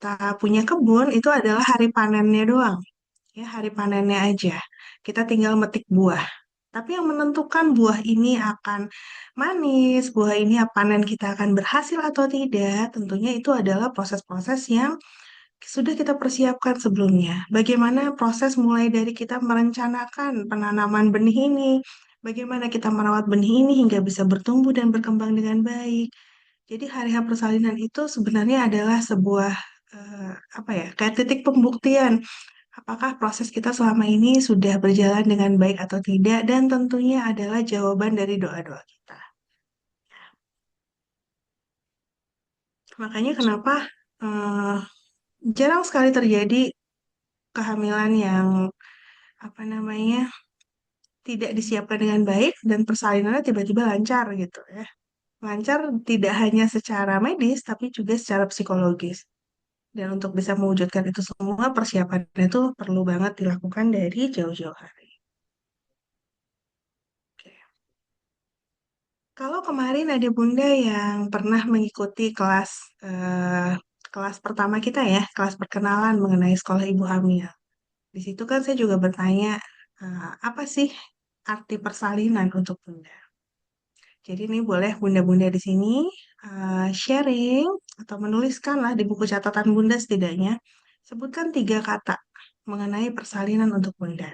kita punya kebun itu adalah hari panennya doang. Ya, hari panennya aja. Kita tinggal metik buah. Tapi yang menentukan buah ini akan manis, buah ini panen kita akan berhasil atau tidak, tentunya itu adalah proses-proses yang sudah kita persiapkan sebelumnya. Bagaimana proses mulai dari kita merencanakan penanaman benih ini, bagaimana kita merawat benih ini hingga bisa bertumbuh dan berkembang dengan baik. Jadi hari H persalinan itu sebenarnya adalah sebuah apa ya, kayak titik pembuktian apakah proses kita selama ini sudah berjalan dengan baik atau tidak, dan tentunya adalah jawaban dari doa-doa kita. Makanya kenapa eh, jarang sekali terjadi kehamilan yang apa namanya tidak disiapkan dengan baik dan persalinannya tiba-tiba lancar gitu ya. Lancar tidak hanya secara medis tapi juga secara psikologis. Dan untuk bisa mewujudkan itu semua persiapannya itu perlu banget dilakukan dari jauh-jauh hari. Oke. Kalau kemarin ada Bunda yang pernah mengikuti eh, kelas pertama kita ya, kelas perkenalan mengenai sekolah ibu hamil. Di situ kan saya juga bertanya, apa sih arti persalinan untuk Bunda? Jadi ini boleh Bunda-Bunda di sini sharing atau menuliskan lah di buku catatan Bunda setidaknya, sebutkan 3 kata mengenai persalinan untuk Bunda.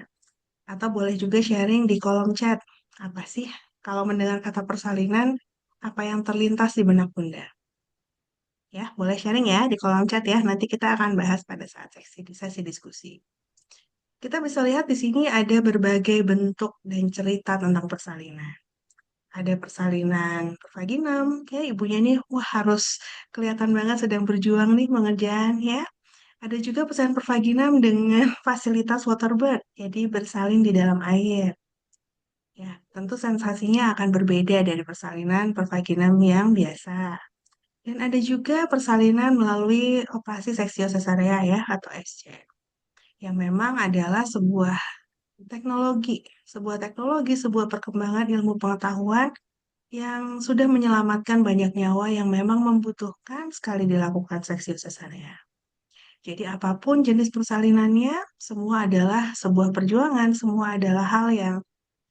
Atau boleh juga sharing di kolom chat. Apa sih kalau mendengar kata persalinan, apa yang terlintas di benak Bunda? Ya, boleh sharing ya di kolom chat ya. Nanti kita akan bahas pada saat sesi diskusi. Kita bisa lihat di sini ada berbagai bentuk dan cerita tentang persalinan. Ada persalinan pervaginam, ya ibunya nih, wah harus kelihatan banget sedang berjuang nih mengerjakan ya. Ada juga persalinan pervaginam dengan fasilitas waterbird, jadi bersalin di dalam air. Ya, tentu sensasinya akan berbeda dari persalinan pervaginam yang biasa. Dan ada juga persalinan melalui operasi seksio sesarea ya atau SC, yang memang adalah teknologi, sebuah perkembangan ilmu pengetahuan yang sudah menyelamatkan banyak nyawa yang memang membutuhkan sekali dilakukan seksio sesarea. Jadi apapun jenis persalinannya, semua adalah sebuah perjuangan, semua adalah hal yang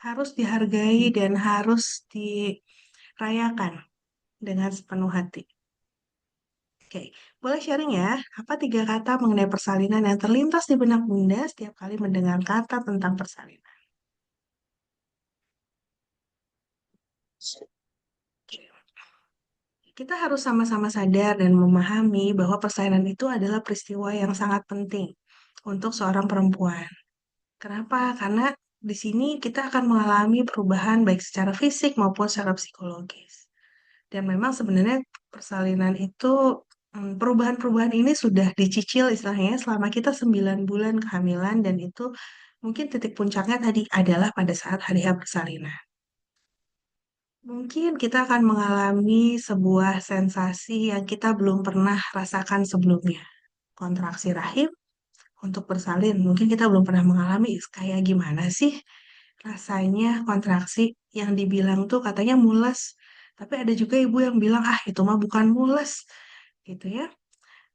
harus dihargai dan harus dirayakan dengan sepenuh hati. Oke, boleh sharing ya, apa 3 kata mengenai persalinan yang terlintas di benak Bunda setiap kali mendengar kata tentang persalinan? Oke. Kita harus sama-sama sadar dan memahami bahwa persalinan itu adalah peristiwa yang sangat penting untuk seorang perempuan. Kenapa? Karena di sini kita akan mengalami perubahan baik secara fisik maupun secara psikologis. Dan memang sebenarnya persalinan itu perubahan-perubahan ini sudah dicicil istilahnya selama kita 9 bulan kehamilan, dan itu mungkin titik puncaknya tadi adalah pada saat hari H persalinan. Mungkin kita akan mengalami sebuah sensasi yang kita belum pernah rasakan sebelumnya. Kontraksi rahim untuk bersalin, mungkin kita belum pernah mengalami kayak gimana sih rasanya kontraksi, yang dibilang tuh katanya mules. Tapi ada juga ibu yang bilang, ah itu mah bukan mules, gitu ya.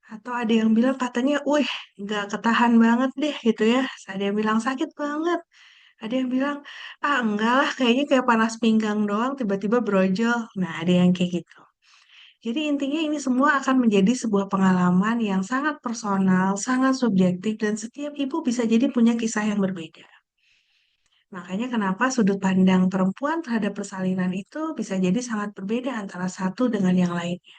Atau ada yang bilang katanya, wih nggak ketahan banget deh gitu ya. Ada yang bilang sakit banget. Ada yang bilang, ah enggak lah kayaknya kayak panas pinggang doang tiba-tiba brojol. Nah ada yang kayak gitu. Jadi intinya ini semua akan menjadi sebuah pengalaman yang sangat personal, sangat subjektif, dan setiap ibu bisa jadi punya kisah yang berbeda. Makanya kenapa sudut pandang perempuan terhadap persalinan itu bisa jadi sangat berbeda antara satu dengan yang lainnya.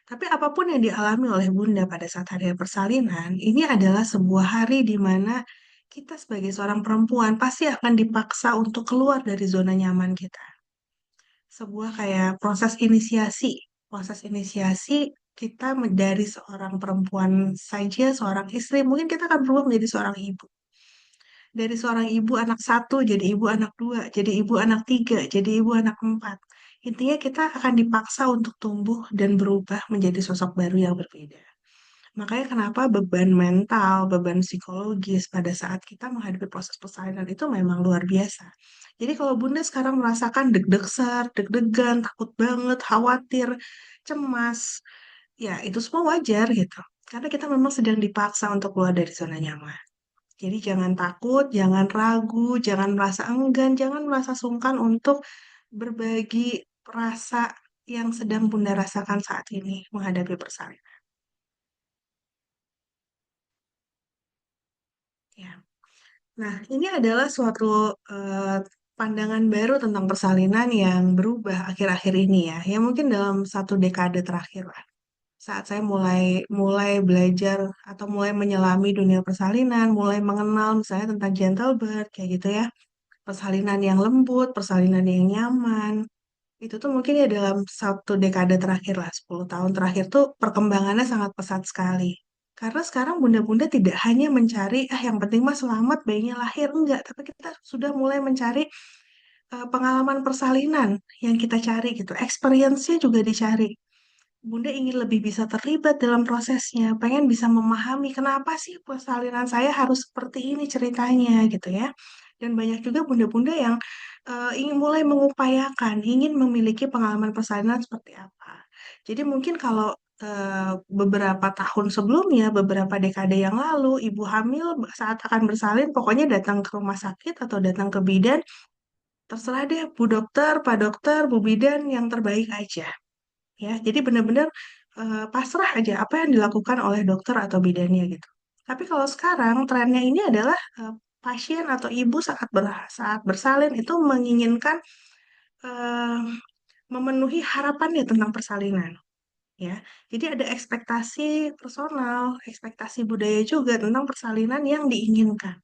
Tapi apapun yang dialami oleh Bunda pada saat hari persalinan, ini adalah sebuah hari di mana kita sebagai seorang perempuan pasti akan dipaksa untuk keluar dari zona nyaman kita. Sebuah kayak proses inisiasi kita dari seorang perempuan saja, seorang istri, mungkin kita akan berubah menjadi seorang ibu. Dari seorang ibu anak satu jadi ibu anak dua, jadi ibu anak tiga, jadi ibu anak empat. Intinya kita akan dipaksa untuk tumbuh dan berubah menjadi sosok baru yang berbeda. Makanya kenapa beban mental, beban psikologis pada saat kita menghadapi proses persalinan itu memang luar biasa. Jadi kalau Bunda sekarang merasakan deg-degan, takut banget, khawatir, cemas, ya itu semua wajar gitu. Karena kita memang sedang dipaksa untuk keluar dari zona nyaman. Jadi jangan takut, jangan ragu, jangan merasa enggan, jangan merasa sungkan untuk berbagi rasa yang sedang Bunda rasakan saat ini menghadapi persalinan. Ya. Nah, ini adalah suatu pandangan baru tentang persalinan yang berubah akhir-akhir ini ya. Ya mungkin dalam satu dekade terakhir lah. Saat saya mulai mulai belajar atau mulai menyelami dunia persalinan, mulai mengenal misalnya tentang gentle birth kayak gitu ya. Persalinan yang lembut, persalinan yang nyaman. Itu tuh mungkin ya dalam satu dekade terakhir lah, 10 tahun terakhir tuh perkembangannya sangat pesat sekali. Karena sekarang bunda-bunda tidak hanya mencari, ah yang penting mah selamat bayinya lahir, enggak. Tapi kita sudah mulai mencari pengalaman persalinan yang kita cari gitu. Experience-nya juga dicari. Bunda ingin lebih bisa terlibat dalam prosesnya, pengen bisa memahami kenapa sih persalinan saya harus seperti ini ceritanya gitu ya. Dan banyak juga bunda-bunda yang ingin mulai mengupayakan, ingin memiliki pengalaman persalinan seperti apa. Jadi mungkin kalau beberapa tahun sebelumnya, beberapa dekade yang lalu, ibu hamil saat akan bersalin, pokoknya datang ke rumah sakit atau datang ke bidan, terserah deh bu dokter, pak dokter, bu bidan yang terbaik aja ya. Jadi benar-benar pasrah aja apa yang dilakukan oleh dokter atau bidannya gitu. Tapi kalau sekarang trennya ini adalah pasien atau ibu saat bersalin itu menginginkan eh, memenuhi harapannya tentang persalinan ya. Jadi ada ekspektasi personal, ekspektasi budaya juga tentang persalinan yang diinginkan.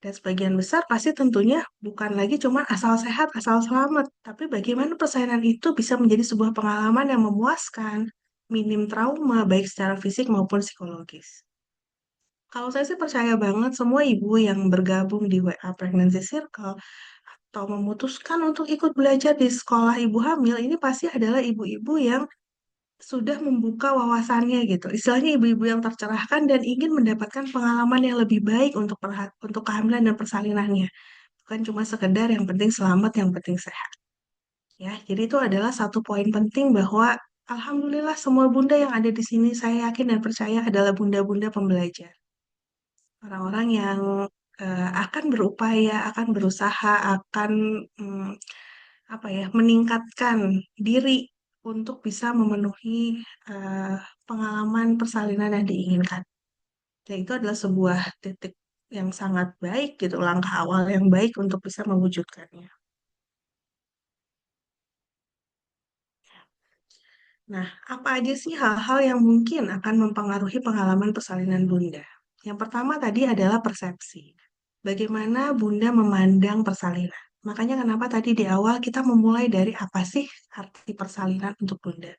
Dan sebagian besar pasti tentunya bukan lagi cuma asal sehat, asal selamat, tapi bagaimana persalinan itu bisa menjadi sebuah pengalaman yang memuaskan, minim trauma, baik secara fisik maupun psikologis. Kalau saya sih percaya banget semua ibu yang bergabung di WA Pregnancy Circle atau memutuskan untuk ikut belajar di sekolah ibu hamil, ini pasti adalah ibu-ibu yang sudah membuka wawasannya gitu. Istilahnya ibu-ibu yang tercerahkan dan ingin mendapatkan pengalaman yang lebih baik untuk kehamilan dan persalinannya. Bukan cuma sekedar yang penting selamat, yang penting sehat. Ya, jadi itu adalah satu poin penting bahwa alhamdulillah semua bunda yang ada di sini saya yakin dan percaya adalah bunda-bunda pembelajar. Orang-orang yang akan berupaya, akan berusaha, akan mm, apa ya, meningkatkan diri untuk bisa memenuhi eh, pengalaman persalinan yang diinginkan. Dan itu adalah sebuah titik yang sangat baik gitu, langkah awal yang baik untuk bisa mewujudkannya. Nah, apa aja sih hal-hal yang mungkin akan mempengaruhi pengalaman persalinan Bunda? Yang pertama tadi adalah persepsi. Bagaimana Bunda memandang persalinan? Makanya kenapa tadi di awal kita memulai dari apa sih arti persalinan untuk Bunda?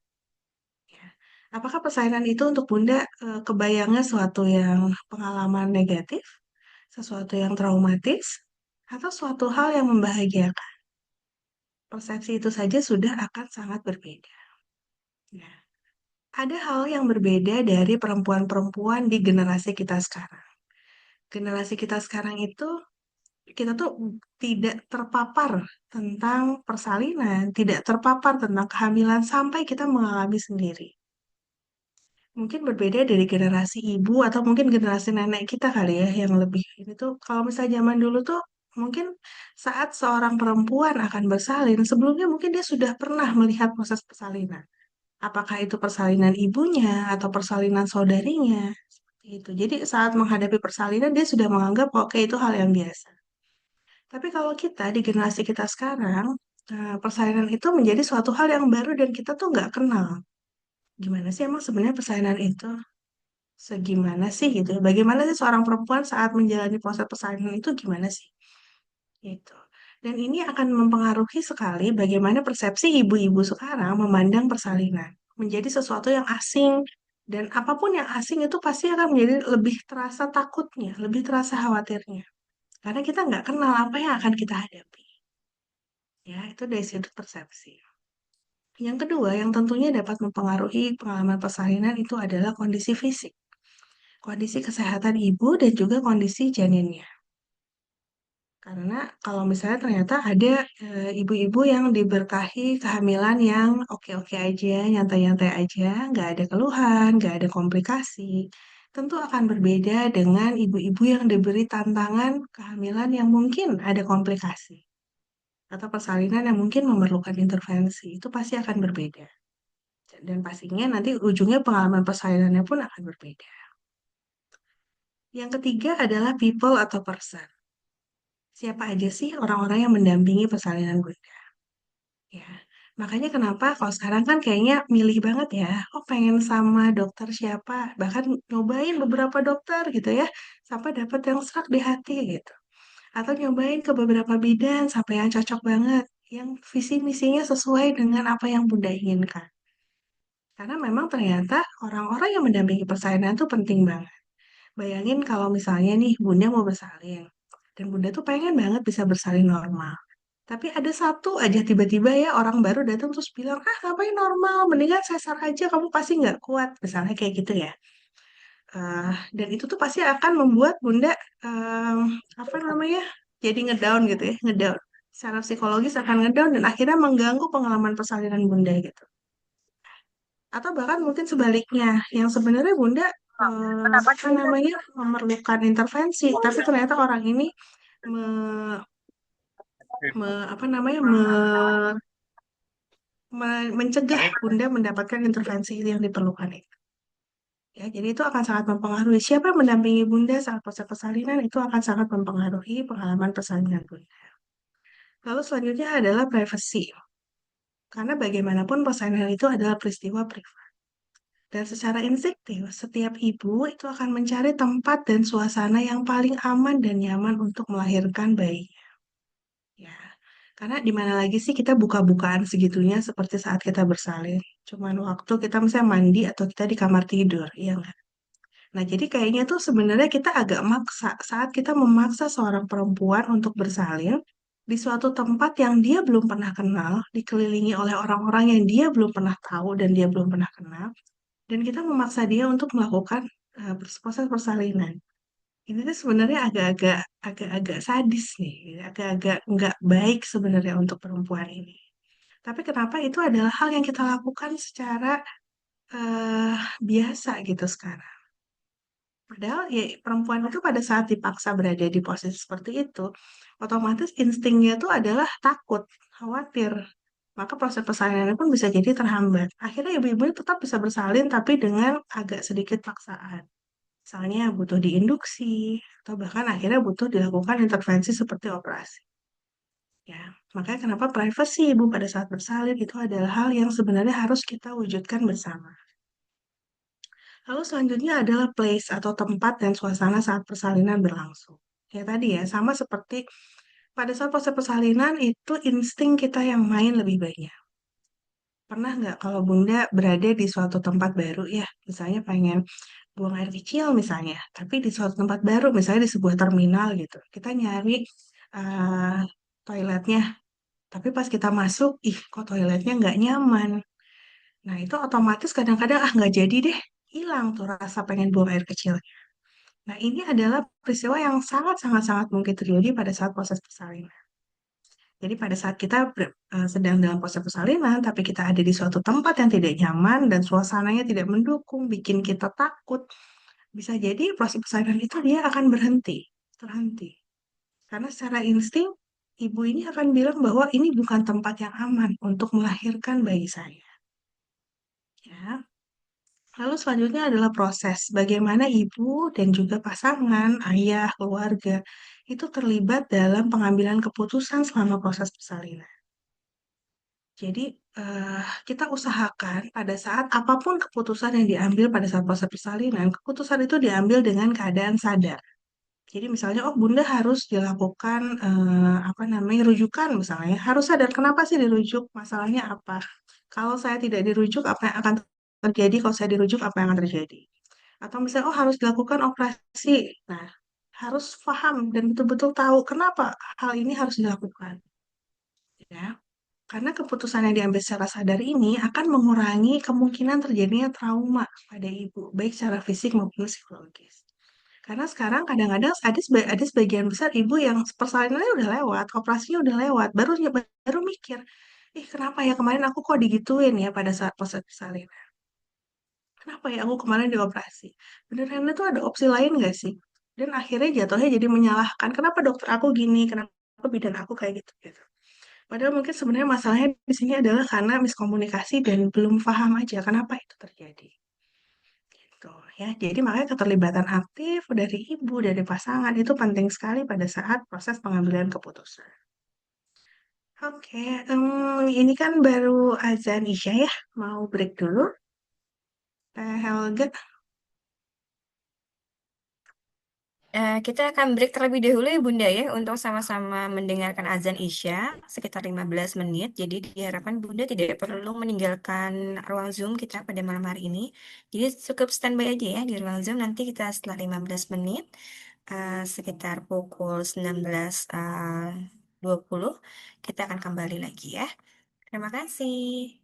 Ya. Apakah persalinan itu untuk Bunda kebayangnya suatu yang pengalaman negatif, sesuatu yang traumatis, atau suatu hal yang membahagiakan? Persepsi itu saja sudah akan sangat berbeda. Ya. Ada hal yang berbeda dari perempuan-perempuan di generasi kita sekarang. Generasi kita sekarang itu, kita tuh tidak terpapar tentang persalinan, tidak terpapar tentang kehamilan sampai kita mengalami sendiri. Mungkin berbeda dari generasi ibu atau mungkin generasi nenek kita kali ya yang lebih ini tuh kalau misalnya zaman dulu tuh mungkin saat seorang perempuan akan bersalin, sebelumnya mungkin dia sudah pernah melihat proses persalinan. Apakah itu persalinan ibunya atau persalinan saudarinya? Seperti itu. Jadi saat menghadapi persalinan dia sudah menganggap oke itu hal yang biasa. Tapi kalau kita di generasi kita sekarang, persalinan itu menjadi suatu hal yang baru dan kita tuh nggak kenal. Gimana sih emang sebenarnya persalinan itu? Segimana sih gitu? Bagaimana sih seorang perempuan saat menjalani proses persalinan itu gimana sih? Gitu. Dan ini akan mempengaruhi sekali bagaimana persepsi ibu-ibu sekarang memandang persalinan. Menjadi sesuatu yang asing, dan apapun yang asing itu pasti akan menjadi lebih terasa takutnya, lebih terasa khawatirnya. Karena kita nggak kenal apa yang akan kita hadapi. Ya, itu dari sudut persepsi. Yang kedua, yang tentunya dapat mempengaruhi pengalaman persalinan itu adalah kondisi fisik. Kondisi kesehatan ibu dan juga kondisi janinnya. Karena kalau misalnya ternyata ada ibu-ibu yang diberkahi kehamilan yang oke-oke aja, nyantai-nyantai aja, nggak ada keluhan, nggak ada komplikasi, tentu akan berbeda dengan ibu-ibu yang diberi tantangan kehamilan yang mungkin ada komplikasi atau persalinan yang mungkin memerlukan intervensi. Itu pasti akan berbeda. Dan pastinya nanti ujungnya pengalaman persalinannya pun akan berbeda. Yang ketiga adalah people atau person. Siapa aja sih orang-orang yang mendampingi persalinan Bunda? Ya, makanya kenapa kalau sekarang kan kayaknya milih banget ya. Oh, pengen sama dokter siapa, bahkan nyobain beberapa dokter gitu ya, sampai dapat yang serak di hati gitu. Atau nyobain ke beberapa bidang sampai yang cocok banget, yang visi misinya sesuai dengan apa yang Bunda inginkan. Karena memang ternyata orang-orang yang mendampingi persalinan itu penting banget. Bayangin kalau misalnya nih Bunda mau bersalin, dan Bunda tuh pengen banget bisa bersalin normal. Tapi ada satu aja tiba-tiba ya orang baru datang terus bilang, ah ngapain normal, mendingan sesar aja, kamu pasti nggak kuat. Misalnya kayak gitu ya. Dan itu tuh pasti akan membuat Bunda, em, apa namanya, jadi ngedown gitu ya, ngedown. Secara psikologis akan ngedown dan akhirnya mengganggu pengalaman persalinan Bunda gitu. Atau bahkan mungkin sebaliknya, yang sebenarnya Bunda apa namanya memerlukan intervensi, tapi ternyata orang ini me, apa namanya mencegah Bunda mendapatkan intervensi yang diperlukan itu. Ya, jadi itu akan sangat mempengaruhi siapa yang mendampingi Bunda saat proses persalinan itu akan sangat mempengaruhi pengalaman persalinan Bunda. Lalu selanjutnya adalah privacy. Karena bagaimanapun persalinan itu adalah peristiwa privat. Dan secara instinktif, setiap ibu itu akan mencari tempat dan suasana yang paling aman dan nyaman untuk melahirkan bayi. Ya, karena di mana lagi sih kita buka-bukaan segitunya seperti saat kita bersalin. Cuman waktu kita misalnya mandi atau kita di kamar tidur, iya nggak? Nah, jadi kayaknya tuh sebenarnya kita agak maksa saat kita memaksa seorang perempuan untuk bersalin di suatu tempat yang dia belum pernah kenal, dikelilingi oleh orang-orang yang dia belum pernah tahu dan dia belum pernah kenal, dan kita memaksa dia untuk melakukan proses persalinan. Ini tuh sebenarnya agak-agak sadis nih, agak-agak nggak baik sebenarnya untuk perempuan ini. Tapi kenapa itu adalah hal yang kita lakukan secara eh, biasa gitu sekarang. Padahal ya perempuan itu pada saat dipaksa berada di posisi seperti itu, otomatis instingnya itu adalah takut, khawatir. Maka proses persalinannya pun bisa jadi terhambat. Akhirnya ibu-ibu ini tetap bisa bersalin tapi dengan agak sedikit paksaan. Misalnya butuh diinduksi, atau bahkan akhirnya butuh dilakukan intervensi seperti operasi. Ya, makanya kenapa privacy ibu pada saat bersalin itu adalah hal yang sebenarnya harus kita wujudkan bersama. Lalu selanjutnya adalah place atau tempat dan suasana saat persalinan berlangsung. Ya tadi ya, sama seperti pada saat proses persalinan itu insting kita yang main lebih banyak. Pernah nggak kalau Bunda berada di suatu tempat baru ya, misalnya pengen buang air kecil misalnya, tapi di suatu tempat baru, misalnya di sebuah terminal gitu, kita nyari eh, toiletnya, tapi pas kita masuk, ih kok toiletnya nggak nyaman. Nah itu otomatis kadang-kadang ah nggak jadi deh, hilang tuh rasa pengen buang air kecil. Nah, ini adalah peristiwa yang sangat-sangat-sangat mungkin terjadi pada saat proses persalinan. Jadi pada saat kita sedang dalam proses persalinan, tapi kita ada di suatu tempat yang tidak nyaman dan suasananya tidak mendukung, bikin kita takut, bisa jadi proses persalinan itu dia akan berhenti, terhenti. Karena secara insting, ibu ini akan bilang bahwa ini bukan tempat yang aman untuk melahirkan bayi saya. Ya. Lalu selanjutnya adalah proses bagaimana ibu dan juga pasangan, ayah, keluarga itu terlibat dalam pengambilan keputusan selama proses persalinan. Jadi eh, kita usahakan pada saat apapun keputusan yang diambil pada saat proses persalinan, keputusan itu diambil dengan keadaan sadar. Jadi misalnya, oh Bunda harus dilakukan apa namanya rujukan misalnya, harus sadar kenapa sih dirujuk, masalahnya apa. Kalau saya tidak dirujuk, apa yang akan terjadi? Kalau saya dirujuk, apa yang akan terjadi? Atau misalnya, oh harus dilakukan operasi. Nah, harus paham dan betul-betul tahu kenapa hal ini harus dilakukan. Ya, karena keputusan yang diambil secara sadar ini akan mengurangi kemungkinan terjadinya trauma pada ibu, baik secara fisik maupun psikologis. Karena sekarang kadang-kadang ada sebagian besar ibu yang persalinannya udah lewat, operasinya udah lewat, baru mikir, ih kenapa ya kemarin aku kok digituin ya pada saat proses persalinan? Kenapa ya aku kemarin dioperasi? Beneran itu ada opsi lain nggak sih? Dan akhirnya jatuhnya jadi menyalahkan, kenapa dokter aku gini, kenapa bidan aku kayak gitu gitu. Padahal mungkin sebenarnya masalahnya di sini adalah karena miskomunikasi dan belum paham aja kenapa itu terjadi. Gitu ya. Jadi makanya keterlibatan aktif dari ibu, dari pasangan itu penting sekali pada saat proses pengambilan keputusan. Oke, ini kan baru azan Isya ya. Mau break dulu, Teh Helga. Kita akan break terlebih dahulu ya Bunda ya untuk sama-sama mendengarkan azan Isya sekitar 15 menit. Jadi diharapkan Bunda tidak perlu meninggalkan ruang Zoom kita pada malam hari ini. Jadi cukup standby aja ya di ruang Zoom. Nanti kita setelah 15 menit sekitar pukul 19.20 kita akan kembali lagi ya. Terima kasih.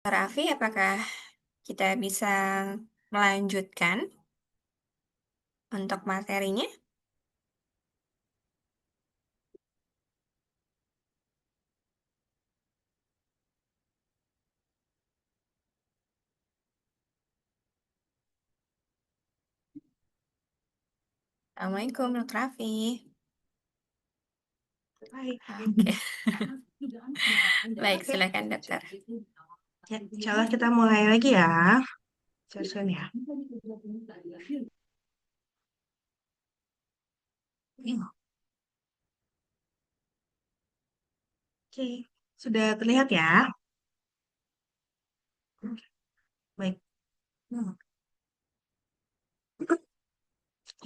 Raffi, apakah kita bisa melanjutkan untuk materinya? Assalamualaikum, Dr. Raffi. Baik. Oke, baik, Oke, silakan dokter. ya, insya Allah kita mulai lagi ya. Session ya. Oke, sudah terlihat ya? Baik. Hmm.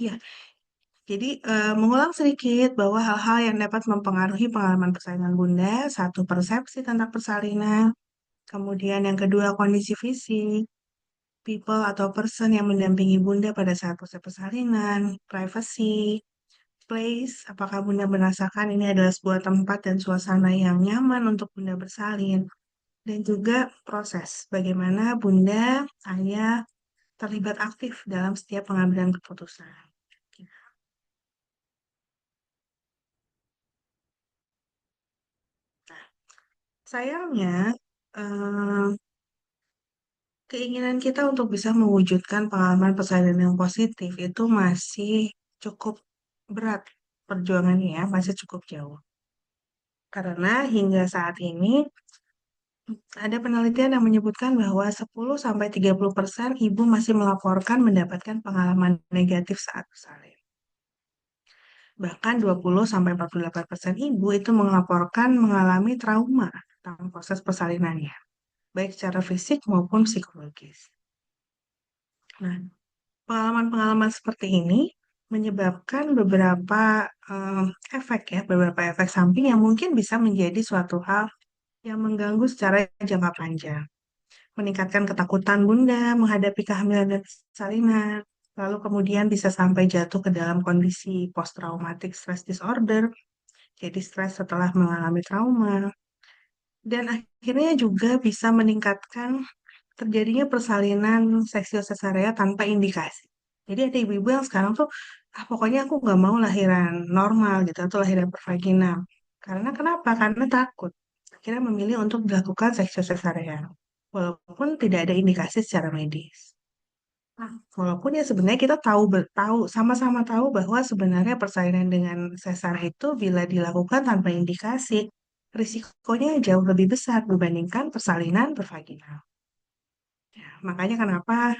Ya, jadi mengulang sedikit bahwa hal-hal yang dapat mempengaruhi pengalaman persalingan Bunda, satu persepsi tentang persalinan, kemudian yang kedua kondisi fisik, people atau person yang mendampingi Bunda pada saat proses persalinan, privacy, place, apakah Bunda merasakan ini adalah sebuah tempat dan suasana yang nyaman untuk Bunda bersalin, dan juga proses bagaimana Bunda, saya terlibat aktif dalam setiap pengambilan keputusan. Sayangnya, eh, keinginan kita untuk bisa mewujudkan pengalaman persalinan yang positif itu masih cukup berat perjuangannya ya, masih cukup jauh. Karena hingga saat ini ada penelitian yang menyebutkan bahwa 10-30% ibu masih melaporkan mendapatkan pengalaman negatif saat bersalin. Bahkan 20-48% ibu itu melaporkan mengalami trauma dalam proses persalinannya, baik secara fisik maupun psikologis. Nah, pengalaman-pengalaman seperti ini menyebabkan efek ya, beberapa efek samping yang mungkin bisa menjadi suatu hal yang mengganggu secara jangka panjang. Meningkatkan ketakutan bunda menghadapi kehamilan dan salinan, lalu kemudian bisa sampai jatuh ke dalam kondisi post-traumatic stress disorder, jadi stres setelah mengalami trauma, dan akhirnya juga bisa meningkatkan terjadinya persalinan seksio-sesarea tanpa indikasi. Jadi ada ibu-ibu yang sekarang tuh, pokoknya aku nggak mau lahiran normal gitu, atau lahiran per vaginal. Karena kenapa? Karena takut. Akhirnya memilih untuk dilakukan seksio-sesarea. Walaupun tidak ada indikasi secara medis. Nah, walaupun ya sebenarnya kita sama-sama tahu bahwa sebenarnya persalinan dengan sesar itu bila dilakukan tanpa indikasi, risikonya jauh lebih besar dibandingkan persalinan per vaginal. Makanya kenapa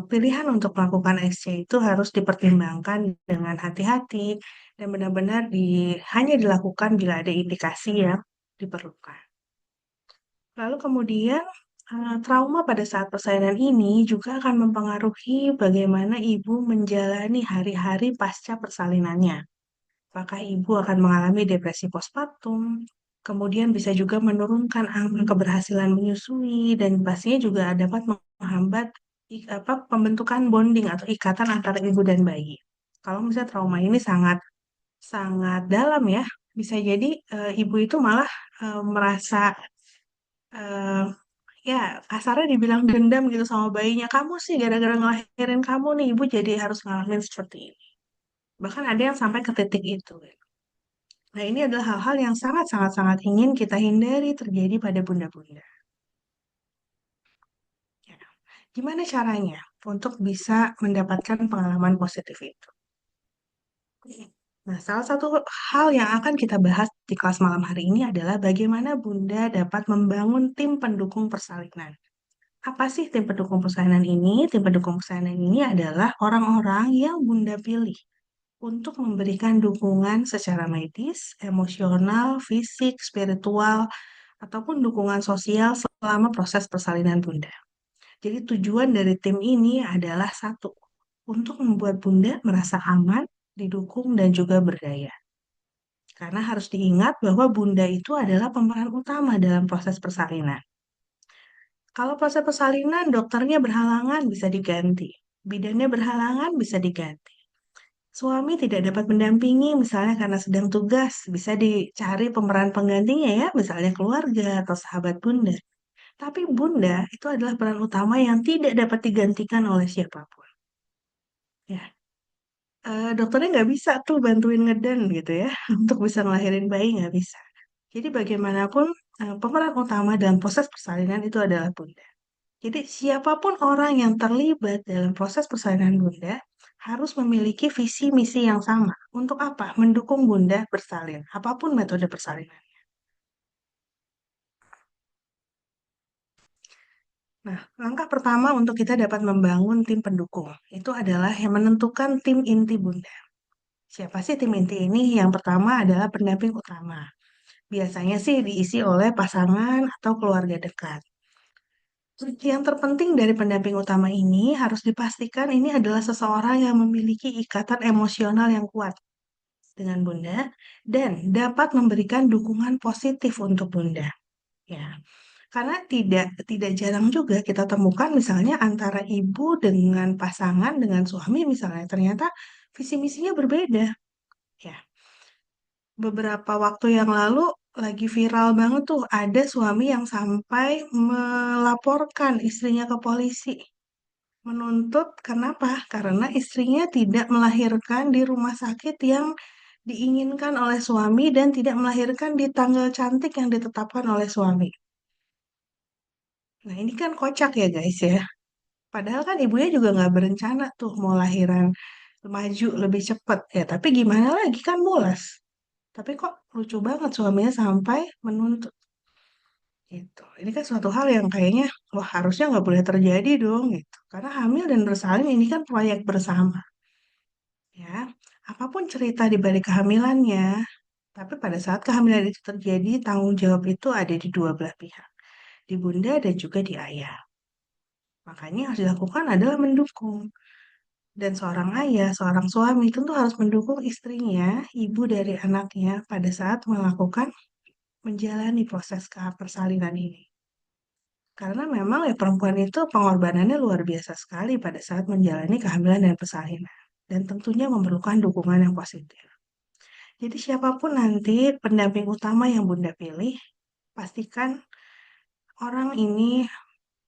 pilihan untuk melakukan XC itu harus dipertimbangkan dengan hati-hati dan benar-benar hanya dilakukan bila ada indikasi yang diperlukan. Lalu kemudian trauma pada saat persalinan ini juga akan mempengaruhi bagaimana ibu menjalani hari-hari pasca persalinannya. Apakah ibu akan mengalami depresi postpartum, kemudian bisa juga menurunkan angka keberhasilan menyusui, dan pastinya juga dapat menghambat pembentukan bonding atau ikatan antara ibu dan bayi. Kalau misalnya trauma ini sangat sangat dalam ya, bisa jadi ibu itu malah merasa eh, ya kasarnya dibilang dendam gitu sama bayinya. Kamu sih gara-gara ngelahirin kamu nih ibu jadi harus ngalamin seperti ini. Bahkan ada yang sampai ke titik itu. Nah, ini adalah hal-hal yang sangat-sangat-sangat ingin kita hindari terjadi pada bunda-bunda. Ya. Gimana caranya untuk bisa mendapatkan pengalaman positif itu? Nah, salah satu hal yang akan kita bahas di kelas malam hari ini adalah bagaimana bunda dapat membangun tim pendukung persalinan. Apa sih tim pendukung persalinan ini? Tim pendukung persalinan ini adalah orang-orang yang bunda pilih untuk memberikan dukungan secara medis, emosional, fisik, spiritual, ataupun dukungan sosial selama proses persalinan Bunda. Jadi tujuan dari tim ini adalah satu, untuk membuat Bunda merasa aman, didukung, dan juga berdaya. Karena harus diingat bahwa Bunda itu adalah pemeran utama dalam proses persalinan. Kalau proses persalinan dokternya berhalangan bisa diganti, bidannya berhalangan bisa diganti. Suami tidak dapat mendampingi misalnya karena sedang tugas, bisa dicari pemeran penggantinya ya, misalnya keluarga atau sahabat Bunda. Tapi bunda itu adalah peran utama yang tidak dapat digantikan oleh siapapun. Ya, dokternya nggak bisa tuh bantuin ngedan gitu ya, untuk bisa ngelahirin bayi nggak bisa. Jadi bagaimanapun pemeran utama dalam proses persalinan itu adalah bunda. Jadi siapapun orang yang terlibat dalam proses persalinan bunda harus memiliki visi misi yang sama. Untuk apa? Mendukung bunda bersalin, apapun metode persalinan. Nah, langkah pertama untuk kita dapat membangun tim pendukung itu adalah yang menentukan tim inti Bunda. Siapa sih tim inti ini? Yang pertama adalah pendamping utama. Biasanya sih diisi oleh pasangan atau keluarga dekat. Yang terpenting dari pendamping utama ini harus dipastikan ini adalah seseorang yang memiliki ikatan emosional yang kuat dengan Bunda dan dapat memberikan dukungan positif untuk Bunda. Ya, karena tidak jarang juga kita temukan misalnya antara ibu dengan pasangan dengan suami misalnya ternyata visi misinya berbeda. Ya, beberapa waktu yang lalu lagi viral banget tuh ada suami yang sampai melaporkan istrinya ke polisi. Menuntut kenapa? Karena istrinya tidak melahirkan di rumah sakit yang diinginkan oleh suami dan tidak melahirkan di tanggal cantik yang ditetapkan oleh suami. Nah, ini kan kocak ya guys ya. Padahal kan ibunya juga nggak berencana tuh mau lahiran maju lebih cepat ya. Tapi gimana lagi kan mulas. Tapi kok lucu banget suaminya sampai menuntut gitu. Ini kan suatu hal yang kayaknya wah harusnya nggak boleh terjadi dong gitu. Karena hamil dan bersalin ini kan proyek bersama ya. Apapun cerita di balik kehamilannya, tapi pada saat kehamilan itu terjadi, tanggung jawab itu ada di dua belah pihak, di bunda dan juga di ayah. Makanya yang harus dilakukan adalah mendukung. Dan seorang ayah, seorang suami tentu harus mendukung istrinya, ibu dari anaknya pada saat melakukan menjalani proses persalinan ini. Karena memang ya perempuan itu pengorbanannya luar biasa sekali pada saat menjalani kehamilan dan persalinan. Dan tentunya memerlukan dukungan yang positif. Jadi siapapun nanti pendamping utama yang Bunda pilih, pastikan orang ini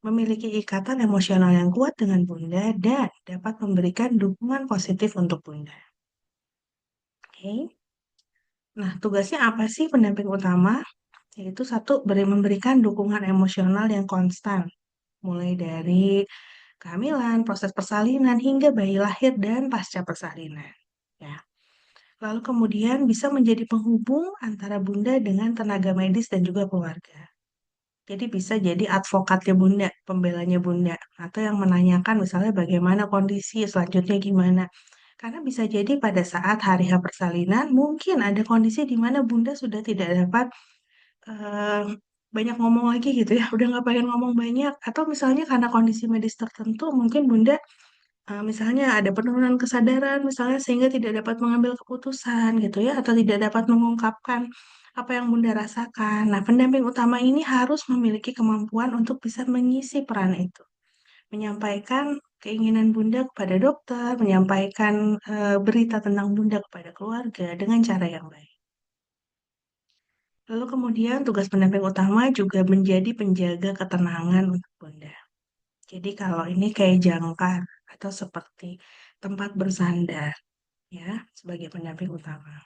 memiliki ikatan emosional yang kuat dengan Bunda dan dapat memberikan dukungan positif untuk Bunda. Oke. Nah, tugasnya apa sih pendamping utama? Yaitu satu, memberikan dukungan emosional yang konstan, mulai dari kehamilan, proses persalinan, hingga bayi lahir dan pasca persalinan. Ya. Lalu kemudian bisa menjadi penghubung antara bunda dengan tenaga medis dan juga keluarga. Jadi bisa jadi advokatnya bunda, pembelanya bunda, atau yang menanyakan misalnya bagaimana kondisi selanjutnya gimana. Karena bisa jadi pada saat hari H persalinan mungkin ada kondisi di mana bunda sudah tidak dapat eh, banyak ngomong lagi gitu ya, udah nggak pengen ngomong banyak. Atau misalnya karena kondisi medis tertentu mungkin bunda misalnya ada penurunan kesadaran misalnya sehingga tidak dapat mengambil keputusan gitu ya atau tidak dapat mengungkapkan apa yang Bunda rasakan. Nah, pendamping utama ini harus memiliki kemampuan untuk bisa mengisi peran itu, menyampaikan keinginan Bunda kepada dokter, menyampaikan berita tentang Bunda kepada keluarga dengan cara yang baik. Lalu kemudian tugas pendamping utama juga menjadi penjaga ketenangan untuk Bunda. Jadi kalau ini kayak jangkar atau seperti tempat bersandar ya sebagai pendamping utama.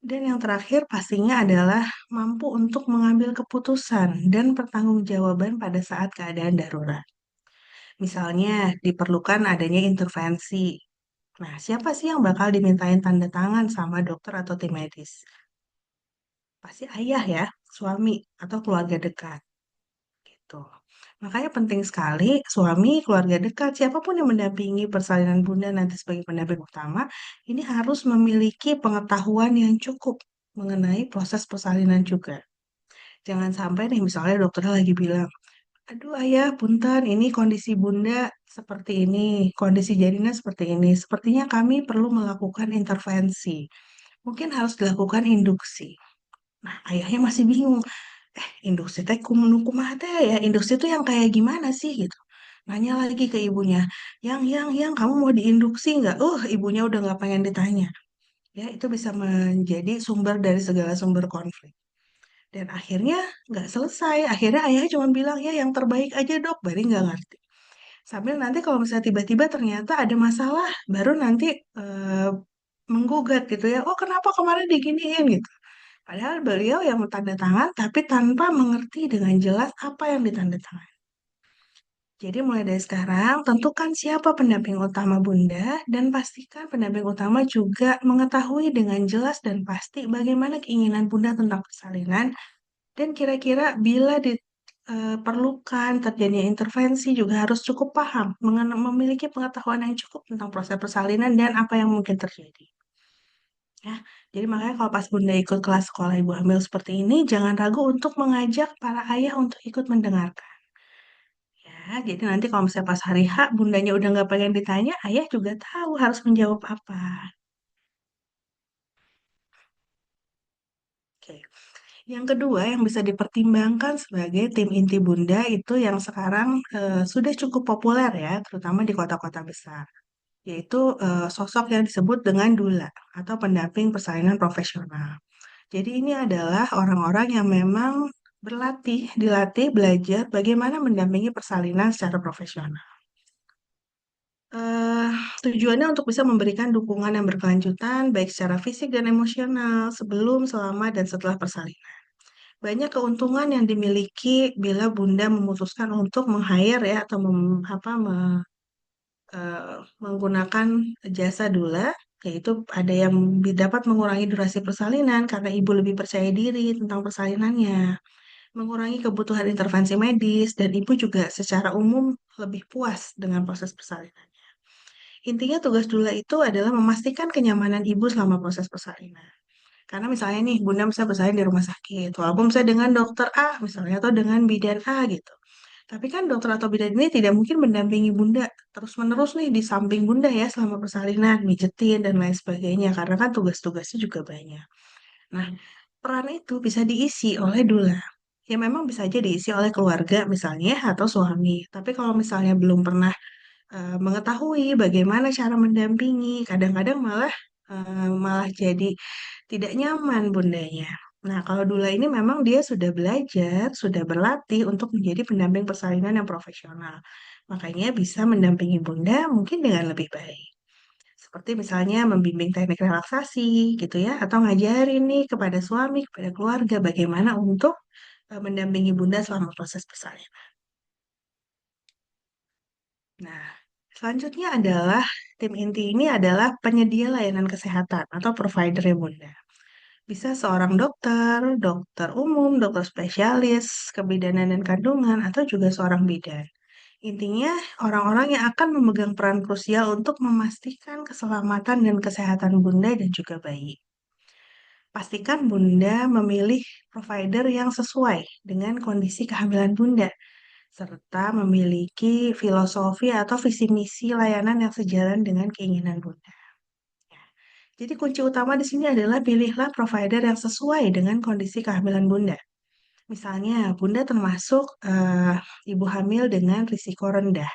Dan yang terakhir pastinya adalah mampu untuk mengambil keputusan dan pertanggungjawaban pada saat keadaan darurat. Misalnya diperlukan adanya intervensi. Nah, siapa sih yang bakal dimintain tanda tangan sama dokter atau tim medis? Pasti ayah ya, suami atau keluarga dekat gitu. Makanya penting sekali suami, keluarga dekat, siapapun yang mendampingi persalinan Bunda nanti sebagai pendamping utama, ini harus memiliki pengetahuan yang cukup mengenai proses persalinan juga. Jangan sampai nih misalnya dokternya lagi bilang, aduh ayah, punten, ini kondisi Bunda seperti ini, kondisi janinnya seperti ini. Sepertinya kami perlu melakukan intervensi. Mungkin harus dilakukan induksi. Nah, ayahnya masih bingung induksi teh kumaha teh ya induksi tuh yang kayak gimana sih gitu nanya lagi ke ibunya yang kamu mau diinduksi nggak ibunya udah nggak pengen ditanya ya itu bisa menjadi sumber dari segala sumber konflik dan akhirnya nggak selesai akhirnya ayah cuma bilang ya yang terbaik aja dok baru nggak ngerti sambil nanti kalau misalnya tiba-tiba ternyata ada masalah baru nanti eh, menggugat gitu ya oh kenapa kemarin diginiin gitu. Padahal beliau yang tanda tangan, tapi tanpa mengerti dengan jelas apa yang ditandatangani. Jadi mulai dari sekarang, tentukan siapa pendamping utama Bunda, dan pastikan pendamping utama juga mengetahui dengan jelas dan pasti bagaimana keinginan Bunda tentang persalinan, dan kira-kira bila diperlukan terjadinya intervensi juga harus cukup paham, memiliki pengetahuan yang cukup tentang proses persalinan dan apa yang mungkin terjadi. Ya, jadi makanya kalau pas Bunda ikut kelas sekolah ibu hamil seperti ini, jangan ragu untuk mengajak para ayah untuk ikut mendengarkan. Ya, jadi nanti kalau misalnya pas hari H, bundanya udah nggak pengen ditanya, ayah juga tahu harus menjawab apa. Oke. Yang kedua yang bisa dipertimbangkan sebagai tim inti bunda itu yang sekarang sudah cukup populer ya, terutama di kota-kota besar, yaitu sosok yang disebut dengan dula atau pendamping persalinan profesional. Jadi ini adalah orang-orang yang memang dilatih belajar bagaimana mendampingi persalinan secara profesional. tujuannya untuk bisa memberikan dukungan yang berkelanjutan, baik secara fisik dan emosional, sebelum, selama, dan setelah persalinan. Banyak keuntungan yang dimiliki bila Bunda memutuskan untuk meng-hire ya atau menggunakan jasa doula, yaitu ada yang dapat mengurangi durasi persalinan karena ibu lebih percaya diri tentang persalinannya, mengurangi kebutuhan intervensi medis, dan ibu juga secara umum lebih puas dengan proses persalinan. Intinya tugas doula itu adalah memastikan kenyamanan ibu selama proses persalinan. Karena misalnya nih, Bunda bisa bersalin di rumah sakit, walaupun bisa dengan dokter A misalnya, atau dengan bidan A gitu. Tapi kan dokter atau bidan ini tidak mungkin mendampingi Bunda terus-menerus nih di samping Bunda ya selama persalinan, mijetin, dan lain sebagainya. Karena kan tugas-tugasnya juga banyak. Nah, peran itu bisa diisi oleh doula. Ya memang bisa aja diisi oleh keluarga misalnya atau suami. Tapi kalau misalnya belum pernah mengetahui bagaimana cara mendampingi, kadang-kadang malah jadi tidak nyaman bundanya. Nah, kalau Dula ini memang dia sudah belajar, sudah berlatih untuk menjadi pendamping persalinan yang profesional. Makanya bisa mendampingi bunda mungkin dengan lebih baik. Seperti misalnya membimbing teknik relaksasi gitu ya, atau ngajarin nih kepada suami, kepada keluarga bagaimana untuk mendampingi bunda selama proses persalinan. Nah, selanjutnya adalah tim inti ini adalah penyedia layanan kesehatan atau provider ya Bunda. Bisa seorang dokter, dokter umum, dokter spesialis, kebidanan dan kandungan, atau juga seorang bidan. Intinya, orang-orang yang akan memegang peran krusial untuk memastikan keselamatan dan kesehatan Bunda dan juga bayi. Pastikan Bunda memilih provider yang sesuai dengan kondisi kehamilan Bunda serta memiliki filosofi atau visi misi layanan yang sejalan dengan keinginan Bunda. Jadi kunci utama di sini adalah pilihlah provider yang sesuai dengan kondisi kehamilan Bunda. Misalnya, Bunda termasuk ibu hamil dengan risiko rendah,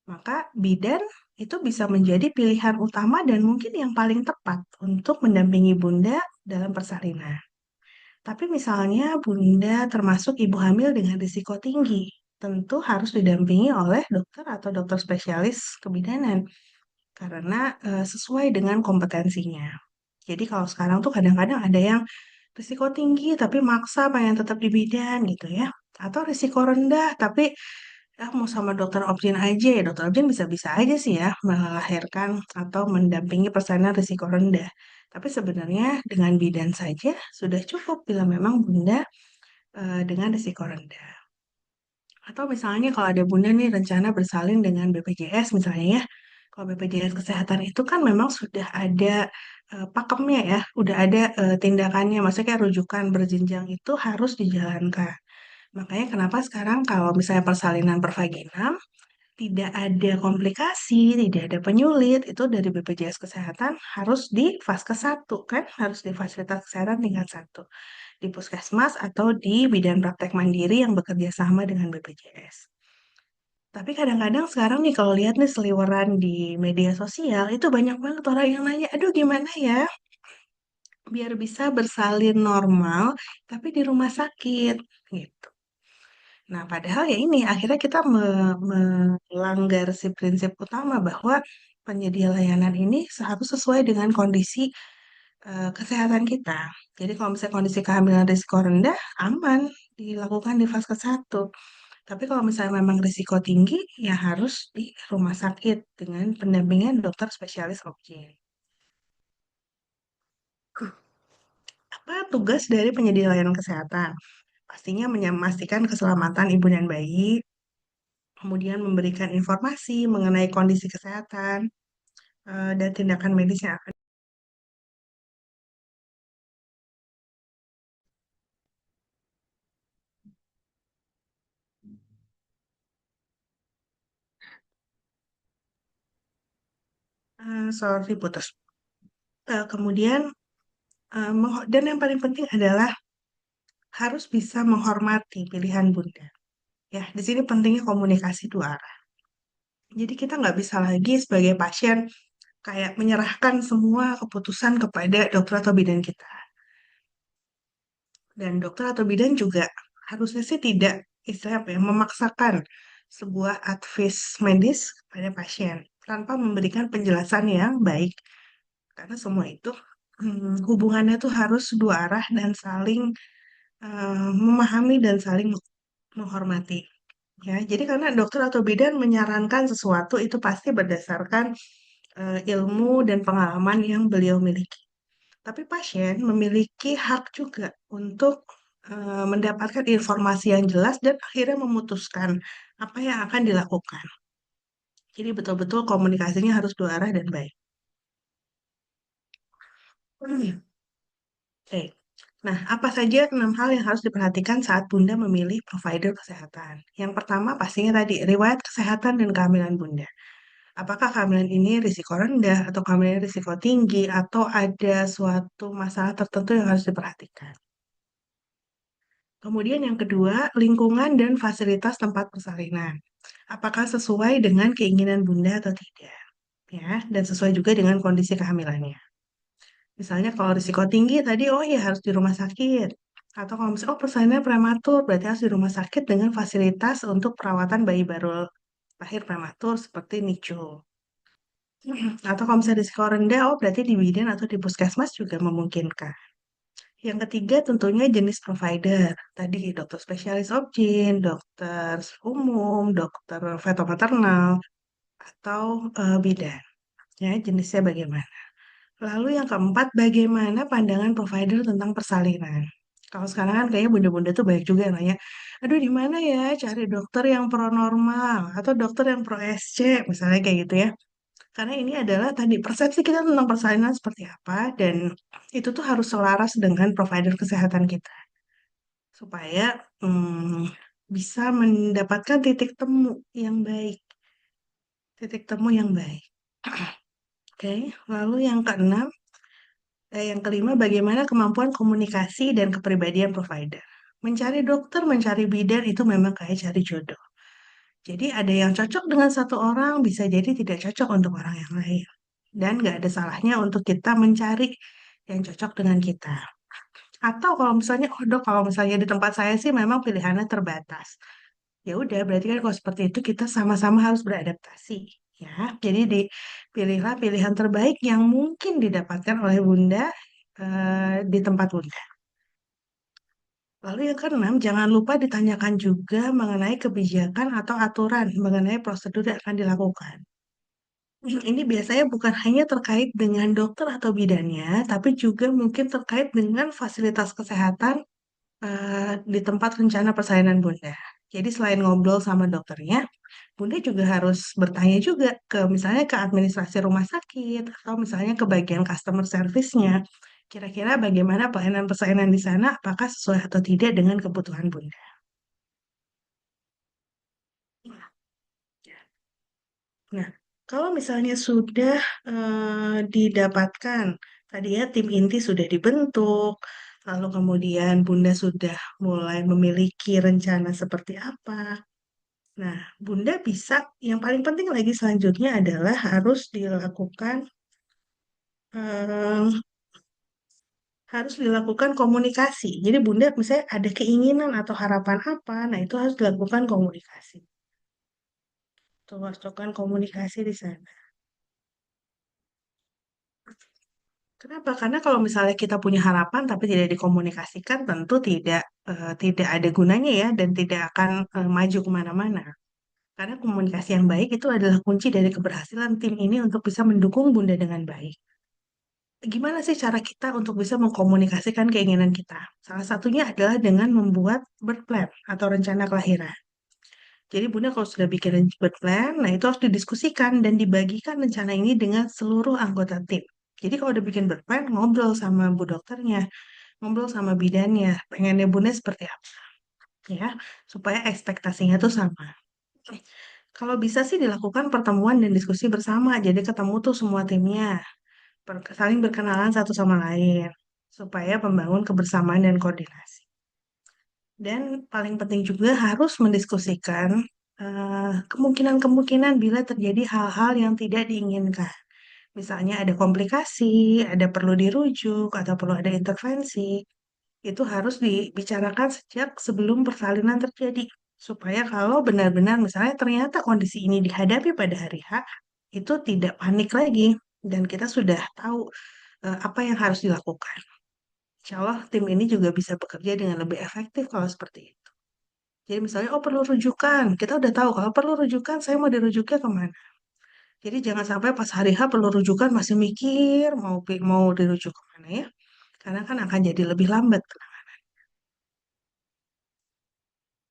maka bidan itu bisa menjadi pilihan utama dan mungkin yang paling tepat untuk mendampingi Bunda dalam persalinan. Tapi misalnya Bunda termasuk ibu hamil dengan risiko tinggi, tentu harus didampingi oleh dokter atau dokter spesialis kebidanan karena sesuai dengan kompetensinya. Jadi kalau sekarang tuh kadang-kadang ada yang risiko tinggi tapi maksa pengen tetap di bidan gitu ya. Atau risiko rendah tapi mau sama dokter objin aja ya. Dokter objin bisa-bisa aja sih ya melahirkan atau mendampingi persalinan risiko rendah. Tapi sebenarnya dengan bidan saja sudah cukup bila memang bunda dengan risiko rendah. Atau misalnya kalau ada bunda nih rencana bersalin dengan BPJS misalnya ya. Kalau BPJS Kesehatan itu kan memang sudah ada pakemnya ya, udah ada tindakannya, maksudnya kayak rujukan berjenjang itu harus dijalankan. Makanya kenapa sekarang kalau misalnya persalinan pervaginam tidak ada komplikasi, tidak ada penyulit, itu dari BPJS Kesehatan harus di Vaskes 1 kan, harus di fasilitas kesehatan tingkat 1 di puskesmas atau di bidan praktek mandiri yang bekerja sama dengan BPJS. Tapi kadang-kadang sekarang nih kalau lihat nih seliweran di media sosial itu banyak banget orang yang nanya, aduh gimana ya biar bisa bersalin normal tapi di rumah sakit gitu. Nah padahal ya ini akhirnya kita melanggar si prinsip utama bahwa penyedia layanan ini harus sesuai dengan kondisi kesehatan kita. Jadi kalau misalnya kondisi kehamilan risiko rendah, aman dilakukan di fase 1. Tapi kalau misalnya memang risiko tinggi, ya harus di rumah sakit dengan pendampingan dokter spesialis objin. Apa tugas dari penyedia layanan kesehatan? Pastinya memastikan keselamatan ibu dan bayi, kemudian memberikan informasi mengenai kondisi kesehatan dan tindakan medis yang akan. Sorry putus. Kemudian dan yang paling penting adalah harus bisa menghormati pilihan bunda. Ya, di sini pentingnya komunikasi dua arah. Jadi kita nggak bisa lagi sebagai pasien kayak menyerahkan semua keputusan kepada dokter atau bidan kita. Dan dokter atau bidan juga harusnya sih tidak istilah apa ya, memaksakan sebuah advice medis pada pasien. tanpa memberikan penjelasan yang baik. Karena semua itu hubungannya tuh harus dua arah dan saling memahami dan saling menghormati. Ya, jadi karena dokter atau bidan menyarankan sesuatu itu pasti berdasarkan ilmu dan pengalaman yang beliau miliki. Tapi pasien memiliki hak juga untuk mendapatkan informasi yang jelas dan akhirnya memutuskan apa yang akan dilakukan. Jadi betul-betul komunikasinya harus dua arah dan baik. Oke. Nah, apa saja 6 hal yang harus diperhatikan saat Bunda memilih provider kesehatan? Yang pertama pastinya tadi, riwayat kesehatan dan kehamilan Bunda. Apakah kehamilan ini risiko rendah atau kehamilan ini risiko tinggi atau ada suatu masalah tertentu yang harus diperhatikan? Kemudian yang kedua, lingkungan dan fasilitas tempat persalinan. Apakah sesuai dengan keinginan Bunda atau tidak? Ya, dan sesuai juga dengan kondisi kehamilannya. Misalnya kalau risiko tinggi tadi, oh ya harus di rumah sakit. Atau kalau misalnya, oh persalinannya prematur, berarti harus di rumah sakit dengan fasilitas untuk perawatan bayi baru lahir prematur seperti NICU. Atau kalau misalnya risiko rendah, oh berarti di bidan atau di puskesmas juga memungkinkan. Yang ketiga tentunya jenis provider. Tadi dokter spesialis objin, dokter umum, dokter feto maternal, atau bidan. Ya, jenisnya bagaimana. Lalu yang keempat, bagaimana pandangan provider tentang persalinan? Kalau sekarang kan kayaknya bunda-bunda tuh banyak juga yang nanya, aduh di mana ya cari dokter yang pro normal atau dokter yang pro SC, misalnya kayak gitu ya. Karena ini adalah tadi persepsi kita tentang persalinan seperti apa dan itu tuh harus selaras dengan provider kesehatan kita supaya bisa mendapatkan titik temu yang baik, titik temu yang baik. Oke, lalu yang keenam, yang kelima, bagaimana kemampuan komunikasi dan kepribadian provider. Mencari dokter, mencari bidan itu memang kayak cari jodoh. Jadi ada yang cocok dengan satu orang, bisa jadi tidak cocok untuk orang yang lain. Dan nggak ada salahnya untuk kita mencari yang cocok dengan kita. Atau kalau misalnya, oh dok, kalau misalnya di tempat saya sih memang pilihannya terbatas. Ya udah, berarti kan kalau seperti itu kita sama-sama harus beradaptasi. Ya, jadi dipilihlah pilihan terbaik yang mungkin didapatkan oleh Bunda di tempat Bunda. Lalu yang keenam, jangan lupa ditanyakan juga mengenai kebijakan atau aturan mengenai prosedur yang akan dilakukan. Ini biasanya bukan hanya terkait dengan dokter atau bidannya, tapi juga mungkin terkait dengan fasilitas kesehatan di tempat rencana persalinan Bunda. Jadi selain ngobrol sama dokternya, Bunda juga harus bertanya juga ke misalnya ke administrasi rumah sakit atau misalnya ke bagian customer service-nya. Kira-kira bagaimana pelayanan persalinan di sana, apakah sesuai atau tidak dengan kebutuhan Bunda. Nah, kalau misalnya sudah didapatkan, tadi ya tim inti sudah dibentuk, lalu kemudian Bunda sudah mulai memiliki rencana seperti apa. Nah, Bunda bisa, yang paling penting lagi selanjutnya adalah eh, harus dilakukan komunikasi. Jadi Bunda misalnya ada keinginan atau harapan apa, nah itu harus dilakukan komunikasi. Tuh, harus dilakukan komunikasi di sana. Kenapa? Karena kalau misalnya kita punya harapan tapi tidak dikomunikasikan, tentu tidak ada gunanya ya dan tidak akan maju kemana-mana. Karena komunikasi yang baik itu adalah kunci dari keberhasilan tim ini untuk bisa mendukung Bunda dengan baik. Gimana sih cara kita untuk bisa mengkomunikasikan keinginan kita? Salah satunya adalah dengan membuat birth plan atau rencana kelahiran. Jadi Bunda kalau sudah bikin birth plan, nah itu harus didiskusikan dan dibagikan rencana ini dengan seluruh anggota tim. Jadi kalau udah bikin birth plan, ngobrol sama bu dokternya, ngobrol sama bidannya, pengennya Bunda seperti apa ya, supaya ekspektasinya tuh sama. Kalau bisa sih dilakukan pertemuan dan diskusi bersama, jadi ketemu tuh semua timnya, saling berkenalan satu sama lain, supaya membangun kebersamaan dan koordinasi. Dan paling penting juga harus mendiskusikan kemungkinan-kemungkinan bila terjadi hal-hal yang tidak diinginkan. Misalnya ada komplikasi, ada perlu dirujuk, atau perlu ada intervensi. Itu harus dibicarakan sejak sebelum persalinan terjadi. Supaya kalau benar-benar misalnya ternyata kondisi ini dihadapi pada hari H, itu tidak panik lagi dan kita sudah tahu apa yang harus dilakukan. Insya Allah tim ini juga bisa bekerja dengan lebih efektif kalau seperti itu. Jadi misalnya, oh perlu rujukan, kita udah tahu kalau perlu rujukan, saya mau dirujuknya kemana. Jadi jangan sampai pas hari H perlu rujukan masih mikir mau dirujuk kemana ya, karena kan akan jadi lebih lambat.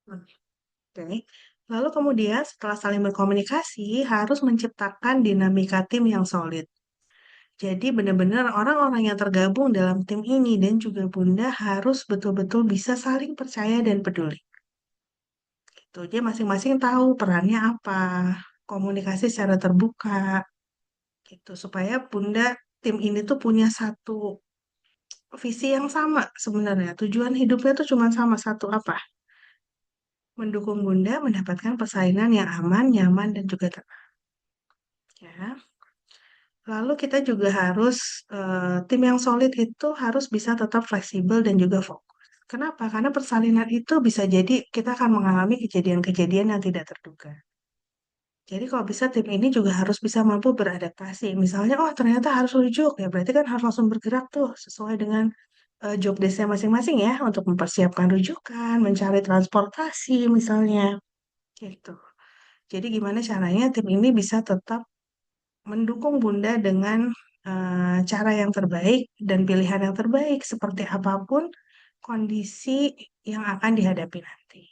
Oke. Lalu kemudian setelah saling berkomunikasi harus menciptakan dinamika tim yang solid. Jadi benar-benar orang-orang yang tergabung dalam tim ini dan juga Bunda harus betul-betul bisa saling percaya dan peduli. Gitu. Dia masing-masing tahu perannya apa, komunikasi secara terbuka, gitu. Supaya Bunda tim ini tuh punya satu visi yang sama sebenarnya. Tujuan hidupnya tuh cuma sama satu apa? Mendukung Bunda mendapatkan persalinan yang aman, nyaman, dan juga tenang. Ya. Lalu kita juga harus, tim yang solid itu harus bisa tetap fleksibel dan juga fokus. Kenapa? Karena persalinan itu bisa jadi kita akan mengalami kejadian-kejadian yang tidak terduga. Jadi kalau bisa tim ini juga harus bisa mampu beradaptasi. Misalnya, oh ternyata harus rujuk, ya berarti kan harus langsung bergerak tuh sesuai dengan job desk-nya masing-masing ya untuk mempersiapkan rujukan, mencari transportasi misalnya, gitu. Jadi gimana caranya tim ini bisa tetap mendukung Bunda dengan cara yang terbaik dan pilihan yang terbaik seperti apapun kondisi yang akan dihadapi nanti.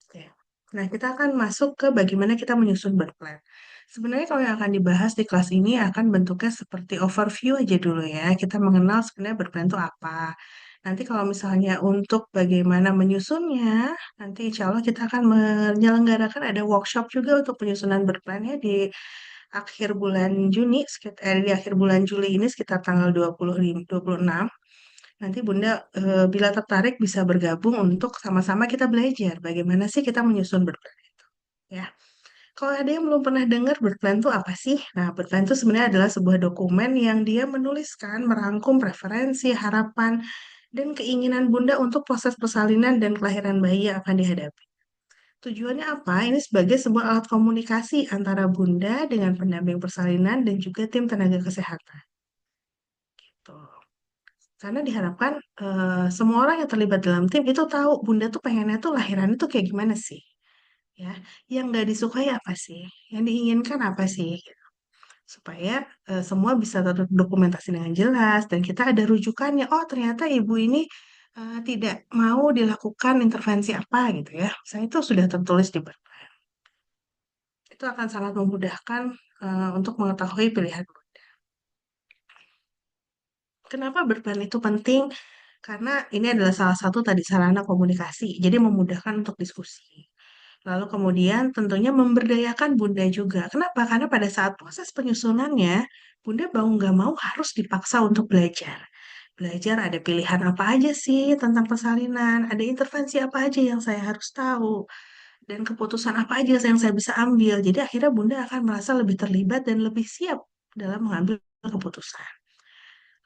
Oke. Nah, kita akan masuk ke bagaimana kita menyusun birth. Sebenarnya kalau yang akan dibahas di kelas ini akan bentuknya seperti overview aja dulu ya. Kita mengenal sebenarnya birth itu apa. Nanti kalau misalnya untuk bagaimana menyusunnya, nanti insya Allah kita akan menyelenggarakan ada workshop juga untuk penyusunan birth ya di akhir bulan Juni, di akhir bulan Juli ini sekitar tanggal 25, 26. Nanti Bunda bila tertarik bisa bergabung untuk sama-sama kita belajar bagaimana sih kita menyusun birth itu. Ya. Kalau ada yang belum pernah dengar birth itu apa sih? Nah, birth itu sebenarnya adalah sebuah dokumen yang dia menuliskan, merangkum preferensi, harapan, dan keinginan Bunda untuk proses persalinan dan kelahiran bayi yang akan dihadapi. Tujuannya apa? Ini sebagai sebuah alat komunikasi antara Bunda dengan pendamping persalinan dan juga tim tenaga kesehatan. Tuh. Karena diharapkan semua orang yang terlibat dalam tim itu tahu Bunda tuh pengennya tuh lahiran itu kayak gimana sih, ya? Yang nggak disukai apa sih? Yang diinginkan apa sih? Supaya semua bisa terdokumentasi dengan jelas dan kita ada rujukannya. Oh, ternyata ibu ini tidak mau dilakukan intervensi apa gitu ya. Saya itu sudah tertulis di berkas. Itu akan sangat memudahkan untuk mengetahui pilihan. Kenapa berperan itu penting? Karena ini adalah salah satu tadi sarana komunikasi, jadi memudahkan untuk diskusi. Lalu kemudian tentunya memberdayakan Bunda juga. Kenapa? Karena pada saat proses penyusunannya, Bunda mau nggak mau harus dipaksa untuk belajar. Belajar ada pilihan apa aja sih tentang persalinan, ada intervensi apa aja yang saya harus tahu, dan keputusan apa aja yang saya bisa ambil. Jadi akhirnya Bunda akan merasa lebih terlibat dan lebih siap dalam mengambil keputusan.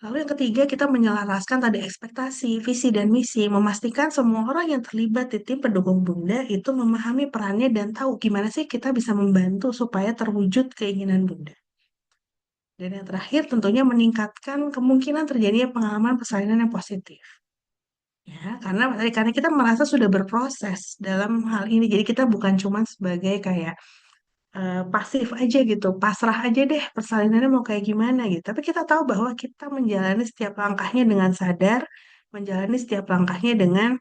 Lalu yang ketiga, kita menyelaraskan tadi ekspektasi, visi, dan misi, memastikan semua orang yang terlibat di tim pendukung Bunda itu memahami perannya dan tahu gimana sih kita bisa membantu supaya terwujud keinginan Bunda. Dan yang terakhir, tentunya meningkatkan kemungkinan terjadinya pengalaman persalinan yang positif. Ya, karena kita merasa sudah berproses dalam hal ini, jadi kita bukan cuma sebagai kayak pasif aja gitu, pasrah aja deh persalinannya mau kayak gimana gitu. Tapi kita tahu bahwa kita menjalani setiap langkahnya dengan sadar, menjalani setiap langkahnya dengan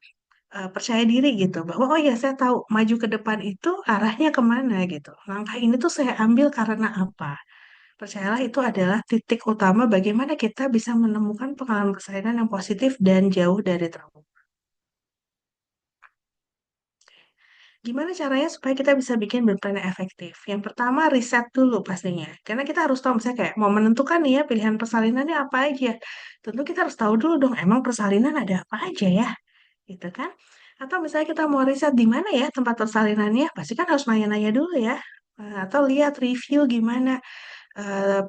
percaya diri gitu. Bahwa oh ya saya tahu maju ke depan itu arahnya kemana gitu. Langkah ini tuh saya ambil karena apa? Percayalah itu adalah titik utama bagaimana kita bisa menemukan pengalaman persalinan yang positif dan jauh dari trauma. Gimana caranya supaya kita bisa bikin berplan yang efektif? Yang pertama, riset dulu pastinya. Karena kita harus tahu, misalnya kayak mau menentukan nih ya pilihan persalinannya apa aja. Tentu kita harus tahu dulu dong, emang persalinan ada apa aja ya, gitu kan? Atau misalnya kita mau riset di mana ya tempat persalinannya, pasti kan harus nanya-nanya dulu ya. Atau lihat review gimana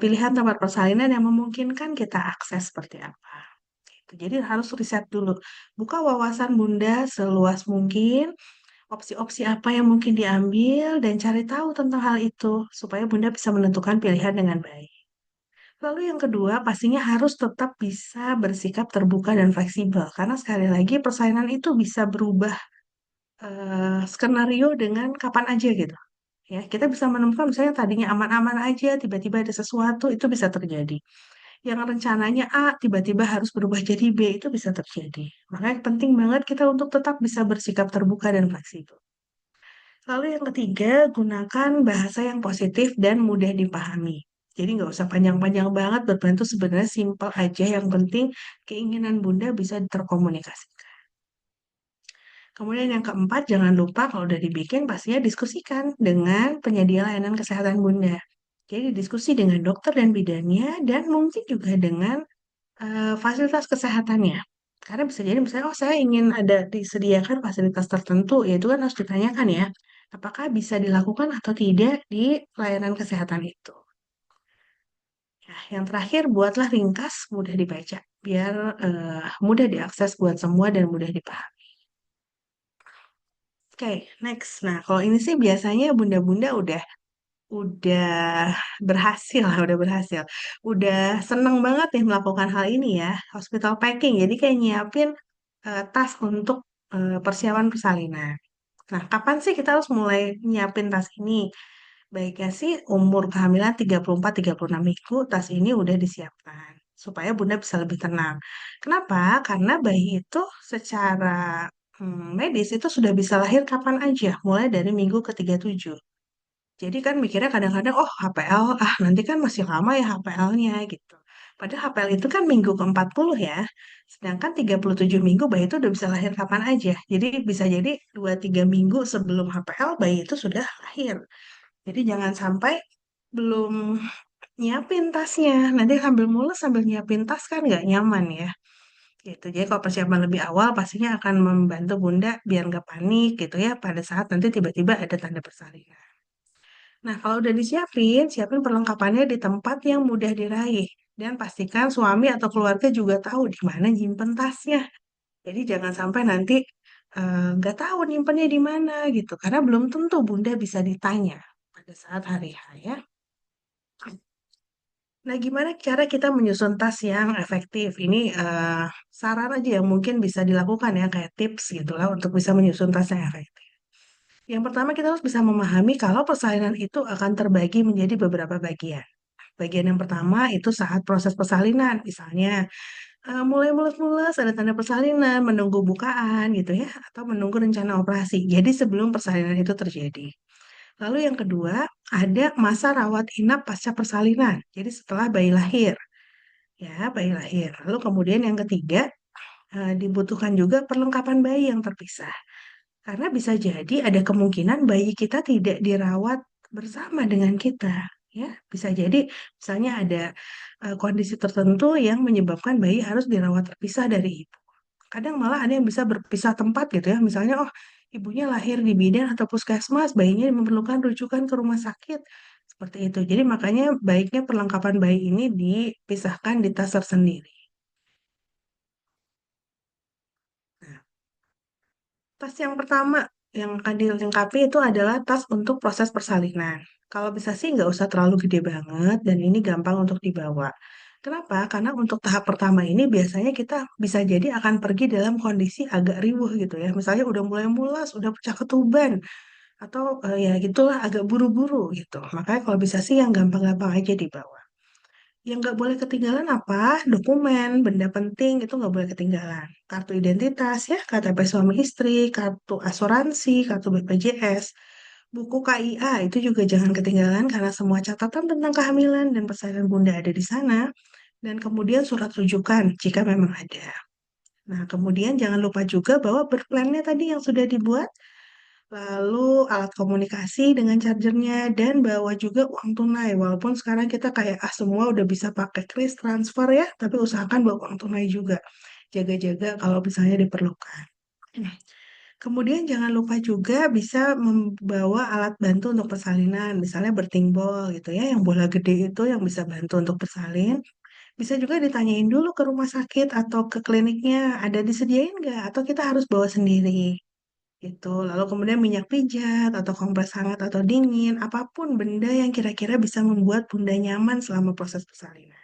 pilihan tempat persalinan yang memungkinkan kita akses seperti apa. Gitu. Jadi harus riset dulu. Buka wawasan Bunda seluas mungkin opsi-opsi apa yang mungkin diambil dan cari tahu tentang hal itu supaya Bunda bisa menentukan pilihan dengan baik. Lalu yang kedua, pastinya harus tetap bisa bersikap terbuka dan fleksibel karena sekali lagi persaingan itu bisa berubah skenario dengan kapan aja gitu. Ya, kita bisa menemukan misalnya tadinya aman-aman aja, tiba-tiba ada sesuatu itu bisa terjadi. Yang rencananya A tiba-tiba harus berubah jadi B itu bisa terjadi. Makanya penting banget kita untuk tetap bisa bersikap terbuka dan fleksibel. Lalu yang ketiga, gunakan bahasa yang positif dan mudah dipahami. Jadi nggak usah panjang-panjang banget, berbantu sebenarnya simpel aja. Yang penting keinginan Bunda bisa terkomunikasikan. Kemudian yang keempat, jangan lupa kalau udah dibikin, pastinya diskusikan dengan penyedia layanan kesehatan Bunda. Jadi diskusi dengan dokter dan bidannya, dan mungkin juga dengan fasilitas kesehatannya. Karena bisa jadi misalnya, oh saya ingin ada disediakan fasilitas tertentu, ya itu kan harus ditanyakan ya, apakah bisa dilakukan atau tidak di layanan kesehatan itu. Nah, yang terakhir, buatlah ringkas, mudah dibaca, biar mudah diakses buat semua dan mudah dipahami. Oke, next. Nah, kalau ini sih biasanya bunda-bunda udah berhasil lah, udah berhasil. Udah seneng banget nih melakukan hal ini ya, hospital packing. Jadi kayak nyiapin tas untuk persiapan persalinan. Nah, kapan sih kita harus mulai nyiapin tas ini? Baiknya sih umur kehamilan 34-36 minggu, tas ini udah disiapkan. Supaya bunda bisa lebih tenang. Kenapa? Karena bayi itu secara medis itu sudah bisa lahir kapan aja, mulai dari minggu ke 37. Jadi kan mikirnya kadang-kadang, oh HPL, nanti kan masih lama ya HPL-nya gitu. Padahal HPL itu kan minggu ke 40 ya. Sedangkan 37 minggu bayi itu udah bisa lahir kapan aja. Jadi bisa jadi 2-3 minggu sebelum HPL bayi itu sudah lahir. Jadi jangan sampai belum nyiapin tasnya. Nanti sambil mulus sambil nyiapin tas kan nggak nyaman ya. Gitu. Jadi kalau persiapan lebih awal pastinya akan membantu Bunda biar nggak panik gitu ya pada saat nanti tiba-tiba ada tanda persalinan. Nah, kalau udah disiapin, siapin perlengkapannya di tempat yang mudah diraih. Dan pastikan suami atau keluarga juga tahu di mana nyimpen tasnya. Jadi jangan sampai nanti nggak tahu nyimpennya di mana gitu. Karena belum tentu Bunda bisa ditanya pada saat hari H ya. Nah, gimana cara kita menyusun tas yang efektif? Ini saran aja yang mungkin bisa dilakukan ya, kayak tips gitu lah untuk bisa menyusun tas yang efektif. Yang pertama kita harus bisa memahami kalau persalinan itu akan terbagi menjadi beberapa bagian. Bagian yang pertama itu saat proses persalinan, misalnya mulai mulus-mulus ada tanda persalinan, menunggu bukaan gitu ya, atau menunggu rencana operasi. Jadi sebelum persalinan itu terjadi. Lalu yang kedua, ada masa rawat inap pasca persalinan. Jadi setelah bayi lahir, ya bayi lahir. Lalu kemudian yang ketiga, dibutuhkan juga perlengkapan bayi yang terpisah. Karena bisa jadi ada kemungkinan bayi kita tidak dirawat bersama dengan kita. Ya, bisa jadi misalnya ada kondisi tertentu yang menyebabkan bayi harus dirawat terpisah dari ibu. Kadang malah ada yang bisa berpisah tempat gitu ya. Misalnya, oh ibunya lahir di bidan atau puskesmas, bayinya memerlukan rujukan ke rumah sakit. Seperti itu. Jadi makanya baiknya perlengkapan bayi ini dipisahkan di tas tersendiri. Nah, tas yang pertama yang akan dilengkapi itu adalah tas untuk proses persalinan. Kalau bisa sih nggak usah terlalu gede banget dan ini gampang untuk dibawa. Kenapa? Karena untuk tahap pertama ini biasanya kita bisa jadi akan pergi dalam kondisi agak riuh gitu ya. Misalnya udah mulai mulas, udah pecah ketuban, atau ya gitulah agak buru-buru gitu. Makanya kalau bisa sih yang gampang-gampang aja dibawa. Yang nggak boleh ketinggalan apa? Dokumen, benda penting itu nggak boleh ketinggalan. Kartu identitas ya, KTP suami istri, kartu asuransi, kartu BPJS, buku KIA itu juga jangan ketinggalan karena semua catatan tentang kehamilan dan persalinan bunda ada di sana. Dan kemudian surat rujukan jika memang ada. Nah, kemudian jangan lupa juga bahwa berplannya tadi yang sudah dibuat, lalu alat komunikasi dengan chargernya, dan bawa juga uang tunai. Walaupun sekarang kita kayak semua udah bisa pakai kris transfer ya, tapi usahakan bawa uang tunai juga. Jaga-jaga kalau misalnya diperlukan. Kemudian jangan lupa juga bisa membawa alat bantu untuk persalinan, misalnya birthing ball gitu ya, yang bola gede itu yang bisa bantu untuk bersalin. Bisa juga ditanyain dulu ke rumah sakit atau ke kliniknya, ada disediain nggak? Atau kita harus bawa sendiri? gitu. Lalu kemudian minyak pijat atau kompres hangat atau dingin, apapun benda yang kira-kira bisa membuat bunda nyaman selama proses persalinan.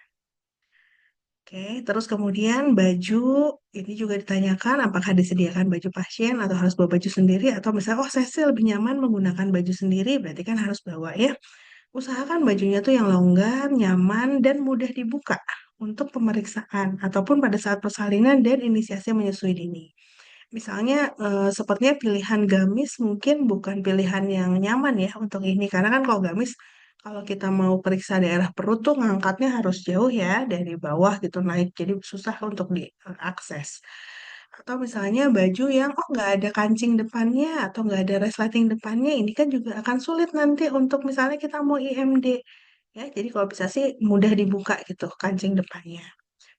Oke, terus kemudian baju ini juga ditanyakan apakah disediakan baju pasien atau harus bawa baju sendiri atau misalnya oh saya sih lebih nyaman menggunakan baju sendiri berarti kan harus bawa ya. Usahakan bajunya tuh yang longgar, nyaman dan mudah dibuka untuk pemeriksaan ataupun pada saat persalinan dan inisiasi menyusui dini. Misalnya, sepertinya pilihan gamis mungkin bukan pilihan yang nyaman ya untuk ini, karena kan kalau gamis, kalau kita mau periksa daerah perut tuh ngangkatnya harus jauh ya dari bawah gitu naik, jadi susah untuk diakses. Atau misalnya baju yang oh nggak ada kancing depannya atau nggak ada resleting depannya, ini kan juga akan sulit nanti untuk misalnya kita mau IMD ya. Jadi kalau bisa sih mudah dibuka gitu kancing depannya.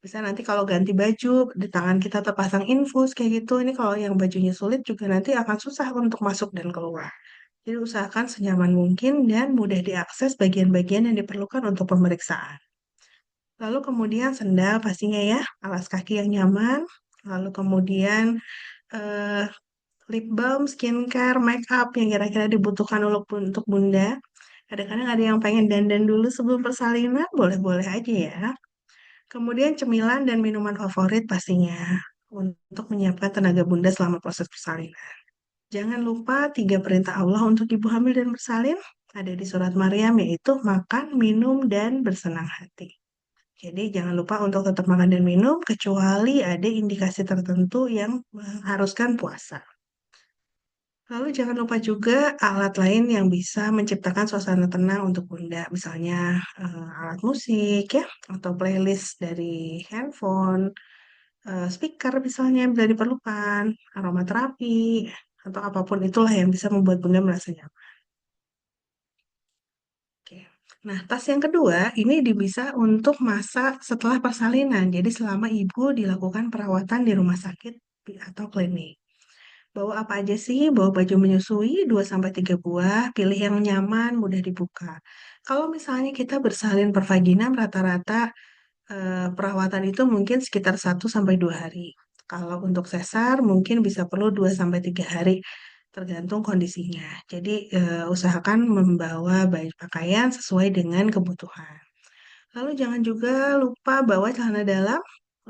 Bisa nanti kalau ganti baju, di tangan kita terpasang infus kayak gitu. Ini kalau yang bajunya sulit juga nanti akan susah untuk masuk dan keluar. Jadi usahakan senyaman mungkin dan mudah diakses bagian-bagian yang diperlukan untuk pemeriksaan. Lalu kemudian sendal pastinya ya, alas kaki yang nyaman. Lalu kemudian eh, lip balm, skincare, make up yang kira-kira dibutuhkan untuk bunda. Kadang-kadang ada yang pengen dandan dulu sebelum persalinan, boleh-boleh aja ya. Kemudian cemilan dan minuman favorit pastinya untuk menyiapkan tenaga bunda selama proses persalinan. Jangan lupa tiga perintah Allah untuk ibu hamil dan bersalin ada di surat Maryam yaitu makan, minum, dan bersenang hati. Jadi jangan lupa untuk tetap makan dan minum kecuali ada indikasi tertentu yang mengharuskan puasa. Lalu jangan lupa juga alat lain yang bisa menciptakan suasana tenang untuk bunda, misalnya alat musik ya, atau playlist dari handphone, speaker misalnya yang bisa diperlukan, aromaterapi, atau apapun itulah yang bisa membuat bunda merasa nyaman. Oke. Nah, tas yang kedua ini bisa untuk masa setelah persalinan. Jadi selama ibu dilakukan perawatan di rumah sakit atau klinik. Bawa apa aja sih? Bawa baju menyusui 2 sampai 3 buah, pilih yang nyaman, mudah dibuka. Kalau misalnya kita bersalin per vaginam rata-rata perawatan itu mungkin sekitar 1 sampai 2 hari. Kalau untuk sesar mungkin bisa perlu 2 sampai 3 hari tergantung kondisinya. Jadi usahakan membawa baju pakaian sesuai dengan kebutuhan. Lalu jangan juga lupa bawa celana dalam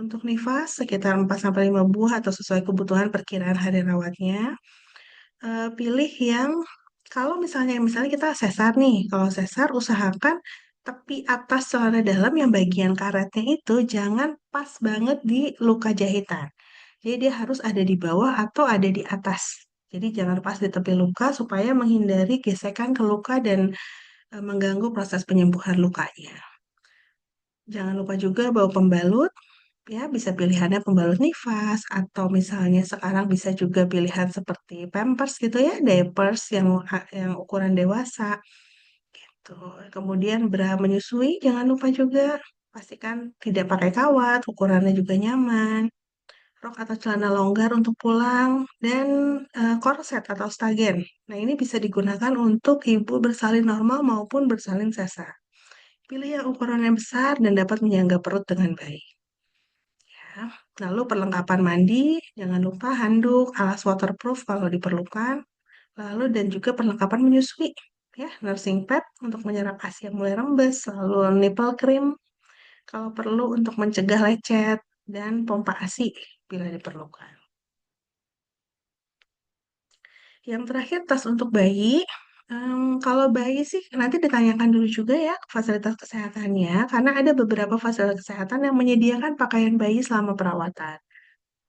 untuk nifas sekitar 4 sampai 5 buah atau sesuai kebutuhan perkiraan hari rawatnya. Pilih yang kalau misalnya kita sesar nih, kalau sesar usahakan tepi atas celana dalam yang bagian karetnya itu jangan pas banget di luka jahitan. Jadi dia harus ada di bawah atau ada di atas. Jadi jangan pas di tepi luka supaya menghindari gesekan ke luka dan mengganggu proses penyembuhan lukanya. Jangan lupa juga bawa pembalut. Ya, bisa pilihannya pembalut nifas atau misalnya sekarang bisa juga pilihan seperti Pampers gitu ya, diapers yang ukuran dewasa gitu. Kemudian bra menyusui jangan lupa juga pastikan tidak pakai kawat, ukurannya juga nyaman. Rok atau celana longgar untuk pulang dan korset atau stagen. Nah, ini bisa digunakan untuk ibu bersalin normal maupun bersalin sesar. Pilih yang ukurannya besar dan dapat menyangga perut dengan baik. Ya. Lalu perlengkapan mandi, jangan lupa handuk, alas waterproof kalau diperlukan. Lalu dan juga perlengkapan menyusui, ya, nursing pad untuk menyerap ASI yang mulai rembes, lalu nipple cream kalau perlu untuk mencegah lecet dan pompa ASI bila diperlukan. Yang terakhir tas untuk bayi. Kalau bayi sih nanti ditanyakan dulu juga ya fasilitas kesehatannya, karena ada beberapa fasilitas kesehatan yang menyediakan pakaian bayi selama perawatan.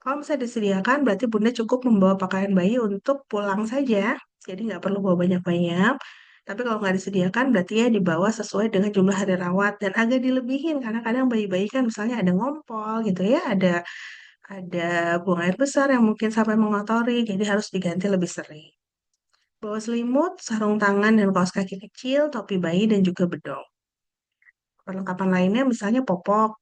Kalau misalnya disediakan, berarti Bunda cukup membawa pakaian bayi untuk pulang saja. Jadi nggak perlu bawa banyak-banyak. Tapi kalau nggak disediakan, berarti ya dibawa sesuai dengan jumlah hari rawat dan agak dilebihin. Karena kadang bayi-bayi kan misalnya ada ngompol gitu ya, ada buang air besar yang mungkin sampai mengotori, jadi harus diganti lebih sering. Bawa selimut, sarung tangan dan kaos kaki kecil, topi bayi dan juga bedong. Perlengkapan lainnya misalnya popok,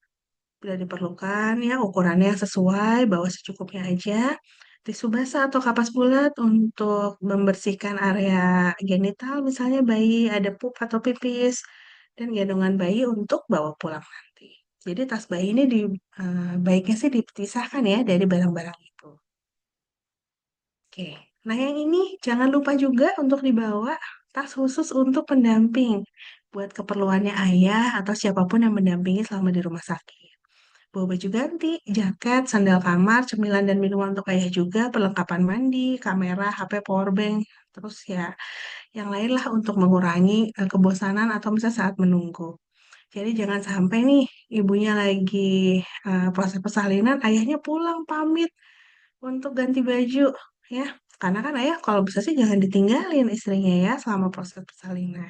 bila diperlukan ya ukurannya yang sesuai, bawa secukupnya aja. Tisu basah atau kapas bulat untuk membersihkan area genital, misalnya bayi ada pup atau pipis, dan gendongan bayi untuk bawa pulang nanti. Jadi tas bayi ini baiknya sih dipisahkan ya dari barang-barang itu. Oke. Nah, yang ini jangan lupa juga untuk dibawa tas khusus untuk pendamping buat keperluannya ayah atau siapapun yang mendampingi selama di rumah sakit. Bawa baju ganti, jaket, sandal kamar, cemilan dan minuman untuk ayah juga, perlengkapan mandi, kamera, HP, powerbank, terus ya yang lain lah untuk mengurangi kebosanan atau misalnya saat menunggu. Jadi jangan sampai nih ibunya lagi proses persalinan, ayahnya pulang pamit untuk ganti baju ya. Karena kan ayah kalau bisa sih jangan ditinggalin istrinya ya selama proses persalinan.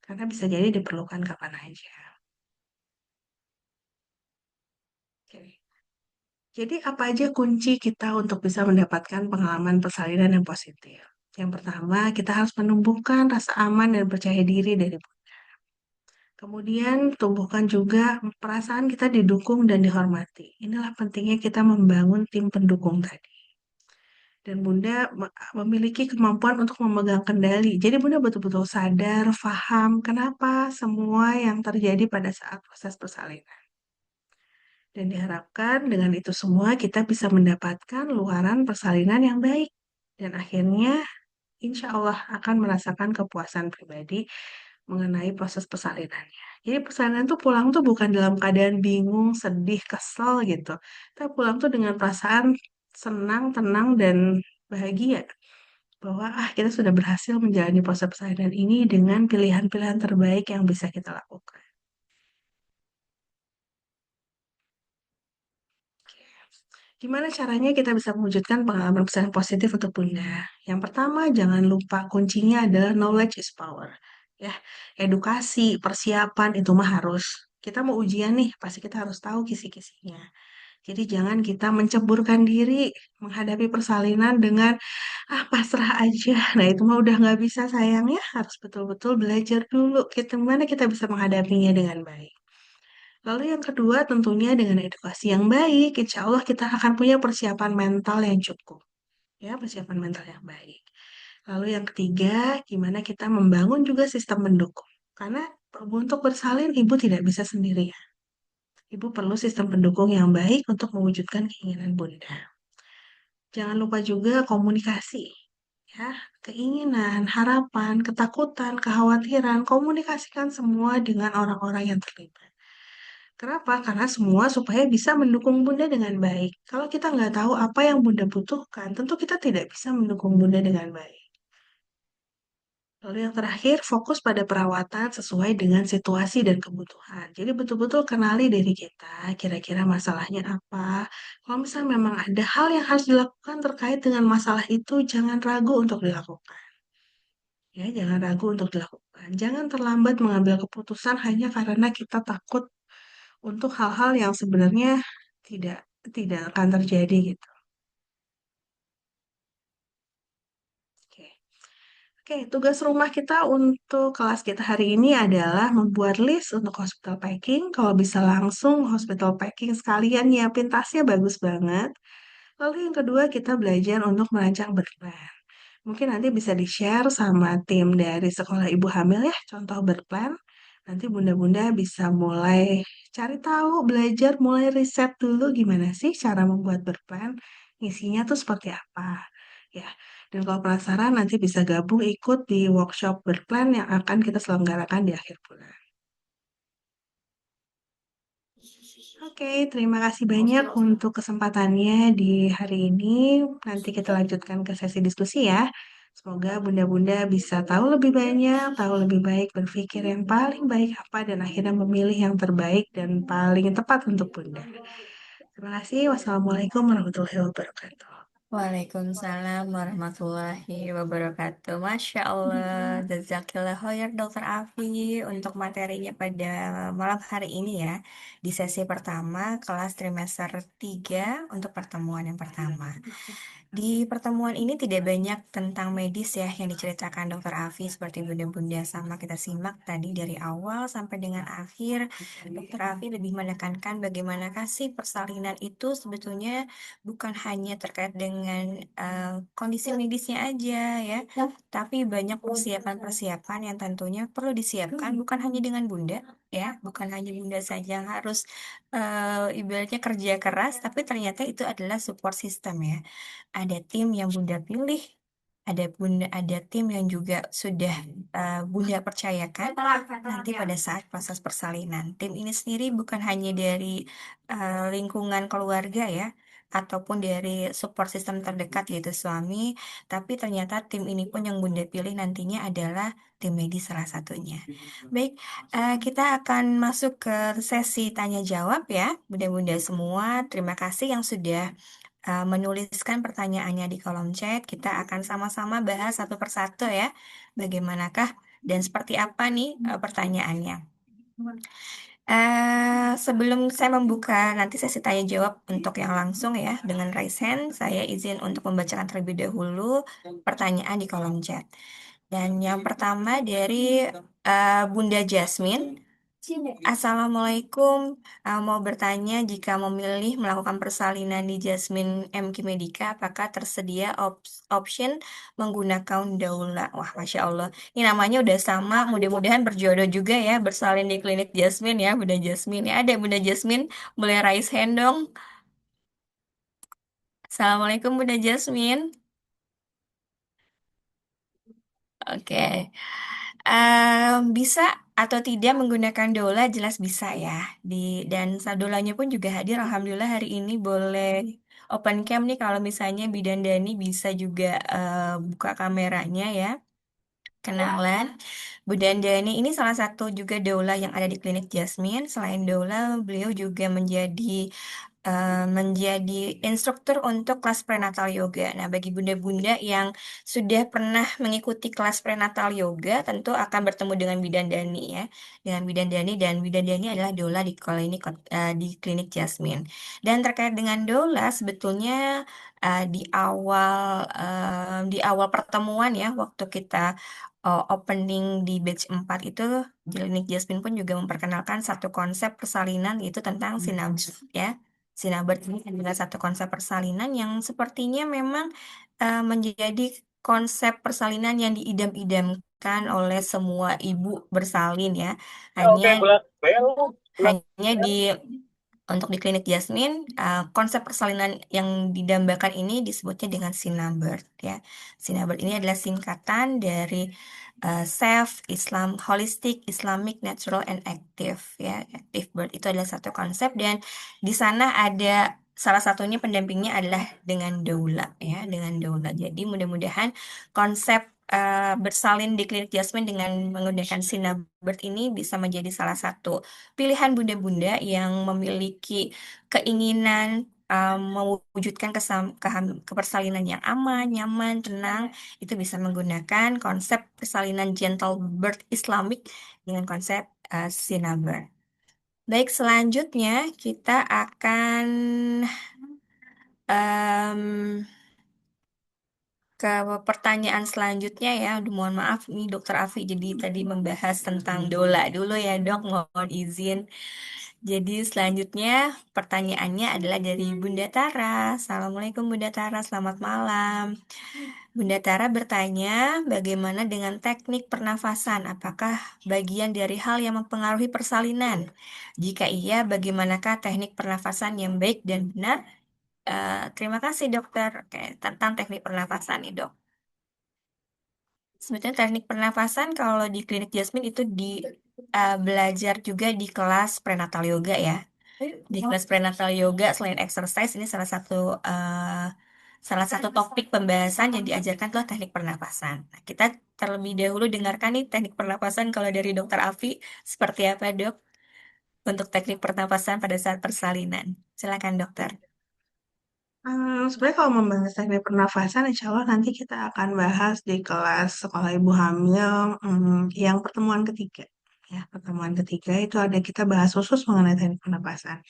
Karena bisa jadi diperlukan kapan aja. Oke. Jadi apa aja kunci kita untuk bisa mendapatkan pengalaman persalinan yang positif? Yang pertama, kita harus menumbuhkan rasa aman dan percaya diri dari kemudian tumbuhkan juga perasaan kita didukung dan dihormati. Inilah pentingnya kita membangun tim pendukung tadi. Dan Bunda memiliki kemampuan untuk memegang kendali. Jadi Bunda betul-betul sadar, paham kenapa semua yang terjadi pada saat proses persalinan. Dan diharapkan dengan itu semua kita bisa mendapatkan luaran persalinan yang baik. Dan akhirnya insya Allah akan merasakan kepuasan pribadi mengenai proses persalinannya. Jadi persalinan tuh pulang tuh bukan dalam keadaan bingung, sedih, kesel gitu. Tapi pulang tuh dengan perasaan senang, tenang, dan bahagia bahwa kita sudah berhasil menjalani proses persalinan ini dengan pilihan-pilihan terbaik yang bisa kita lakukan. Gimana caranya kita bisa mewujudkan pengalaman persalinan positif untuk Bunda? Yang pertama, jangan lupa kuncinya adalah knowledge is power. Ya, edukasi, persiapan itu mah harus. Kita mau ujian nih, pasti kita harus tahu kisi-kisinya. Jadi jangan kita menceburkan diri menghadapi persalinan dengan pasrah aja. Nah itu mah udah nggak bisa sayang ya. Harus betul-betul belajar dulu. Gimana kita bisa menghadapinya dengan baik. Lalu yang kedua tentunya dengan edukasi yang baik. Insya Allah kita akan punya persiapan mental yang cukup. Ya, persiapan mental yang baik. Lalu yang ketiga, gimana kita membangun juga sistem mendukung. Karena untuk bersalin ibu tidak bisa sendirian. Ibu perlu sistem pendukung yang baik untuk mewujudkan keinginan Bunda. Jangan lupa juga komunikasi. Ya, keinginan, harapan, ketakutan, kekhawatiran, komunikasikan semua dengan orang-orang yang terlibat. Kenapa? Karena semua supaya bisa mendukung Bunda dengan baik. Kalau kita nggak tahu apa yang Bunda butuhkan, tentu kita tidak bisa mendukung Bunda dengan baik. Lalu yang terakhir, fokus pada perawatan sesuai dengan situasi dan kebutuhan. Jadi betul-betul kenali diri kita, kira-kira masalahnya apa. Kalau misalnya memang ada hal yang harus dilakukan terkait dengan masalah itu, jangan ragu untuk dilakukan. Ya, jangan ragu untuk dilakukan. Jangan terlambat mengambil keputusan hanya karena kita takut untuk hal-hal yang sebenarnya tidak tidak akan terjadi gitu. Oke. Oke, tugas rumah kita untuk kelas kita hari ini adalah membuat list untuk hospital packing. Kalau bisa langsung hospital packing sekalian nyiapin tasnya bagus banget. Lalu yang kedua kita belajar untuk merancang berplan. Mungkin nanti bisa di-share sama tim dari sekolah ibu hamil ya, contoh berplan. Nanti bunda-bunda bisa mulai cari tahu, belajar, mulai riset dulu gimana sih cara membuat berplan. Isinya tuh seperti apa. Ya, dan kalau penasaran nanti bisa gabung ikut di workshop berplan yang akan kita selenggarakan di akhir bulan. Oke, terima kasih banyak untuk kesempatannya di hari ini. Nanti kita lanjutkan ke sesi diskusi ya. Semoga bunda-bunda bisa tahu lebih banyak, tahu lebih baik, berpikir yang paling baik apa, dan akhirnya memilih yang terbaik dan paling tepat untuk bunda. Terima kasih. Wassalamualaikum warahmatullahi wabarakatuh. Waalaikumsalam warahmatullahi wabarakatuh. Masya Allah, jazakillah khair Dokter Afi untuk materinya pada malam hari ini ya. Di sesi pertama kelas trimester 3 untuk pertemuan yang pertama. Di pertemuan ini tidak banyak tentang medis ya yang diceritakan Dokter Afi seperti bunda-bunda sama kita simak tadi dari awal sampai dengan akhir. Dokter Afi lebih menekankan bagaimana kasih persalinan itu sebetulnya bukan hanya terkait dengan kondisi medisnya aja ya, tapi banyak persiapan-persiapan yang tentunya perlu disiapkan bukan hanya dengan bunda ya, bukan hanya bunda saja yang harus ibaratnya kerja keras, tapi ternyata itu adalah support system ya. Ada tim yang bunda pilih ada tim yang juga sudah Bunda percayakan nanti pada saat proses persalinan. Tim ini sendiri bukan hanya dari lingkungan keluarga ya, ataupun dari support system terdekat yaitu suami, tapi ternyata tim ini pun yang Bunda pilih nantinya adalah tim medis salah satunya. Baik, kita akan masuk ke sesi tanya jawab ya, Bunda-bunda semua. Terima kasih yang sudah menuliskan pertanyaannya di kolom chat. Kita akan sama-sama bahas satu persatu ya. Bagaimanakah dan seperti apa nih pertanyaannya. Sebelum saya membuka nanti sesi tanya jawab untuk yang langsung ya dengan raise hand, saya izin untuk membacakan terlebih dahulu pertanyaan di kolom chat. Dan yang pertama dari Bunda Jasmine. Assalamualaikum. Mau bertanya jika memilih melakukan persalinan di Jasmine MQ Medica, apakah tersedia option menggunakan daula? Wah, Masya Allah. Ini namanya udah sama, mudah-mudahan berjodoh juga ya, bersalin di klinik Jasmine ya, Bunda Jasmine. Ya, ada Bunda Jasmine, boleh raise hand dong. Assalamualaikum Bunda Jasmine. Oke. Bisa atau tidak menggunakan dola jelas bisa ya. Dan sadolanya pun juga hadir. Alhamdulillah hari ini boleh open cam nih kalau misalnya Bidan Dani bisa juga buka kameranya ya. Kenalan, Bu Dandani ini salah satu juga doula yang ada di klinik Jasmine. Selain doula, beliau juga menjadi instruktur untuk kelas prenatal yoga. Nah, bagi bunda-bunda yang sudah pernah mengikuti kelas prenatal yoga, tentu akan bertemu dengan Bidan Dani ya. Dengan Bidan Dani dan Bidan Dani adalah doula di klinik Jasmine. Dan terkait dengan doula, sebetulnya di awal pertemuan ya, waktu kita opening di batch 4 itu, klinik Jasmine pun juga memperkenalkan satu konsep persalinan yaitu tentang sinabut ya. Sinabut ini adalah satu konsep persalinan yang sepertinya memang menjadi konsep persalinan yang diidam-idamkan oleh semua ibu bersalin ya. Hanya hanya di untuk di klinik Jasmine, konsep persalinan yang didambakan ini disebutnya dengan Sinabirth ya. Sinabirth ini adalah singkatan dari Self, Islam, Holistic, Islamic, Natural, and Active ya. Active birth itu adalah satu konsep dan di sana ada salah satunya pendampingnya adalah dengan doula ya, dengan doula. Jadi mudah-mudahan konsep bersalin di klinik Jasmine dengan menggunakan Sinabirth ini bisa menjadi salah satu pilihan bunda-bunda yang memiliki keinginan mewujudkan kepersalinan yang aman, nyaman, tenang, itu bisa menggunakan konsep persalinan gentle birth Islamik dengan konsep Sinabir. Baik, selanjutnya kita akan em, ke pertanyaan selanjutnya ya. Aduh, mohon maaf nih Dokter Afi jadi tadi membahas tentang dola dulu ya dok, mohon izin. Jadi selanjutnya pertanyaannya adalah dari Bunda Tara. Assalamualaikum Bunda Tara, selamat malam. Bunda Tara bertanya, bagaimana dengan teknik pernafasan? Apakah bagian dari hal yang mempengaruhi persalinan? Jika iya, bagaimanakah teknik pernafasan yang baik dan benar? Terima kasih dokter. Oke, tentang teknik pernafasan nih dok. Sebetulnya teknik pernafasan kalau di klinik Jasmine itu belajar juga di kelas prenatal yoga ya. Di kelas prenatal yoga selain exercise ini salah satu topik pembahasan yang diajarkan adalah teknik pernapasan. Nah, kita terlebih dahulu dengarkan nih teknik pernapasan kalau dari Dokter Afi seperti apa dok untuk teknik pernapasan pada saat persalinan. Silakan dokter. Sebenarnya kalau membahas teknik pernafasan, insya Allah nanti kita akan bahas di kelas sekolah ibu hamil yang pertemuan ketiga. Ya, pertemuan ketiga itu ada kita bahas khusus mengenai teknik pernapasan.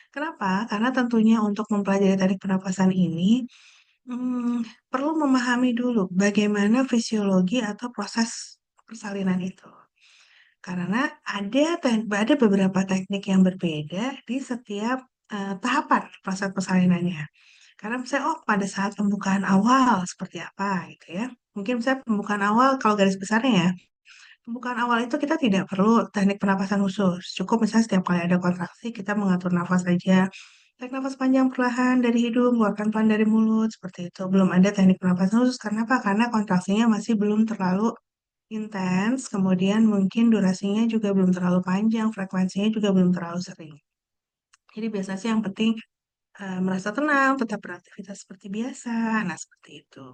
Kenapa? Karena tentunya untuk mempelajari teknik pernapasan ini perlu memahami dulu bagaimana fisiologi atau proses persalinan itu. Karena ada beberapa teknik yang berbeda di setiap tahapan proses persalinannya. Karena misalnya, oh pada saat pembukaan awal seperti apa gitu ya. Mungkin misalnya pembukaan awal kalau garis besarnya ya, pembukaan awal itu kita tidak perlu teknik pernapasan khusus. Cukup misalnya setiap kali ada kontraksi kita mengatur nafas saja Tarik nafas panjang perlahan dari hidung, keluarkan pelan dari mulut, seperti itu. Belum ada teknik pernapasan khusus, karena apa? Karena kontraksinya masih belum terlalu intens, kemudian mungkin durasinya juga belum terlalu panjang, frekuensinya juga belum terlalu sering. Jadi biasanya sih yang penting merasa tenang, tetap beraktivitas seperti biasa. Nah, seperti itu.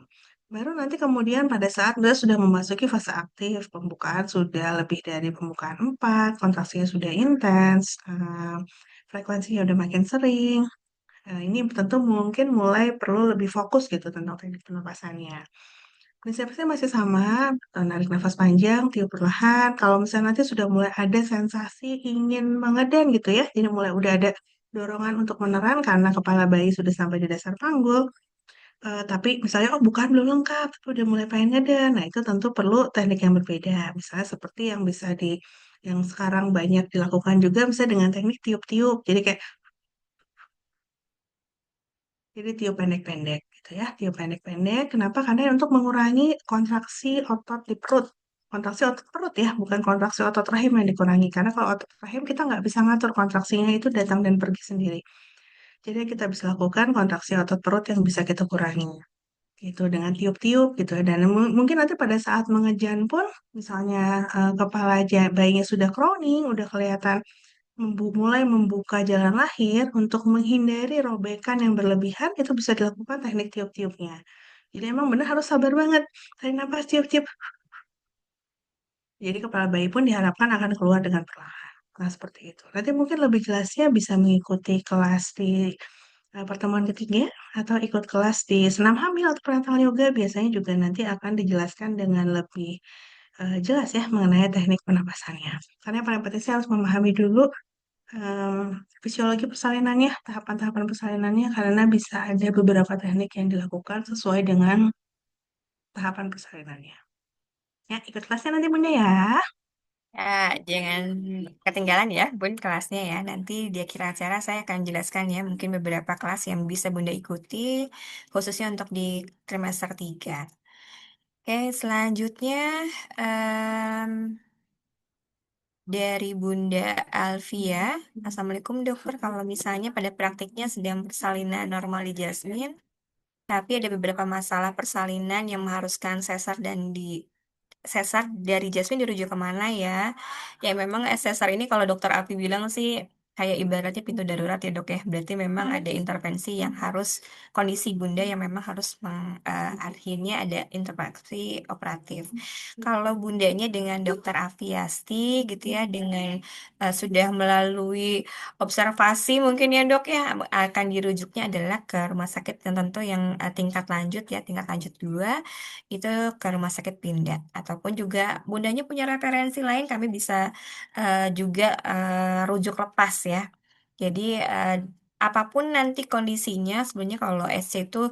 Baru nanti kemudian pada saat Anda sudah memasuki fase aktif, pembukaan sudah lebih dari pembukaan 4, kontraksinya sudah intens, frekuensinya udah makin sering. Ini tentu mungkin mulai perlu lebih fokus gitu tentang teknik pernapasannya. Prinsipnya masih sama, narik nafas panjang, tiup perlahan. Kalau misalnya nanti sudah mulai ada sensasi ingin mengeden gitu ya, jadi mulai udah ada dorongan untuk meneran karena kepala bayi sudah sampai di dasar panggul, tapi misalnya oh bukan belum lengkap, tapi udah mulai pengen ngeden. Nah itu tentu perlu teknik yang berbeda. Misalnya seperti yang bisa yang sekarang banyak dilakukan juga, misalnya dengan teknik tiup-tiup. Jadi tiup pendek-pendek gitu ya, tiup pendek-pendek. Kenapa? Karena untuk mengurangi kontraksi otot di perut. Kontraksi otot perut ya, bukan kontraksi otot rahim yang dikurangi. Karena kalau otot rahim kita nggak bisa ngatur kontraksinya itu datang dan pergi sendiri. Jadi kita bisa lakukan kontraksi otot perut yang bisa kita kurangi. Gitu dengan tiup-tiup gitu ya. Dan mungkin nanti pada saat mengejan pun, misalnya kepala bayinya sudah crowning, udah kelihatan mulai membuka jalan lahir untuk menghindari robekan yang berlebihan itu bisa dilakukan teknik tiup-tiupnya. Jadi emang benar harus sabar banget. Tarik nafas tiup-tiup. Jadi kepala bayi pun diharapkan akan keluar dengan perlahan. Nah, seperti itu. Nanti mungkin lebih jelasnya bisa mengikuti kelas di pertemuan ketiga atau ikut kelas di senam hamil atau prenatal yoga. Biasanya juga nanti akan dijelaskan dengan lebih jelas ya mengenai teknik pernapasannya. Karena yang paling penting sih harus memahami dulu fisiologi persalinannya, tahapan-tahapan persalinannya, karena bisa ada beberapa teknik yang dilakukan sesuai dengan tahapan persalinannya. Ya, ikut kelasnya nanti Bunda ya. Ya, jangan ketinggalan ya, Bun, kelasnya ya. Nanti di akhir acara saya akan jelaskan ya, mungkin beberapa kelas yang bisa Bunda ikuti, khususnya untuk di trimester 3. Oke, selanjutnya em, dari Bunda Alfia. Assalamualaikum dokter, kalau misalnya pada praktiknya sedang persalinan normal di Jasmine, tapi ada beberapa masalah persalinan yang mengharuskan sesar dan di sesar dari Jasmine dirujuk kemana ya? Ya memang sesar ini kalau dokter Api bilang sih kayak ibaratnya pintu darurat ya dok ya. Berarti memang ada intervensi yang harus kondisi bunda yang memang harus akhirnya ada intervensi operatif. Kalau bundanya dengan dokter Aviasti gitu ya dengan sudah melalui observasi mungkin ya dok ya akan dirujuknya adalah ke rumah sakit tertentu yang tingkat lanjut ya tingkat lanjut 2 itu ke rumah sakit pindah ataupun juga bundanya punya referensi lain kami bisa juga rujuk lepas ya. Jadi apapun nanti kondisinya sebenarnya kalau SC itu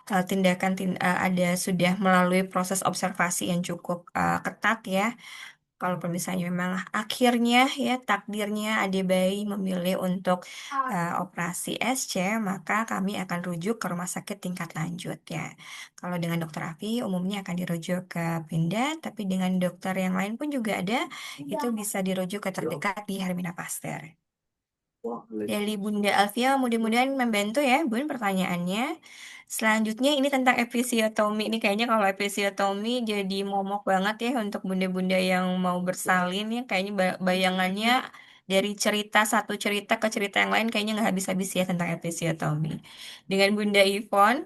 ada sudah melalui proses observasi yang cukup ketat ya. Kalaupun misalnya memang akhirnya ya takdirnya adik bayi memilih untuk operasi SC, maka kami akan rujuk ke rumah sakit tingkat lanjut ya. Kalau dengan dokter Afi umumnya akan dirujuk ke Pindad, tapi dengan dokter yang lain pun juga ada, itu bisa dirujuk ke terdekat di Hermina Pasteur. Dari Bunda Alfia, mudah-mudahan membantu ya, Bun, pertanyaannya. Selanjutnya ini tentang episiotomi. Ini kayaknya kalau episiotomi jadi momok banget ya untuk bunda-bunda yang mau bersalin ya. Kayaknya bayangannya dari satu cerita ke cerita yang lain kayaknya nggak habis-habis ya tentang episiotomi. Dengan Bunda Ivon,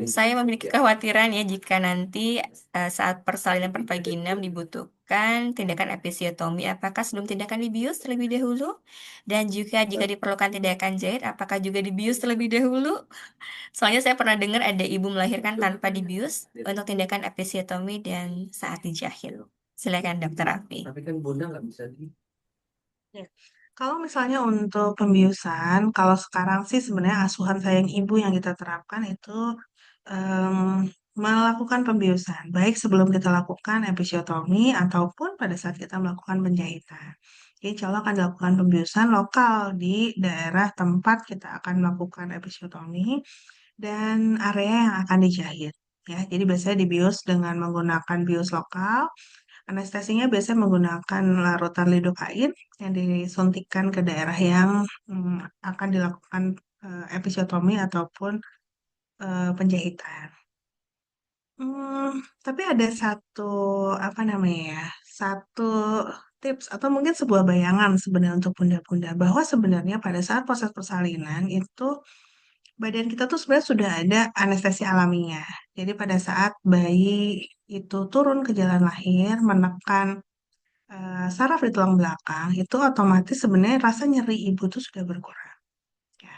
saya memiliki kekhawatiran ya jika nanti saat persalinan pervaginam dibutuhkan tindakan episiotomi, apakah sebelum tindakan dibius terlebih dahulu? Dan juga jika diperlukan tindakan jahit, apakah juga dibius terlebih dahulu? Soalnya saya pernah dengar ada ibu melahirkan tanpa dibius untuk tindakan episiotomi dan saat dijahit. Silakan Dokter Afi. Ya. Kalau misalnya untuk pembiusan, kalau sekarang sih sebenarnya asuhan sayang ibu yang kita terapkan itu em, melakukan pembiusan, baik sebelum kita lakukan episiotomi ataupun pada saat kita melakukan penjahitan. Jadi insya Allah akan dilakukan pembiusan lokal di daerah tempat kita akan melakukan episiotomi dan area yang akan dijahit. Ya, jadi biasanya dibius dengan menggunakan bius lokal Anestesinya biasanya menggunakan larutan lidokain yang disuntikkan ke daerah yang akan dilakukan episiotomi ataupun penjahitan. Hmm, tapi ada satu apa namanya ya, satu tips atau mungkin sebuah bayangan sebenarnya untuk bunda-bunda bahwa sebenarnya pada saat proses persalinan itu badan kita tuh sebenarnya sudah ada anestesi alaminya. Jadi pada saat bayi itu turun ke jalan lahir menekan saraf di tulang belakang itu otomatis sebenarnya rasa nyeri ibu tuh sudah berkurang. Ya.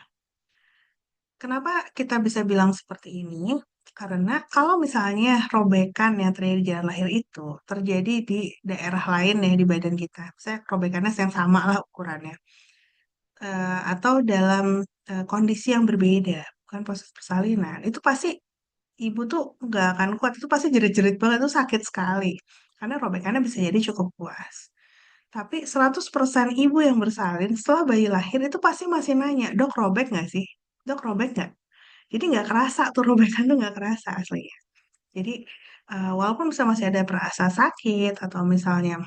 Kenapa kita bisa bilang seperti ini? Karena kalau misalnya robekan yang terjadi di jalan lahir itu terjadi di daerah lain ya di badan kita, saya robekannya yang sama lah ukurannya, atau dalam kondisi yang berbeda, bukan proses persalinan, itu pasti ibu tuh nggak akan kuat, itu pasti jerit-jerit banget, itu sakit sekali. Karena robekannya bisa jadi cukup puas. Tapi 100% ibu yang bersalin setelah bayi lahir itu pasti masih nanya, dok robek nggak sih? Dok robek nggak? Jadi nggak kerasa tuh robekan tuh nggak kerasa aslinya. Jadi walaupun bisa masih ada perasa sakit atau misalnya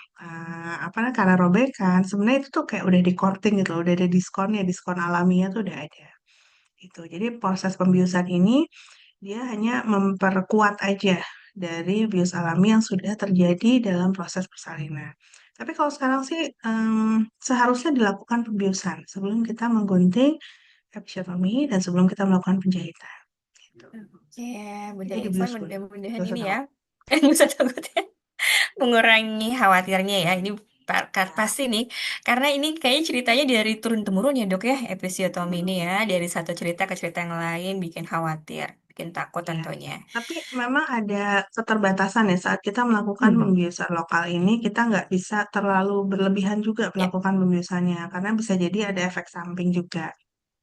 apa namanya karena robekan, sebenarnya itu tuh kayak udah di courting gitu, loh, udah ada diskonnya, diskon alaminya tuh udah ada. Gitu. Jadi proses pembiusan ini dia hanya memperkuat aja dari bius alami yang sudah terjadi dalam proses persalinan. Tapi kalau sekarang sih seharusnya dilakukan pembiusan sebelum kita menggunting episiotomi dan sebelum kita melakukan penjahitan. Gitu. Oke, Bunda Itu Irfan dibius dulu. mudah-mudahan Gak usah ini ya. takut. Nggak usah takut ya. Mengurangi khawatirnya ya. Ini Ya. pasti nih. Karena ini kayaknya ceritanya dari turun-temurun ya dok ya. Episiotomi ini ya. Dari satu cerita ke cerita yang lain bikin khawatir. Bikin takut Ya, tentunya. tapi memang ada keterbatasan ya saat kita melakukan Hmm. pembiusan lokal ini kita nggak bisa terlalu berlebihan juga Ya. melakukan pembiusannya karena bisa jadi ada efek samping juga.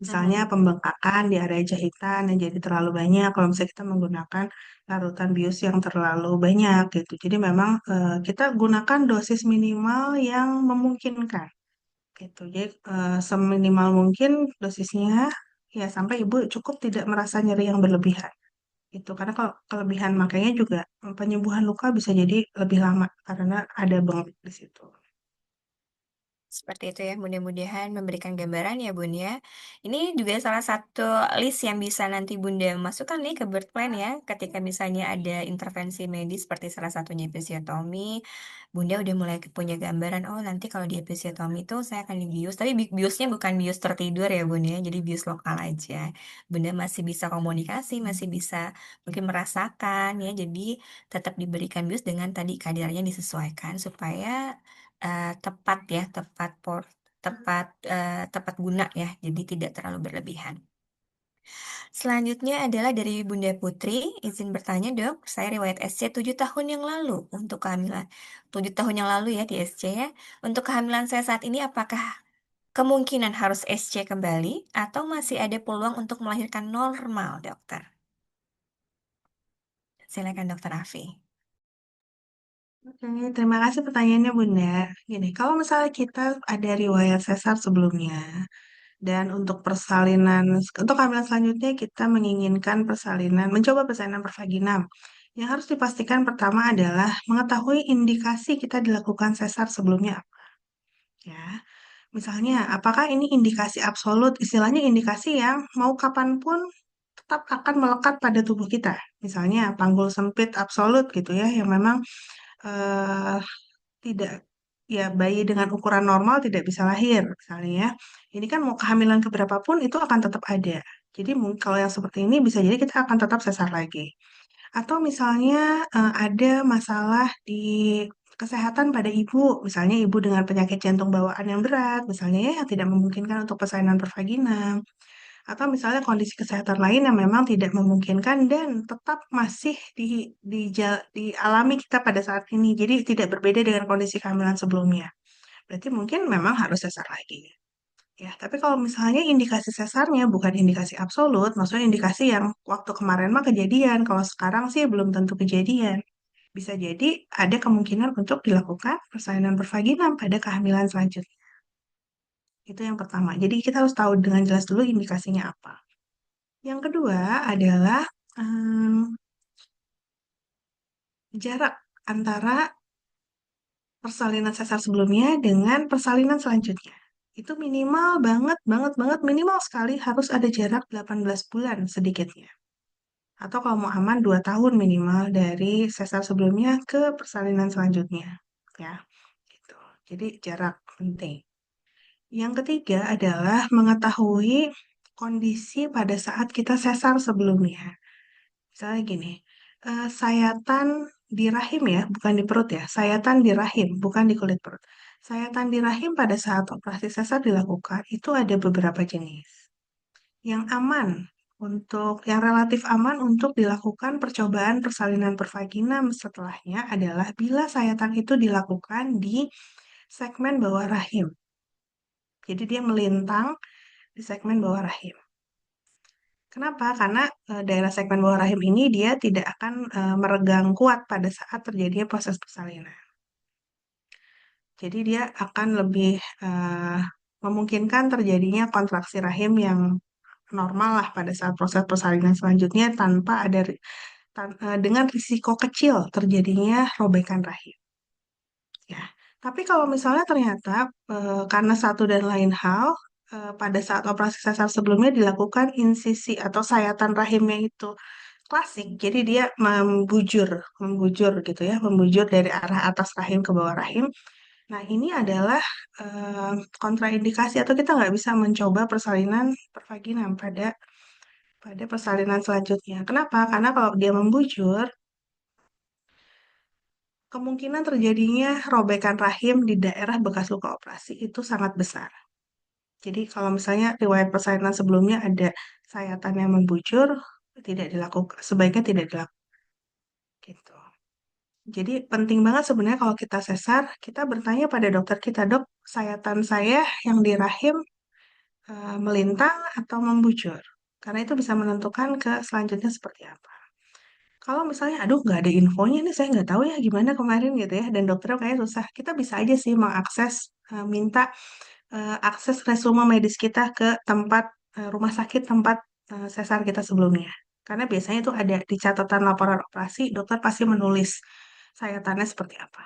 Misalnya Hmm. pembengkakan di area jahitan yang jadi terlalu banyak kalau misalnya kita menggunakan larutan bius yang terlalu banyak gitu. Jadi memang kita gunakan dosis minimal yang memungkinkan gitu. Jadi seminimal mungkin dosisnya ya sampai ibu cukup tidak merasa nyeri yang berlebihan itu karena kalau kelebihan makanya juga penyembuhan luka bisa jadi lebih lama karena ada bengkak di situ. Seperti itu ya, mudah-mudahan memberikan gambaran ya Bun ya. Ini juga salah satu list yang bisa nanti Bunda masukkan nih ke birth plan ya. Ketika misalnya ada intervensi medis seperti salah satunya episiotomi, Bunda udah mulai punya gambaran, oh nanti kalau di episiotomi itu saya akan dibius. Tapi biusnya bukan bius tertidur ya Bun ya, jadi bius lokal aja. Bunda masih bisa komunikasi, masih bisa mungkin merasakan ya. Jadi tetap diberikan bius dengan tadi kadarnya disesuaikan supaya tepat ya, tepat guna ya, jadi tidak terlalu berlebihan. Selanjutnya adalah dari Bunda Putri, izin bertanya dok, saya riwayat SC 7 tahun yang lalu untuk kehamilan, 7 tahun yang lalu ya di SC ya. Untuk kehamilan saya saat ini apakah kemungkinan harus SC kembali atau masih ada peluang untuk melahirkan normal dokter? Silakan dokter Afi. Oke, terima kasih pertanyaannya Bunda. Gini, kalau misalnya kita ada riwayat sesar sebelumnya dan untuk persalinan, untuk kehamilan selanjutnya kita menginginkan persalinan, mencoba persalinan per vaginam. Yang harus dipastikan pertama adalah mengetahui indikasi kita dilakukan sesar sebelumnya apa. Ya, misalnya, apakah ini indikasi absolut, istilahnya indikasi yang mau kapanpun tetap akan melekat pada tubuh kita. Misalnya, panggul sempit absolut gitu ya, yang memang eh, tidak, ya bayi dengan ukuran normal tidak bisa lahir, misalnya ya. Ini kan mau kehamilan keberapa pun itu akan tetap ada. Jadi kalau yang seperti ini bisa jadi kita akan tetap sesar lagi. Atau misalnya ada masalah di kesehatan pada ibu, misalnya ibu dengan penyakit jantung bawaan yang berat, misalnya ya yang tidak memungkinkan untuk persalinan pervaginam, atau misalnya kondisi kesehatan lain yang memang tidak memungkinkan dan tetap masih dialami kita pada saat ini. Jadi tidak berbeda dengan kondisi kehamilan sebelumnya. Berarti mungkin memang harus sesar lagi. Ya, tapi kalau misalnya indikasi sesarnya bukan indikasi absolut, maksudnya indikasi yang waktu kemarin mah kejadian, kalau sekarang sih belum tentu kejadian. Bisa jadi ada kemungkinan untuk dilakukan persalinan pervaginam pada kehamilan selanjutnya. Itu yang pertama. Jadi kita harus tahu dengan jelas dulu indikasinya apa. Yang kedua adalah em, jarak antara persalinan sesar sebelumnya dengan persalinan selanjutnya. Itu minimal banget, banget, banget, minimal sekali harus ada jarak 18 bulan sedikitnya. Atau kalau mau aman 2 tahun minimal dari sesar sebelumnya ke persalinan selanjutnya. Ya, gitu. Jadi jarak penting. Yang ketiga adalah mengetahui kondisi pada saat kita sesar sebelumnya. Misalnya gini, sayatan di rahim ya, bukan di perut ya. Sayatan di rahim, bukan di kulit perut. Sayatan di rahim pada saat operasi sesar dilakukan itu ada beberapa jenis. Yang aman yang relatif aman untuk dilakukan percobaan persalinan pervaginam setelahnya adalah bila sayatan itu dilakukan di segmen bawah rahim. Jadi dia melintang di segmen bawah rahim. Kenapa? Karena daerah segmen bawah rahim ini dia tidak akan meregang kuat pada saat terjadinya proses persalinan. Jadi dia akan lebih eh, memungkinkan terjadinya kontraksi rahim yang normal lah pada saat proses persalinan selanjutnya tanpa ada dengan risiko kecil terjadinya robekan rahim. Ya, tapi kalau misalnya ternyata karena satu dan lain hal pada saat operasi sesar sebelumnya dilakukan insisi atau sayatan rahimnya itu klasik, jadi dia membujur gitu ya, membujur dari arah atas rahim ke bawah rahim. Nah, ini adalah eh, kontraindikasi atau kita nggak bisa mencoba persalinan pervaginam pada pada persalinan selanjutnya. Kenapa? Karena kalau dia membujur, kemungkinan terjadinya robekan rahim di daerah bekas luka operasi itu sangat besar. Jadi kalau misalnya riwayat persalinan sebelumnya ada sayatan yang membujur, tidak dilakukan, sebaiknya tidak dilakukan gitu. Jadi penting banget sebenarnya kalau kita sesar, kita bertanya pada dokter kita, dok, sayatan saya yang di rahim melintang atau membujur. Karena itu bisa menentukan ke selanjutnya seperti apa. Kalau misalnya, aduh nggak ada infonya nih, saya nggak tahu ya gimana kemarin gitu ya, dan dokternya kayak susah, kita bisa aja sih mengakses, minta akses resume medis kita ke tempat rumah sakit tempat sesar kita sebelumnya. Karena biasanya itu ada di catatan laporan operasi, dokter pasti menulis sayatannya seperti apa.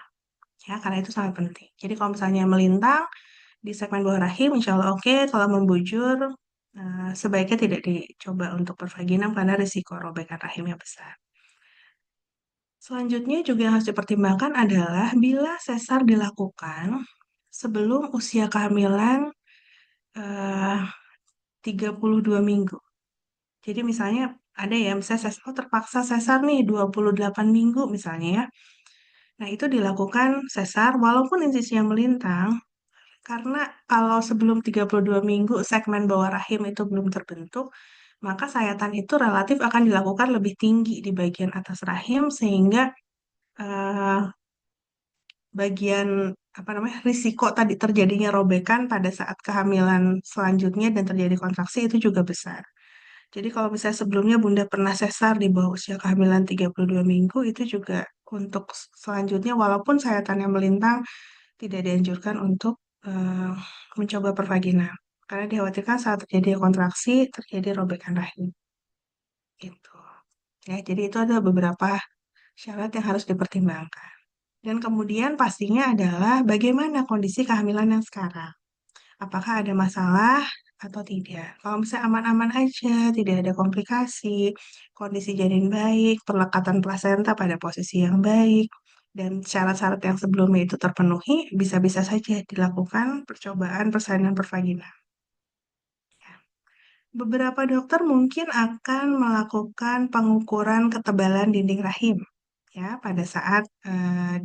Ya, karena itu sangat penting. Jadi kalau misalnya melintang di segmen bawah rahim, insya Allah oke. Kalau membujur, sebaiknya tidak dicoba untuk pervaginam karena risiko robekan rahimnya besar. Selanjutnya juga yang harus dipertimbangkan adalah bila sesar dilakukan sebelum usia kehamilan eh, 32 minggu. Jadi misalnya ada ya, misalnya sesar, oh terpaksa sesar nih 28 minggu misalnya ya. Nah itu dilakukan sesar walaupun insisinya melintang, karena kalau sebelum 32 minggu segmen bawah rahim itu belum terbentuk, maka sayatan itu relatif akan dilakukan lebih tinggi di bagian atas rahim sehingga eh, bagian apa namanya risiko tadi terjadinya robekan pada saat kehamilan selanjutnya dan terjadi kontraksi itu juga besar. Jadi kalau misalnya sebelumnya Bunda pernah sesar di bawah usia kehamilan 32 minggu itu juga untuk selanjutnya walaupun sayatannya melintang tidak dianjurkan untuk eh, mencoba pervagina karena dikhawatirkan saat terjadi kontraksi terjadi robekan rahim gitu. Ya, jadi itu ada beberapa syarat yang harus dipertimbangkan. Dan kemudian pastinya adalah bagaimana kondisi kehamilan yang sekarang. Apakah ada masalah atau tidak? Kalau misalnya aman-aman aja, tidak ada komplikasi, kondisi janin baik, perlekatan plasenta pada posisi yang baik, dan syarat-syarat yang sebelumnya itu terpenuhi, bisa-bisa saja dilakukan percobaan persalinan pervagina. Beberapa dokter mungkin akan melakukan pengukuran ketebalan dinding rahim ya pada saat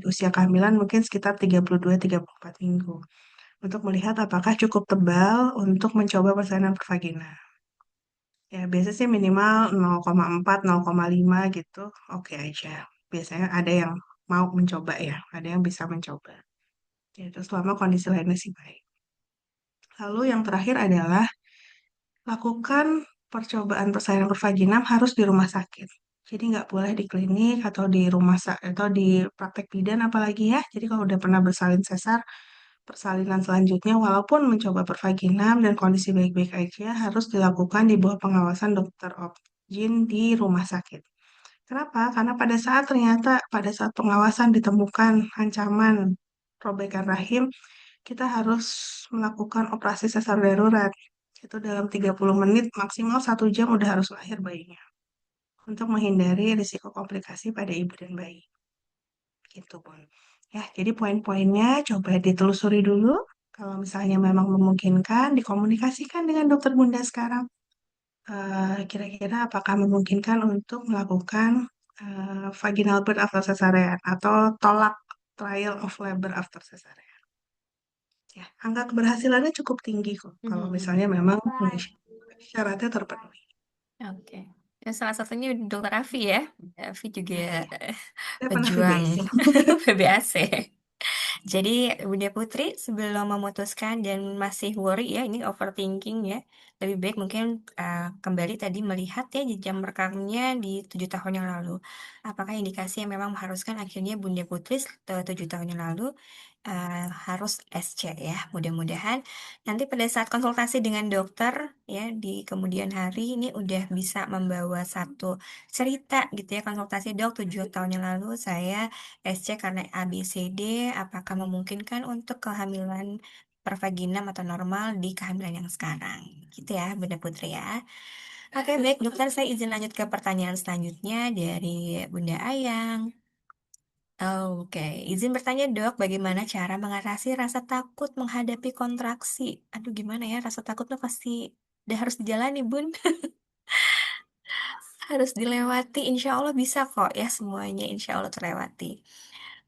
usia kehamilan mungkin sekitar 32-34 minggu untuk melihat apakah cukup tebal untuk mencoba persalinan pervagina. Ya, biasanya sih minimal 0,4, 0,5 gitu. Oke aja. Biasanya ada yang mau mencoba ya, ada yang bisa mencoba. Ya, itu selama kondisi lainnya sih baik. Lalu yang terakhir adalah lakukan percobaan persalinan pervaginam harus di rumah sakit. Jadi nggak boleh di klinik atau di rumah atau di praktek bidan apalagi ya. Jadi kalau udah pernah bersalin sesar, persalinan selanjutnya walaupun mencoba pervaginam dan kondisi baik-baik aja harus dilakukan di bawah pengawasan dokter obgyn di rumah sakit. Kenapa? Karena pada saat ternyata pada saat pengawasan ditemukan ancaman robekan rahim, kita harus melakukan operasi sesar darurat. Itu dalam 30 menit, maksimal 1 jam udah harus lahir bayinya. Untuk menghindari risiko komplikasi pada ibu dan bayi. Gitu, Bun. Ya, jadi poin-poinnya coba ditelusuri dulu. Kalau misalnya memang memungkinkan, dikomunikasikan dengan dokter Bunda sekarang. Kira-kira apakah memungkinkan untuk melakukan vaginal birth after cesarean atau tolak trial of labor after cesarean. Ya, angka keberhasilannya cukup tinggi kok kalau Mhm. misalnya memang syaratnya terpenuhi. Oke. Ya, salah satunya Dokter Raffi ya. Raffi juga Nah, iya. Saya pernah pejuang VBS. PBAC. Jadi Bunda Putri sebelum memutuskan dan masih worry ya, ini overthinking ya, lebih baik mungkin kembali tadi melihat ya jam rekamnya di 7 tahun yang lalu. Apakah indikasi yang memang mengharuskan akhirnya Bunda Putri 7 tahun yang lalu harus SC ya. Mudah-mudahan nanti pada saat konsultasi dengan dokter ya di kemudian hari ini udah bisa membawa satu cerita gitu ya, konsultasi dok 7 tahun yang lalu saya SC karena ABCD, apakah memungkinkan untuk kehamilan pervaginam atau normal di kehamilan yang sekarang? Gitu ya, Bunda Putri ya. Oke, baik dokter, saya izin lanjut ke pertanyaan selanjutnya dari Bunda Ayang. Oke, izin bertanya dok, bagaimana cara mengatasi rasa takut menghadapi kontraksi? Aduh, gimana ya, rasa takut tuh pasti udah harus dijalani, Bun. Harus dilewati, insya Allah bisa kok ya semuanya, insya Allah terlewati.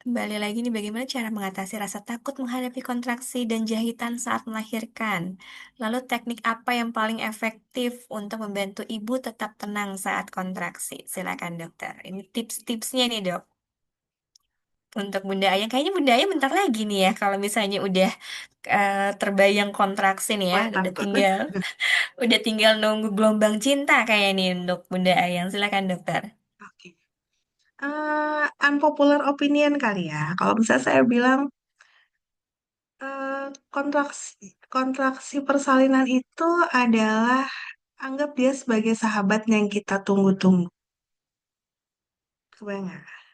Kembali lagi nih, bagaimana cara mengatasi rasa takut menghadapi kontraksi dan jahitan saat melahirkan? Lalu teknik apa yang paling efektif untuk membantu ibu tetap tenang saat kontraksi? Silakan dokter. Ini tips-tipsnya nih dok. Untuk Bunda Ayang, kayaknya Bunda Ayang bentar lagi nih ya, kalau misalnya udah terbayang kontraksi nih ya, Mulai takut. udah tinggal nunggu gelombang cinta kayak nih untuk Bunda Ayang. Silakan dokter. Oke. Unpopular opinion kali ya. Kalau bisa saya bilang kontraksi kontraksi persalinan itu adalah anggap dia sebagai sahabat yang kita tunggu-tunggu. Kebayang nggak?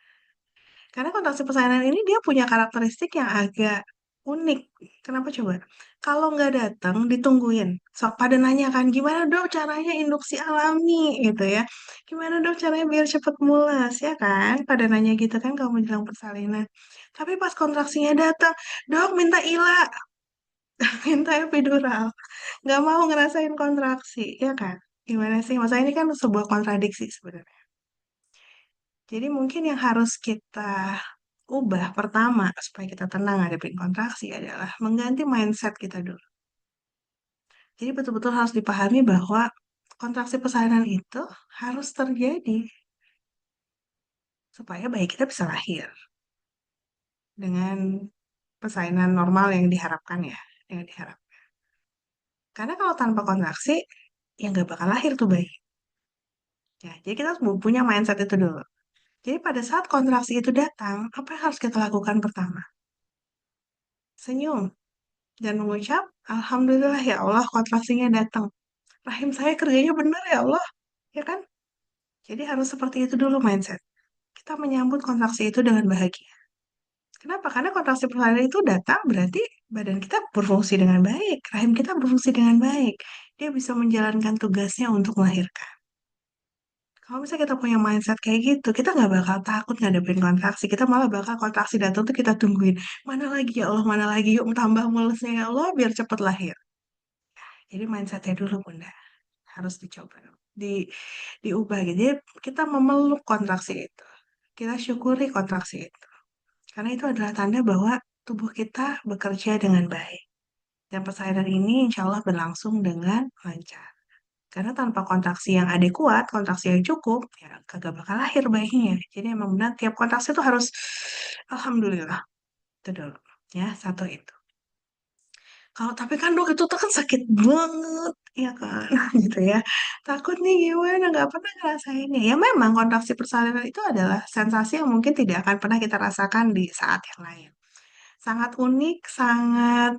Karena kontraksi persalinan ini dia punya karakteristik yang agak unik. Kenapa coba? Kalau nggak datang, ditungguin. So, pada nanya kan, gimana dong caranya induksi alami gitu ya? Gimana dong caranya biar cepet mulas ya kan? Pada nanya gitu kan kalau menjelang persalinan. Tapi pas kontraksinya datang, dok minta ILA, minta epidural. Nggak mau ngerasain kontraksi, ya kan? Gimana sih? Masa ini kan sebuah kontradiksi sebenarnya. Jadi mungkin yang harus kita ubah pertama supaya kita tenang ngadepin kontraksi adalah mengganti mindset kita dulu. Jadi betul-betul harus dipahami bahwa kontraksi persalinan itu harus terjadi supaya bayi kita bisa lahir dengan persalinan normal yang diharapkan ya, yang diharap. Karena kalau tanpa kontraksi, ya nggak bakal lahir tuh bayi. Ya, jadi kita harus punya mindset itu dulu. Jadi pada saat kontraksi itu datang, apa yang harus kita lakukan pertama? Senyum dan mengucap, Alhamdulillah ya Allah kontraksinya datang. Rahim saya kerjanya benar ya Allah, ya kan? Jadi harus seperti itu dulu mindset. Kita menyambut kontraksi itu dengan bahagia. Kenapa? Karena kontraksi persalinan itu datang berarti badan kita berfungsi dengan baik, rahim kita berfungsi dengan baik. Dia bisa menjalankan tugasnya untuk melahirkan. Kalau misalnya kita punya mindset kayak gitu, kita nggak bakal takut ngadepin kontraksi. Kita malah bakal kontraksi datang tuh kita tungguin. Mana lagi ya Allah, mana lagi yuk tambah mulusnya ya Allah biar cepat lahir. Jadi mindsetnya dulu Bunda harus dicoba, di diubah gitu. Jadi kita memeluk kontraksi itu. Kita syukuri kontraksi itu. Karena itu adalah tanda bahwa tubuh kita bekerja dengan baik. Dan persalinan ini insya Allah berlangsung dengan lancar. Karena tanpa kontraksi yang adekuat, kontraksi yang cukup, ya kagak bakal lahir bayinya. Jadi emang benar tiap kontraksi itu harus Alhamdulillah. Itu dulu. Ya, satu itu. Kalau tapi kan dok itu tuh kan sakit banget, ya kan, gitu ya. Takut nih gimana, nggak pernah ngerasainnya. Ya memang kontraksi persalinan itu adalah sensasi yang mungkin tidak akan pernah kita rasakan di saat yang lain. Sangat unik, sangat,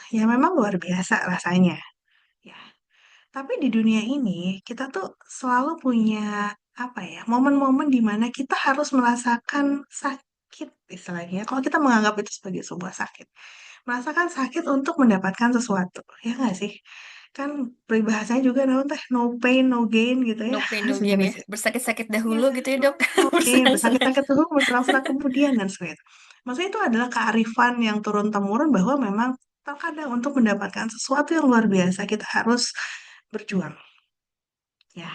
ya memang luar biasa rasanya. Ya, tapi di dunia ini kita tuh selalu punya apa ya, momen-momen di mana kita harus merasakan sakit. sakit istilahnya. Kalau kita menganggap itu sebagai sebuah sakit, merasakan sakit untuk mendapatkan sesuatu, ya nggak sih? Kan peribahasanya juga namun teh no pain no gain gitu ya, No pain no gain ya. sejenis itu. Bersakit-sakit Ya, dahulu gitu ya no dok. pain no gain, Bersenang-senang. bersakit-sakit dulu bersenang-senang kemudian dan seperti itu. Maksudnya itu adalah kearifan yang turun temurun bahwa memang terkadang untuk mendapatkan sesuatu yang luar biasa kita harus berjuang. Ya,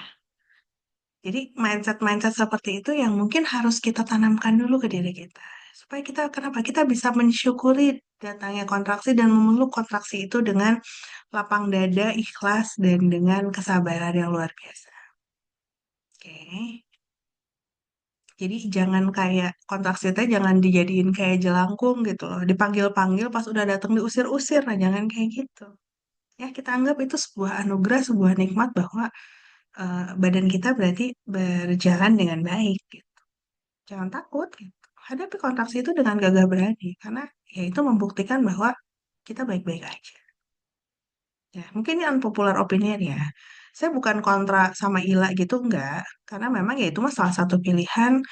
jadi mindset-mindset seperti itu yang mungkin harus kita tanamkan dulu ke diri kita. Supaya kita, kenapa? Kita bisa mensyukuri datangnya kontraksi dan memeluk kontraksi itu dengan lapang dada, ikhlas, dan dengan kesabaran yang luar biasa. Oke. Jadi jangan kayak kontraksi itu jangan dijadiin kayak jelangkung gitu loh. Dipanggil-panggil pas udah datang diusir-usir. Nah, jangan kayak gitu. Ya, kita anggap itu sebuah anugerah, sebuah nikmat bahwa badan kita berarti berjalan dengan baik gitu. Jangan takut gitu. Hadapi kontraksi itu dengan gagah berani karena ya itu membuktikan bahwa kita baik-baik aja. Ya, mungkin ini unpopular opinion ya. Saya bukan kontra sama Ila gitu enggak, karena memang ya itu mah salah satu pilihan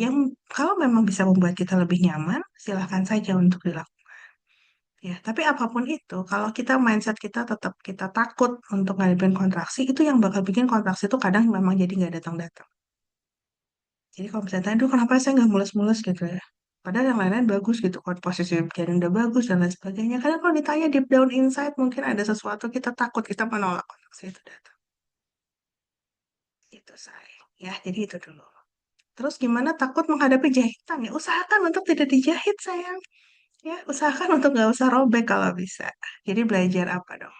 yang kalau memang bisa membuat kita lebih nyaman, silahkan saja untuk dilakukan. Ya, tapi apapun itu, kalau kita mindset kita tetap kita takut untuk ngadepin kontraksi, itu yang bakal bikin kontraksi itu kadang memang jadi nggak datang-datang. Jadi kalau misalnya, aduh kenapa saya nggak mulus-mulus gitu ya. Padahal yang lain-lain bagus gitu, kalau posisi jalan udah bagus dan lain sebagainya. Karena kalau ditanya deep down inside, mungkin ada sesuatu kita takut, kita menolak kontraksi itu datang. Itu saya. Ya, jadi itu dulu. Terus gimana takut menghadapi jahitan ya? Usahakan untuk tidak dijahit sayang. Ya, usahakan untuk nggak usah robek kalau bisa. Jadi belajar apa dong?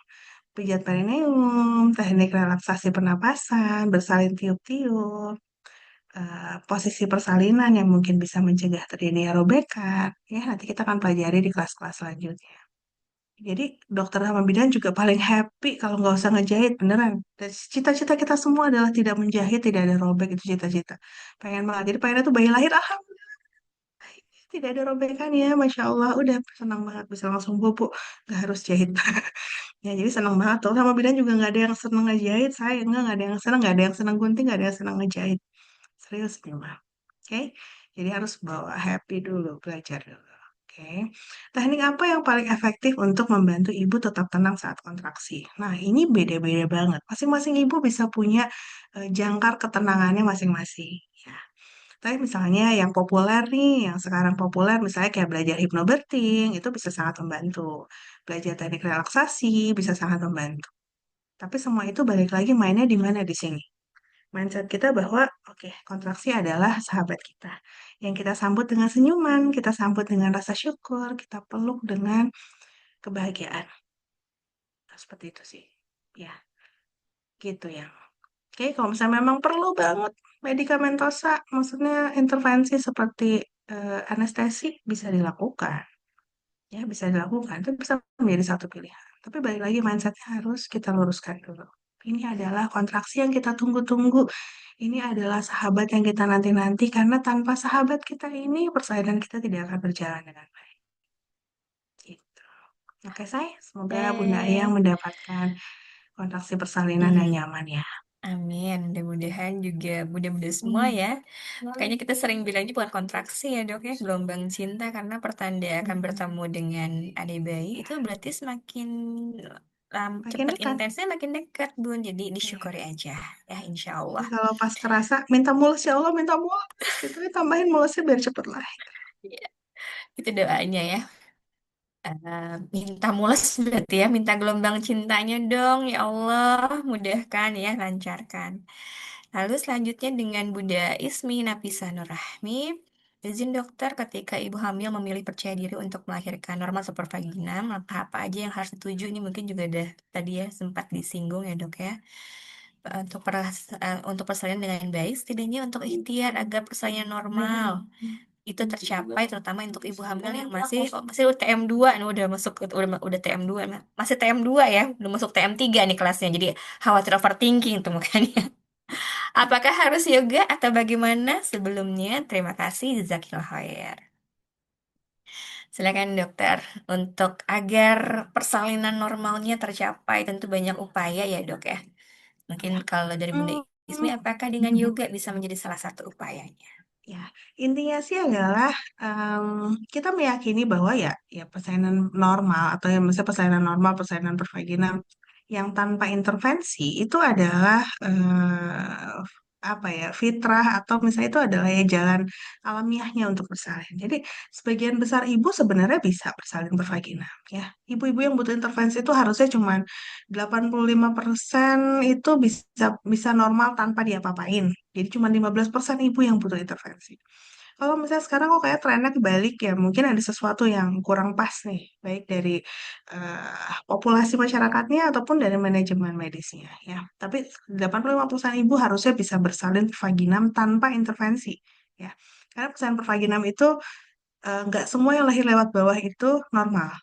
Pijat perineum, teknik relaksasi pernapasan, bersalin tiup-tiup, posisi persalinan yang mungkin bisa mencegah terjadinya robekan. Ya, nanti kita akan pelajari di kelas-kelas selanjutnya. Jadi dokter sama bidan juga paling happy kalau nggak usah ngejahit, beneran. Dan cita-cita kita semua adalah tidak menjahit, tidak ada robek, itu cita-cita. Pengen banget. Jadi pengennya tuh bayi lahir, alhamdulillah tidak ada robekan ya, Masya Allah. Udah senang banget bisa langsung bobo, nggak harus jahit. Ya, jadi senang banget tuh. Sama bidan juga nggak ada yang senang ngejahit, saya nggak ada yang senang, nggak ada yang senang gunting, nggak ada yang senang ngejahit. Serius nih, Mbak. Oke, jadi harus bawa happy dulu, belajar dulu. Oke, teknik apa yang paling efektif untuk membantu ibu tetap tenang saat kontraksi? Nah, ini beda-beda banget. Masing-masing ibu bisa punya jangkar ketenangannya masing-masing. Ya. Tapi misalnya yang populer nih, yang sekarang populer, misalnya kayak belajar hypnobirthing, itu bisa sangat membantu. Belajar teknik relaksasi bisa sangat membantu. Tapi semua itu balik lagi mainnya di mana di sini? Mindset kita bahwa, oke, kontraksi adalah sahabat kita. Yang kita sambut dengan senyuman, kita sambut dengan rasa syukur, kita peluk dengan kebahagiaan. Nah, seperti itu sih. Ya, gitu ya. Oke, kalau misalnya memang perlu banget medikamentosa, maksudnya intervensi seperti anestesi, bisa dilakukan. Ya, bisa dilakukan. Itu bisa menjadi satu pilihan. Tapi balik lagi mindsetnya harus kita luruskan dulu. Ini adalah kontraksi yang kita tunggu-tunggu. Ini adalah sahabat yang kita nanti-nanti karena tanpa sahabat kita ini persalinan kita tidak akan berjalan dengan baik. Gitu. Oke, saya semoga Bunda Ayang Eh, mendapatkan kontraksi persalinan yang hmm, nyaman ya. amin. Mudah-mudahan juga mudah-mudah semua Hmm. ya. Kayaknya kita sering bilangnya bukan kontraksi ya dok ya, gelombang cinta karena pertanda akan bertemu dengan adik bayi itu berarti semakin Makin cepat dekat. intensnya makin dekat bun. Jadi Iya. disyukuri aja ya insya Jadi Allah. kalau pas terasa minta mulus ya Allah minta mulus gitu ya tambahin mulusnya biar cepet lah. Iya, itu doanya ya. Minta mules berarti ya, minta gelombang cintanya dong, ya Allah, mudahkan ya, lancarkan. Lalu selanjutnya dengan Bunda Ismi Nafisa Nurrahmi, izin dokter ketika ibu hamil memilih percaya diri untuk melahirkan normal supervagina, maka apa aja yang harus dituju ini mungkin juga udah tadi ya sempat disinggung ya dok ya. Untuk persalinan dengan baik, setidaknya untuk ikhtiar agar persalinan normal itu tercapai terutama untuk ibu hamil yang masih TM2 nih udah masuk udah TM2 masih TM2 ya udah masuk TM3 nih kelasnya jadi khawatir overthinking tuh makanya apakah harus yoga atau bagaimana sebelumnya terima kasih jazakillah khair silakan dokter untuk agar persalinan normalnya tercapai tentu banyak upaya ya dok ya mungkin kalau dari Bunda Ismi Hmm. apakah dengan yoga bisa menjadi salah satu upayanya. Ya, intinya sih adalah kita meyakini bahwa ya persalinan normal atau yang misalnya persalinan normal, persalinan pervaginal yang tanpa intervensi itu adalah apa ya fitrah atau misalnya itu adalah ya jalan alamiahnya untuk bersalin. Jadi sebagian besar ibu sebenarnya bisa bersalin bervaginal ya. Ibu-ibu yang butuh intervensi itu harusnya cuma 85% itu bisa bisa normal tanpa diapa-apain. Jadi cuma 15% ibu yang butuh intervensi. Kalau misalnya sekarang kok kayak trennya kebalik ya, mungkin ada sesuatu yang kurang pas nih, baik dari populasi masyarakatnya ataupun dari manajemen medisnya ya. Tapi 85% ibu harusnya bisa bersalin vaginam tanpa intervensi ya. Karena persalinan pervaginam itu nggak semua yang lahir lewat bawah itu normal.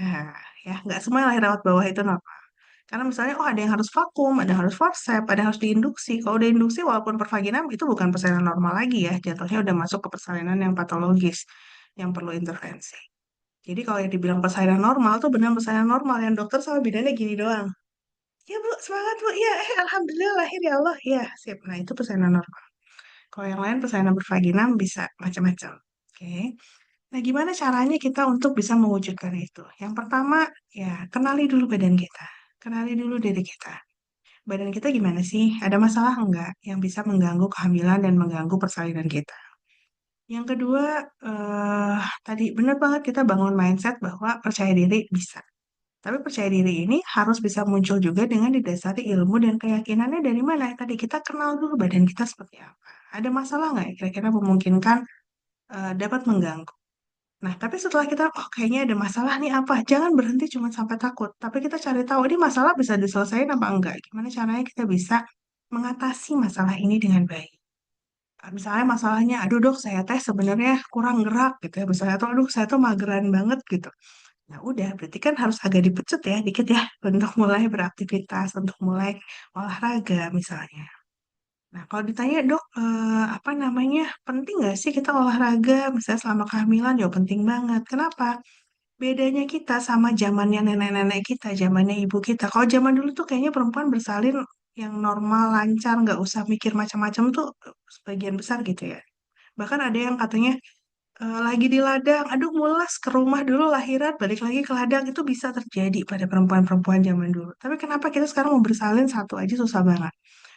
Nah, ya nggak semua yang lahir lewat bawah itu normal. Karena misalnya, oh ada yang harus vakum, ada yang harus forceps, ada yang harus diinduksi. Kalau udah induksi, walaupun pervaginam, itu bukan persalinan normal lagi ya. Jatuhnya udah masuk ke persalinan yang patologis, yang perlu intervensi. Jadi kalau yang dibilang persalinan normal, tuh benar persalinan normal. Yang dokter sama bidannya gini doang. Ya bu, semangat bu. Ya, alhamdulillah lahir ya Allah. Ya, sip. Nah, itu persalinan normal. Kalau yang lain persalinan bervaginam bisa macam-macam. Oke. Nah, gimana caranya kita untuk bisa mewujudkan itu? Yang pertama, ya kenali dulu badan kita. Kenali dulu diri kita. Badan kita gimana sih? Ada masalah enggak yang bisa mengganggu kehamilan dan mengganggu persalinan kita? Yang kedua, tadi benar banget kita bangun mindset bahwa percaya diri bisa. Tapi percaya diri ini harus bisa muncul juga dengan didasari ilmu dan keyakinannya dari mana? Tadi kita kenal dulu badan kita seperti apa. Ada masalah nggak ya kira-kira memungkinkan dapat mengganggu? Nah, tapi setelah kita, oh kayaknya ada masalah nih apa? Jangan berhenti cuma sampai takut. Tapi kita cari tahu ini masalah bisa diselesaikan apa enggak. Gimana caranya kita bisa mengatasi masalah ini dengan baik. Misalnya masalahnya, aduh dok saya teh sebenarnya kurang gerak gitu ya. Misalnya, atau aduh saya tuh mageran banget gitu. Nah udah, berarti kan harus agak dipecut ya, dikit ya. Untuk mulai beraktivitas, untuk mulai olahraga misalnya. Nah kalau ditanya dok, apa namanya, penting nggak sih kita olahraga misalnya selama kehamilan? Ya penting banget. Kenapa? Bedanya kita sama zamannya nenek-nenek kita, zamannya ibu kita. Kalau zaman dulu tuh kayaknya perempuan bersalin yang normal, lancar, nggak usah mikir macam-macam tuh sebagian besar gitu ya. Bahkan ada yang katanya lagi di ladang, aduh mulas ke rumah dulu lahiran, balik lagi ke ladang itu bisa terjadi pada perempuan-perempuan zaman dulu. Tapi kenapa kita sekarang mau bersalin satu aja susah banget?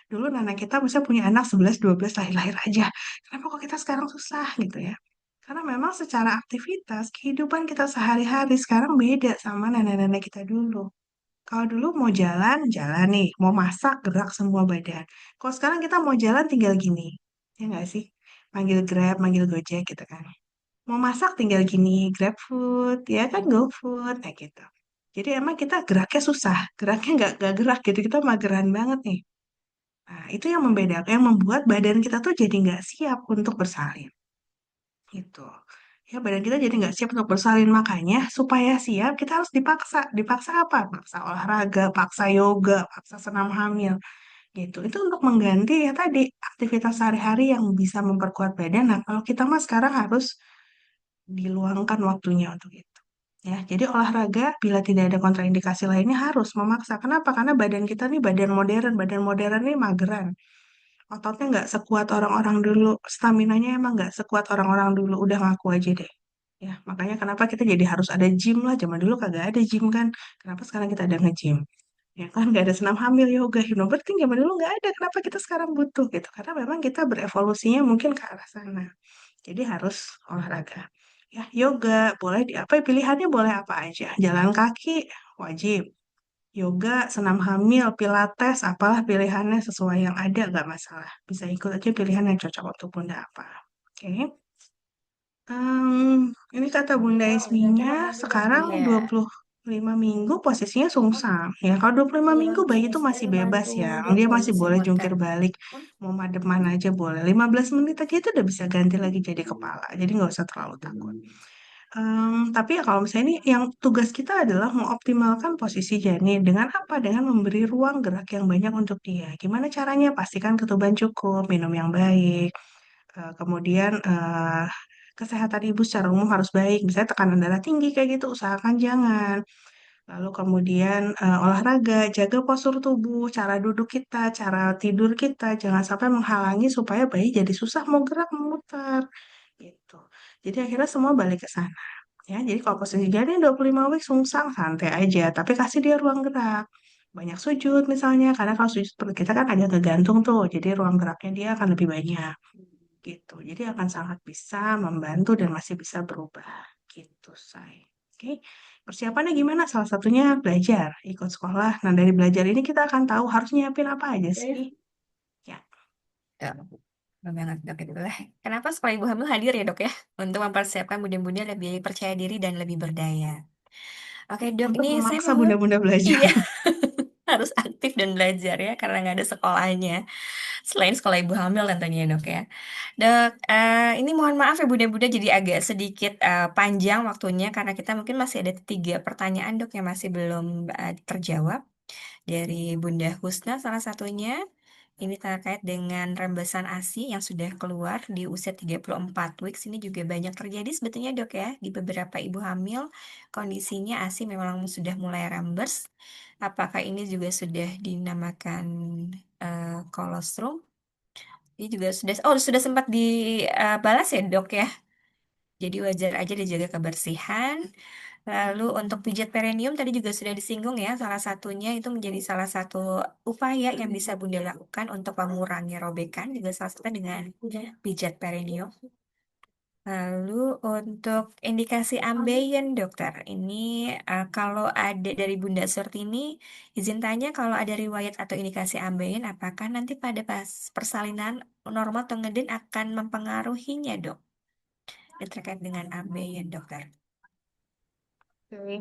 Dulu nenek kita bisa punya anak 11, 12 lahir-lahir aja. Kenapa kok kita sekarang susah gitu ya? Karena memang secara aktivitas, kehidupan kita sehari-hari sekarang beda sama nenek-nenek kita dulu. Kalau dulu mau jalan, jalan nih. Mau masak, gerak semua badan. Kalau sekarang kita mau jalan tinggal gini. Ya nggak sih? Manggil Grab, manggil Gojek gitu kan. Mau masak tinggal gini, Grab food, ya kan GoFood, kayak gitu. Jadi emang kita geraknya susah. Geraknya nggak gerak gitu. Kita mageran banget nih. Nah, itu yang membedakan, yang membuat badan kita tuh jadi nggak siap untuk bersalin. Gitu. Ya, badan kita jadi nggak siap untuk bersalin. Makanya, supaya siap, kita harus dipaksa. Dipaksa apa? Paksa olahraga, paksa yoga, paksa senam hamil. Gitu. Itu untuk mengganti ya tadi, aktivitas sehari-hari yang bisa memperkuat badan. Nah, kalau kita mah sekarang harus diluangkan waktunya untuk itu. Ya, jadi olahraga bila tidak ada kontraindikasi lainnya harus memaksa. Kenapa? Karena badan kita nih badan modern nih mageran. Ototnya nggak sekuat orang-orang dulu, staminanya emang nggak sekuat orang-orang dulu, udah ngaku aja deh. Ya, makanya kenapa kita jadi harus ada gym lah, zaman dulu kagak ada gym kan, kenapa sekarang kita ada nge-gym? Ya kan, nggak ada senam hamil, yoga, hypnobirthing, zaman dulu nggak ada, kenapa kita sekarang butuh gitu? Karena memang kita berevolusinya mungkin ke arah sana, jadi harus olahraga. Ya, yoga, boleh di apa, pilihannya boleh apa aja, jalan kaki, wajib, yoga, senam hamil, pilates, apalah pilihannya sesuai yang ada, gak masalah. Bisa ikut aja pilihan yang cocok untuk Bunda apa. Oke. Ini kata Bunda Oh, berarti Isminya lama juga tuh sekarang ya. 25 minggu posisinya Oh, sungsang. Ya, kalau 25 iya, minggu bayi itu biasanya masih bebas ngebantu ya. Dia masih reproduksi boleh buat jungkir balik. kandungan. Mau madep mana aja boleh. 15 menit aja itu udah bisa ganti lagi jadi kepala. Jadi nggak usah terlalu takut. Tapi ya kalau misalnya ini yang tugas kita adalah mengoptimalkan posisi janin dengan apa? Dengan memberi ruang gerak yang banyak untuk dia. Gimana caranya? Pastikan ketuban cukup, minum yang baik, kemudian kesehatan ibu secara umum harus baik. Misalnya tekanan darah tinggi kayak gitu, usahakan jangan. Lalu kemudian olahraga, jaga postur tubuh, cara duduk kita, cara tidur kita, jangan sampai menghalangi supaya bayi jadi susah mau gerak, memutar, gitu. Jadi akhirnya semua balik ke sana. Ya, jadi kalau posisi jadi 25 week sungsang, santai aja, tapi kasih dia ruang gerak. Banyak sujud misalnya, karena kalau sujud perut kita kan agak kegantung tuh, jadi ruang geraknya dia akan lebih banyak gitu. Jadi akan sangat bisa membantu dan masih bisa berubah gitu, say. Oke, persiapannya gimana? Salah satunya belajar, ikut sekolah. Nah, dari belajar ini kita akan tahu harus nyiapin apa aja sih. Ya, Ya, betul banget dok itulah. Kenapa sekolah ibu hamil hadir ya dok ya? Untuk mempersiapkan bunda-bunda lebih percaya diri dan lebih berdaya. Oke dok, untuk ini saya memaksa mau bunda-bunda belajar. iya harus aktif dan belajar ya karena nggak ada sekolahnya. Selain sekolah ibu hamil tentunya ya, dok ya. Dok, ini mohon maaf ya Bunda-Bunda jadi agak sedikit panjang waktunya karena kita mungkin masih ada 3 pertanyaan dok yang masih belum terjawab dari Bunda Husna salah satunya. Ini terkait dengan rembesan ASI yang sudah keluar di usia 34 weeks. Ini juga banyak terjadi sebetulnya dok ya. Di beberapa ibu hamil kondisinya ASI memang sudah mulai rembes. Apakah ini juga sudah dinamakan kolostrum? Ini juga sudah sempat dibalas ya dok ya. Jadi wajar aja dijaga kebersihan. Lalu untuk pijat perineum tadi juga sudah disinggung ya. Salah satunya itu menjadi salah satu upaya yang bisa Bunda lakukan untuk mengurangi robekan juga salah satunya dengan pijat perineum. Lalu untuk indikasi ambeien dokter, ini kalau ada dari Bunda Surtini, izin tanya kalau ada riwayat atau indikasi ambeien, apakah nanti pada pas persalinan normal atau ngeden akan mempengaruhinya dok? Ini terkait dengan ambeien dokter. Oke.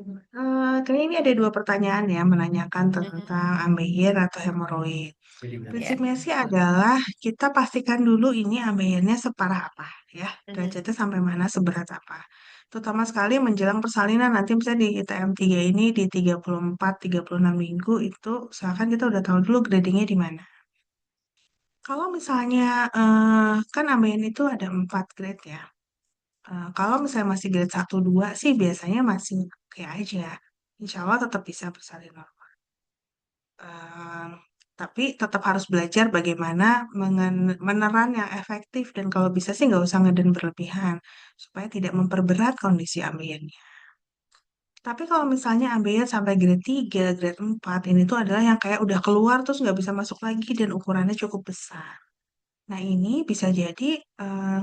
Kayaknya ini ada dua pertanyaan ya menanyakan tentang Mhm. ambeien atau hemoroid. Ya. Prinsipnya sih adalah kita pastikan dulu ini ambeiennya separah apa ya, Mhm. derajatnya sampai mana, seberat apa. Terutama sekali menjelang persalinan nanti misalnya di ITM 3 ini di 34, 36 minggu itu usahakan kita udah tahu dulu gradingnya di mana. Kalau misalnya kan ambeien itu ada 4 grade ya. Kalau misalnya masih grade 1, 2 sih biasanya masih oke aja. Insya Allah tetap bisa bersalin. Eh, tapi tetap harus belajar bagaimana meneran yang efektif dan kalau bisa sih nggak usah ngeden berlebihan supaya tidak memperberat kondisi ambeien. Tapi kalau misalnya ambeien sampai grade 3, grade 4 ini tuh adalah yang kayak udah keluar terus nggak bisa masuk lagi dan ukurannya cukup besar. Nah ini bisa jadi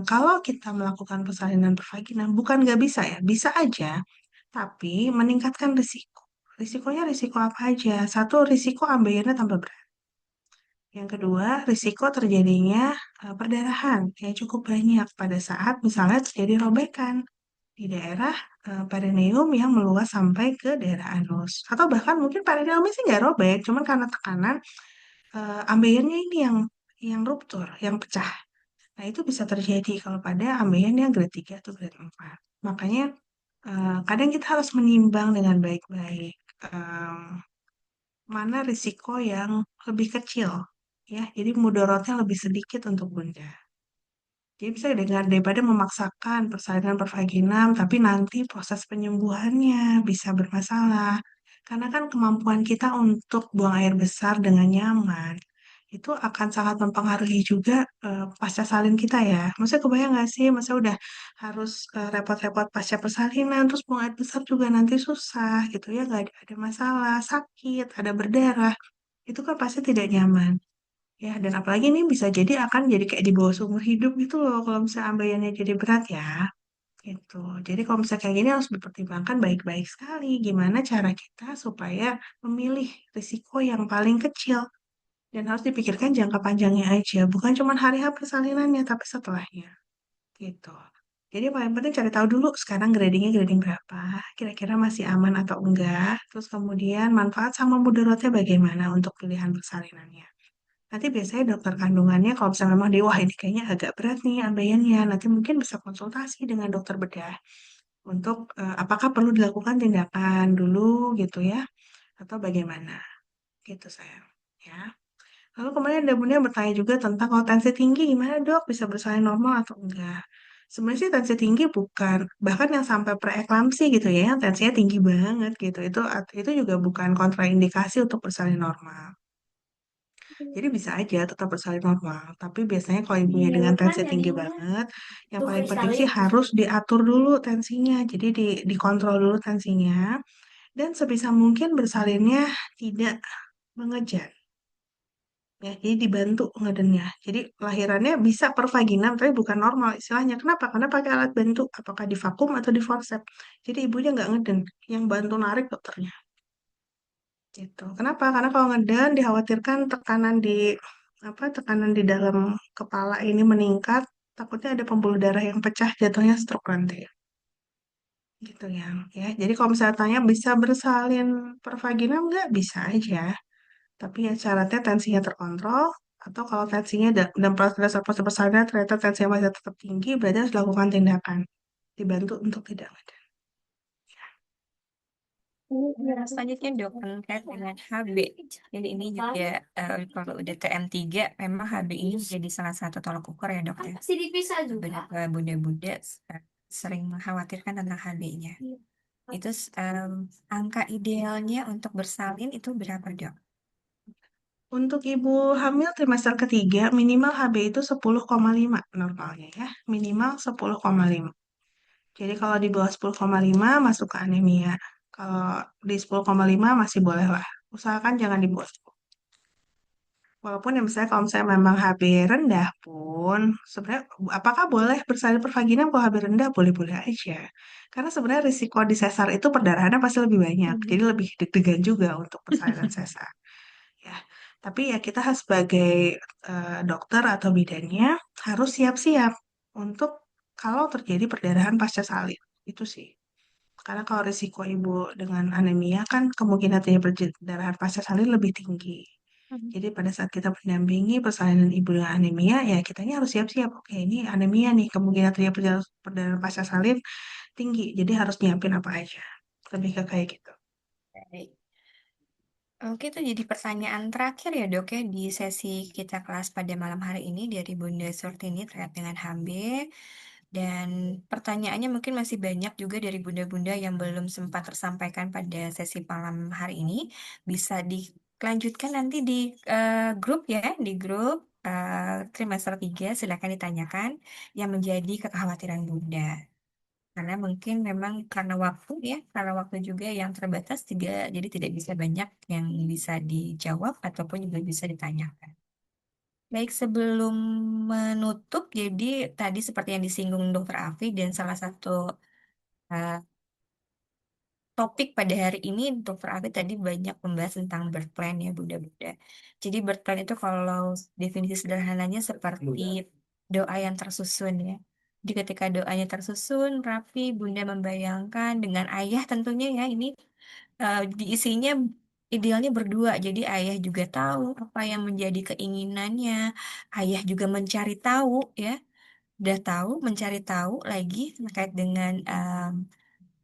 kalau kita melakukan persalinan pervaginam bukan nggak bisa ya, bisa aja, tapi meningkatkan risiko. Risikonya risiko apa aja? Satu, risiko ambeiennya tambah berat. Yang kedua, risiko terjadinya perdarahan yang cukup banyak pada saat misalnya terjadi robekan di daerah perineum yang meluas sampai ke daerah anus. Atau bahkan mungkin perineumnya sih nggak robek, cuman karena tekanan ambeiennya ini yang ruptur, yang pecah. Nah, itu bisa terjadi kalau pada ambeien yang grade 3 atau grade 4. Makanya kadang kita harus menimbang dengan baik-baik mana risiko yang lebih kecil ya. Jadi mudorotnya lebih sedikit untuk Bunda. Jadi bisa dengan daripada memaksakan persalinan pervaginam, tapi nanti proses penyembuhannya bisa bermasalah. Karena kan kemampuan kita untuk buang air besar dengan nyaman itu akan sangat mempengaruhi juga pasca salin kita ya. Maksudnya kebayang nggak sih, masa udah harus repot-repot pasca persalinan, terus buang air besar juga nanti susah gitu ya, nggak ada masalah, sakit, ada berdarah, itu kan pasti tidak nyaman. Ya, dan apalagi ini bisa jadi akan jadi kayak di bawah seumur hidup gitu loh kalau misalnya ambeien jadi berat ya. Gitu. Jadi kalau misalnya kayak gini harus dipertimbangkan baik-baik sekali gimana cara kita supaya memilih risiko yang paling kecil dan harus dipikirkan jangka panjangnya aja, bukan cuma hari H persalinannya tapi setelahnya. Gitu. Jadi paling penting cari tahu dulu sekarang gradingnya grading berapa, kira-kira masih aman atau enggak, terus kemudian manfaat sama mudaratnya bagaimana untuk pilihan persalinannya. Nanti biasanya dokter kandungannya kalau misalnya memang dia, wah ini kayaknya agak berat nih ambeiannya, nanti mungkin bisa konsultasi dengan dokter bedah untuk apakah perlu dilakukan tindakan dulu gitu ya, atau bagaimana gitu sayang. Ya. Lalu kemudian ada bunda yang bertanya juga tentang kalau tensi tinggi gimana dok, bisa bersalin normal atau enggak? Sebenarnya sih tensi tinggi bukan, bahkan yang sampai preeklamsi gitu ya, yang tensinya tinggi banget gitu. Itu juga bukan kontraindikasi untuk bersalin normal. Jadi bisa aja tetap bersalin normal. Tapi biasanya kalau ibunya Iya, dengan tensi makanya tinggi dia banget, yang tuh paling penting kristalnya sih itu. harus diatur dulu tensinya. Jadi dikontrol dulu tensinya. Dan sebisa mungkin bersalinnya tidak mengejar. Ya, jadi dibantu ngedennya. Jadi lahirannya bisa per vaginam, tapi bukan normal istilahnya. Kenapa? Karena pakai alat bantu, apakah di vakum atau di forceps. Jadi ibunya nggak ngeden, yang bantu narik dokternya. Gitu. Kenapa? Karena kalau ngeden dikhawatirkan tekanan di dalam kepala ini meningkat, takutnya ada pembuluh darah yang pecah, jatuhnya stroke nanti. Gitu ya. Ya, jadi kalau misalnya tanya bisa bersalin per vaginam nggak? Bisa aja. Tapi ya syaratnya tensinya terkontrol, atau kalau tensinya dan proses persalinan ternyata tensinya masih tetap tinggi, berarti harus lakukan tindakan. Dibantu untuk tidak ada. Selanjutnya dok, terkait dengan HB. Jadi ini juga kalau udah TM3, memang HB ini jadi salah satu tolak ukur ya dok ya. Pasti dipisah juga. Beberapa bunda-bunda sering mengkhawatirkan tentang HB-nya. Itu angka idealnya untuk bersalin itu berapa dok? Untuk ibu hamil trimester ketiga, minimal HB itu 10,5 normalnya ya. Minimal 10,5. Jadi kalau di bawah 10,5 masuk ke anemia. Kalau di 10,5 masih boleh lah. Usahakan jangan di bawah 10. Walaupun ya misalnya kalau misalnya memang HB rendah pun, sebenarnya apakah boleh bersalin per vaginam kalau HB rendah? Boleh-boleh aja. Karena sebenarnya risiko di sesar itu perdarahannya pasti lebih banyak. Jadi Mhm. lebih deg-degan juga untuk persalinan sesar. Ya, tapi ya kita sebagai dokter atau bidannya harus siap-siap untuk kalau terjadi perdarahan pasca salin. Itu sih. Karena kalau risiko ibu dengan anemia kan kemungkinan terjadi perdarahan pasca salin lebih tinggi. Jadi pada saat kita mendampingi persalinan ibu dengan anemia, ya kitanya harus siap-siap. Oke, ini anemia nih, kemungkinan terjadi perdarahan pasca salin tinggi. Jadi harus nyiapin apa aja. Lebih ke kayak gitu. Baik. Oke, itu jadi pertanyaan terakhir ya dok ya di sesi kita kelas pada malam hari ini dari Bunda Surtini terkait dengan HB. Dan pertanyaannya mungkin masih banyak juga dari bunda-bunda yang belum sempat tersampaikan pada sesi malam hari ini. Bisa dilanjutkan nanti di grup ya, di grup trimester 3 silakan ditanyakan yang menjadi kekhawatiran bunda. Karena mungkin memang karena waktu ya, karena waktu juga yang terbatas juga, jadi tidak bisa banyak yang bisa dijawab ataupun juga bisa ditanyakan. Baik, sebelum menutup, jadi tadi seperti yang disinggung Dokter Afi dan salah satu uh, topik pada hari ini, Dokter Afi tadi banyak membahas tentang birth plan ya Bunda-Bunda. Jadi birth plan itu kalau definisi sederhananya seperti doa yang tersusun ya. Jadi ketika doanya tersusun, rapi, Bunda membayangkan dengan ayah tentunya ya ini diisinya idealnya berdua. Jadi ayah juga tahu apa yang menjadi keinginannya, ayah juga mencari tahu ya, udah tahu, mencari tahu lagi terkait dengan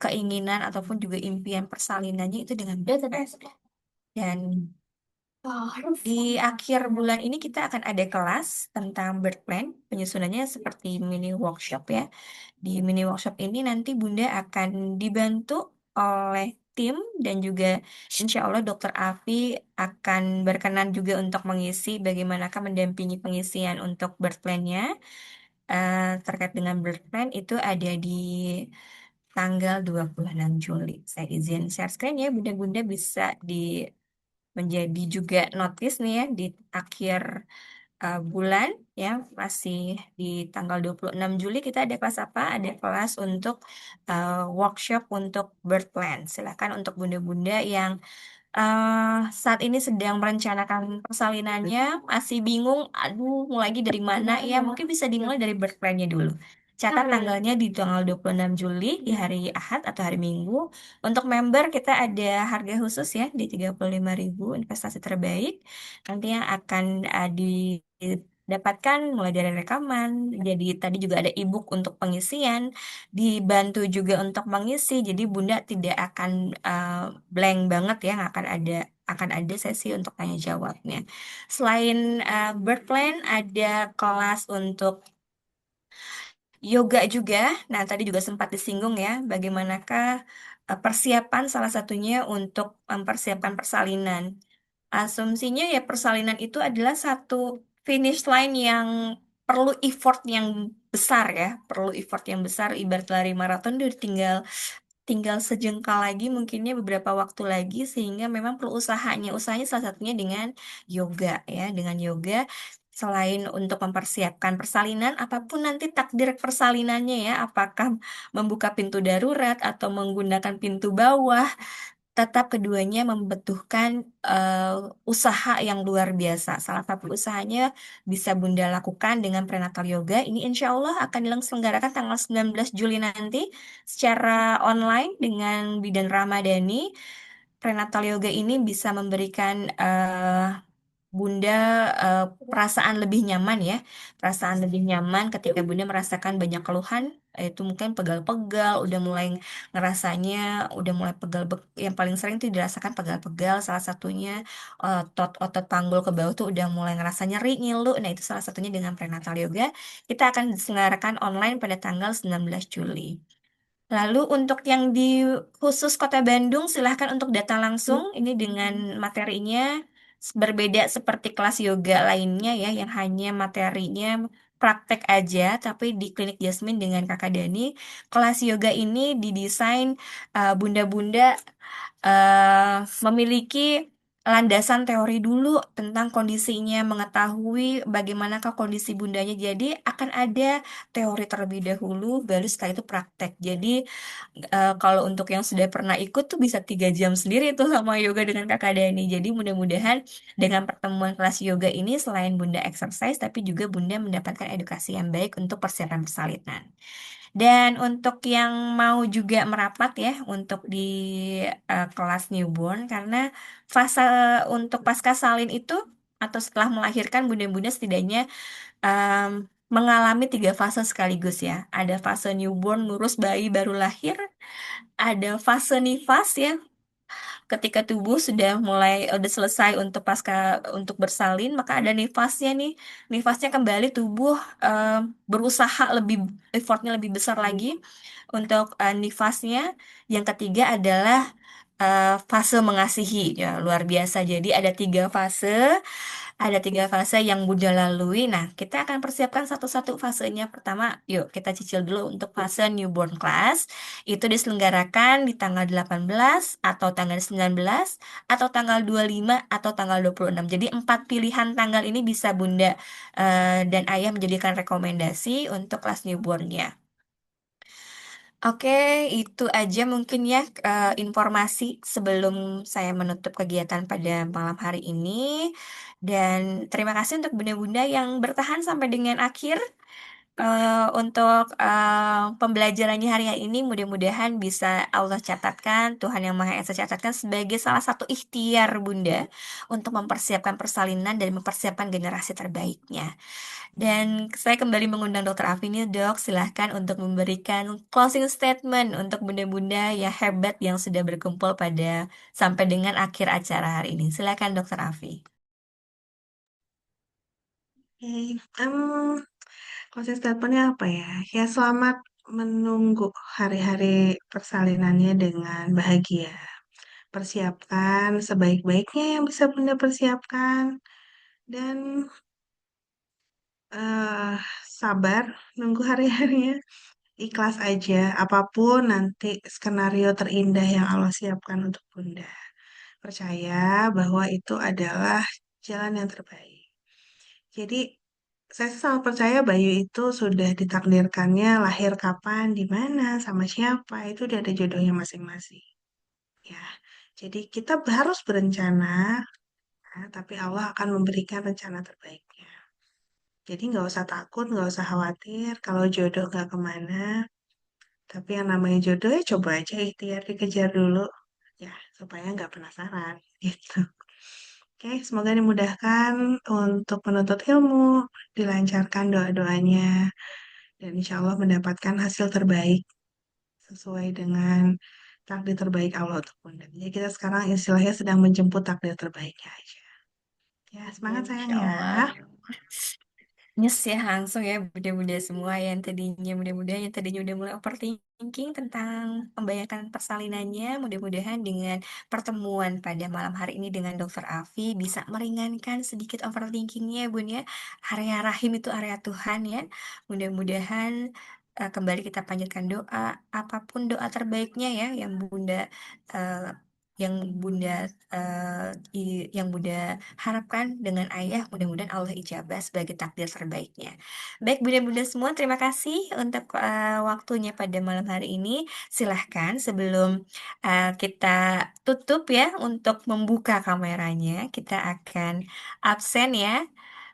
keinginan ataupun juga impian persalinannya itu dengan BTS. Dan di akhir bulan ini kita akan ada kelas tentang birth plan, penyusunannya seperti mini workshop ya. Di mini workshop ini nanti Bunda akan dibantu oleh tim dan juga insya Allah Dokter Afi akan berkenan juga untuk mengisi bagaimanakah mendampingi pengisian untuk birth plan-nya. Terkait dengan birth plan itu ada di tanggal 26 Juli. Saya izin share screen ya, Bunda-Bunda bisa menjadi juga notice nih ya di akhir bulan ya masih di tanggal 26 Juli kita ada kelas apa? Ada kelas untuk workshop untuk birth plan. Silakan untuk bunda-bunda yang saat ini sedang merencanakan persalinannya, masih bingung, aduh, mulai lagi dari mana ya? Mungkin bisa dimulai dari birth plan-nya dulu. Catat tanggalnya di tanggal 26 Juli, di hari Ahad atau hari Minggu. Untuk member kita ada harga khusus ya, di 35.000 investasi terbaik. Nanti yang akan didapatkan mulai dari rekaman. Jadi tadi juga ada e-book untuk pengisian, dibantu juga untuk mengisi. Jadi Bunda tidak akan blank banget ya, nggak akan ada sesi untuk tanya jawabnya. Selain birth plan, ada kelas untuk yoga juga. Nah, tadi juga sempat disinggung ya, bagaimanakah persiapan salah satunya untuk mempersiapkan persalinan. Asumsinya ya persalinan itu adalah satu finish line yang perlu effort yang besar ya, perlu effort yang besar. Ibarat lari maraton udah tinggal tinggal sejengkal lagi mungkinnya beberapa waktu lagi sehingga memang perlu usahanya. Usahanya salah satunya dengan yoga ya, dengan yoga selain untuk mempersiapkan persalinan apapun nanti takdir persalinannya ya, apakah membuka pintu darurat atau menggunakan pintu bawah, tetap keduanya membutuhkan eh, usaha yang luar biasa. Salah satu usahanya bisa Bunda lakukan dengan prenatal yoga. Ini insya Allah akan diselenggarakan tanggal 19 Juli nanti secara online dengan Bidan Ramadhani. Prenatal yoga ini bisa memberikan Bunda perasaan lebih nyaman ya, perasaan lebih nyaman ketika Bunda merasakan banyak keluhan, itu mungkin pegal-pegal, udah mulai ngerasanya, udah mulai pegal, yang paling sering tuh dirasakan pegal-pegal, salah satunya otot panggul ke bawah tuh udah mulai ngerasa nyeri, ngilu, nah itu salah satunya dengan prenatal yoga, kita akan diselenggarakan online pada tanggal 19 Juli. Lalu untuk yang di khusus Kota Bandung, silahkan untuk data langsung. Ini dengan materinya berbeda seperti kelas yoga lainnya ya, yang hanya materinya praktek aja, tapi di Klinik Jasmine dengan Kakak Dani, kelas yoga ini didesain bunda-bunda memiliki landasan teori dulu tentang kondisinya, mengetahui bagaimanakah kondisi bundanya. Jadi akan ada teori terlebih dahulu, baru setelah itu praktek. Jadi kalau untuk yang sudah pernah ikut tuh bisa 3 jam sendiri tuh sama yoga dengan Kakak Dani. Jadi mudah-mudahan dengan pertemuan kelas yoga ini selain Bunda exercise, tapi juga Bunda mendapatkan edukasi yang baik untuk persiapan persalinan. Dan untuk yang mau juga merapat ya untuk di kelas newborn karena fase untuk pasca salin itu atau setelah melahirkan bunda-bunda setidaknya mengalami 3 fase sekaligus ya. Ada fase newborn ngurus bayi baru lahir, ada fase nifas ya ketika tubuh sudah mulai udah selesai untuk pasca untuk bersalin maka ada nifasnya nih, nifasnya kembali tubuh eh, berusaha lebih effortnya lebih besar lagi untuk nifasnya. Yang ketiga adalah fase mengasihi ya luar biasa, jadi ada tiga fase yang Bunda lalui. Nah, kita akan persiapkan satu-satu fasenya. Pertama, yuk kita cicil dulu untuk fase newborn class. Itu diselenggarakan di tanggal 18 atau tanggal 19 atau tanggal 25 atau tanggal 26. Jadi 4 pilihan tanggal ini bisa Bunda dan Ayah menjadikan rekomendasi untuk kelas newbornnya. Oke, itu aja mungkin ya informasi sebelum saya menutup kegiatan pada malam hari ini. Dan terima kasih untuk bunda-bunda yang bertahan sampai dengan akhir untuk pembelajarannya hari ini. Mudah-mudahan bisa Allah catatkan, Tuhan Yang Maha Esa catatkan sebagai salah satu ikhtiar bunda untuk mempersiapkan persalinan dan mempersiapkan generasi terbaiknya. Dan saya kembali mengundang Dokter Afini, Dok. Silahkan untuk memberikan closing statement untuk bunda-bunda yang hebat yang sudah berkumpul pada sampai dengan akhir acara hari ini. Silahkan Dokter Afi. Oke, closing statementnya apa ya? Ya selamat menunggu hari-hari persalinannya dengan bahagia. Persiapkan sebaik-baiknya yang bisa Bunda persiapkan dan eh sabar nunggu hari-harinya. Ikhlas aja, apapun nanti skenario terindah yang Allah siapkan untuk Bunda. Percaya bahwa itu adalah jalan yang terbaik. Jadi, saya sangat percaya Bayu itu sudah ditakdirkannya lahir kapan, di mana, sama siapa, itu udah ada jodohnya masing-masing. Ya, jadi kita harus berencana, ya, tapi Allah akan memberikan rencana terbaiknya. Jadi nggak usah takut, nggak usah khawatir kalau jodoh nggak kemana. Tapi yang namanya jodoh ya coba aja ikhtiar dikejar dulu. Ya, supaya nggak penasaran gitu. Oke, semoga dimudahkan untuk menuntut ilmu, dilancarkan doa-doanya, dan insya Allah mendapatkan hasil terbaik sesuai dengan takdir terbaik Allah untuk Bunda. Jadi kita sekarang istilahnya sedang menjemput takdir terbaiknya aja. Ya, semangat sayang Insya ya. Allah. Nyes ya langsung ya bunda-bunda semua yang tadinya mudah-mudahan yang tadinya udah mulai overthinking tentang pembayaran persalinannya, mudah-mudahan dengan pertemuan pada malam hari ini dengan Dokter Afi bisa meringankan sedikit overthinkingnya bun ya. Area rahim itu area Tuhan ya. Mudah-mudahan kembali kita panjatkan doa, apapun doa terbaiknya ya eh, yang bunda yang bunda harapkan dengan ayah, mudah-mudahan Allah ijabah sebagai takdir terbaiknya. Baik bunda-bunda semua, terima kasih untuk waktunya pada malam hari ini. Silahkan sebelum kita tutup ya untuk membuka kameranya, kita akan absen ya,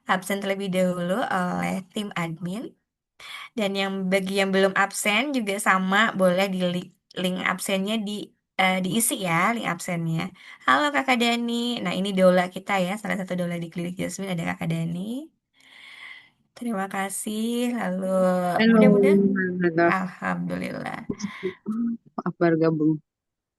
absen terlebih dahulu oleh tim admin. Dan yang bagi yang belum absen juga sama, boleh di link absennya diisi ya, link absennya. Halo Kakak Dani. Nah, ini doula kita ya, salah satu doula di Klinik Jasmine ada Kakak Dani. Terima kasih. Lalu Halo, mudah-mudahan Naga. Alhamdulillah. Maaf baru gabung.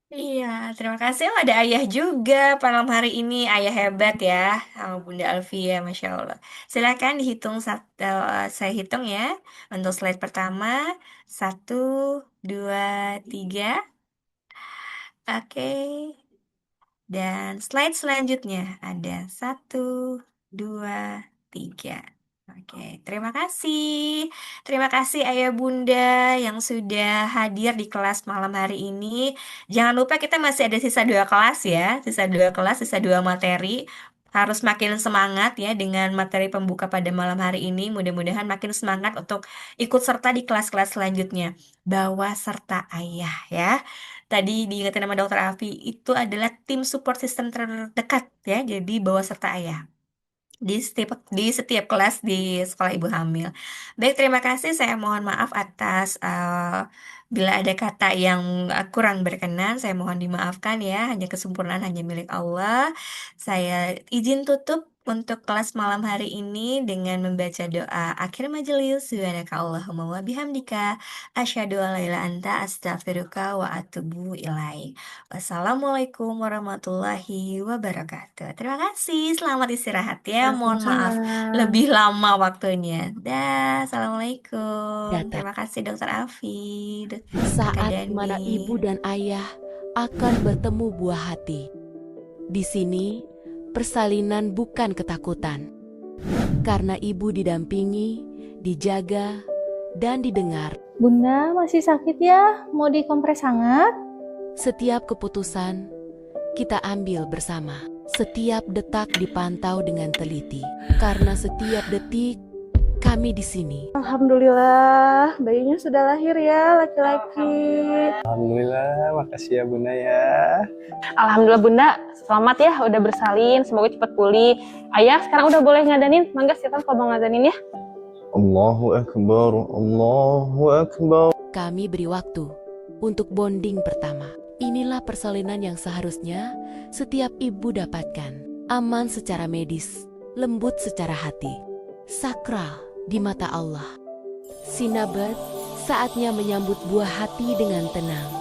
Iya, terima kasih. Oh, ada ayah juga malam hari ini. Ayah hebat ya, sama Bunda Alfia, Masya Allah. Silakan dihitung, saya hitung ya. Untuk slide pertama, satu, dua, tiga. Oke. Dan slide selanjutnya ada satu, dua, tiga. Oke, terima kasih. Terima kasih Ayah Bunda yang sudah hadir di kelas malam hari ini. Jangan lupa kita masih ada sisa dua kelas ya. Sisa dua kelas, sisa dua materi. Harus makin semangat ya dengan materi pembuka pada malam hari ini. Mudah-mudahan makin semangat untuk ikut serta di kelas-kelas selanjutnya. Bawa serta ayah ya. Tadi diingetin sama Dokter Afi, itu adalah tim support system terdekat ya, jadi bawa serta ayah di setiap kelas di sekolah ibu hamil. Baik, terima kasih. Saya mohon maaf atas bila ada kata yang kurang berkenan. Saya mohon dimaafkan ya. Hanya kesempurnaan hanya milik Allah. Saya izin tutup untuk kelas malam hari ini dengan membaca doa akhir majelis. Subhanaka Allahumma wa bihamdika asyhadu an la ilaha illa anta astaghfiruka wa atubu ilaik. Wassalamualaikum warahmatullahi wabarakatuh. Terima kasih, selamat istirahat ya. Mohon maaf Waalaikumsalam. lebih lama waktunya. Dah, assalamualaikum. Datang Terima kasih Dokter Afi, Kakak saat di Dani. mana ibu dan ayah akan bertemu buah hati. Di sini, persalinan bukan ketakutan, karena ibu didampingi, dijaga, dan didengar. Bunda masih sakit ya? Mau dikompres hangat? Setiap keputusan kita ambil bersama. Setiap detak dipantau dengan teliti, karena setiap detik kami di sini. Alhamdulillah, bayinya sudah lahir ya, laki-laki. Alhamdulillah, makasih ya Bunda ya. Alhamdulillah Bunda, selamat ya udah bersalin, semoga cepat pulih. Ayah sekarang udah boleh ngadanin, mangga silakan kalau mau ngadanin ya. Allahu Akbar, Allahu Akbar. Kami beri waktu untuk bonding pertama. Inilah persalinan yang seharusnya setiap ibu dapatkan. Aman secara medis, lembut secara hati, sakral di mata Allah. Sinabat, saatnya menyambut buah hati dengan tenang.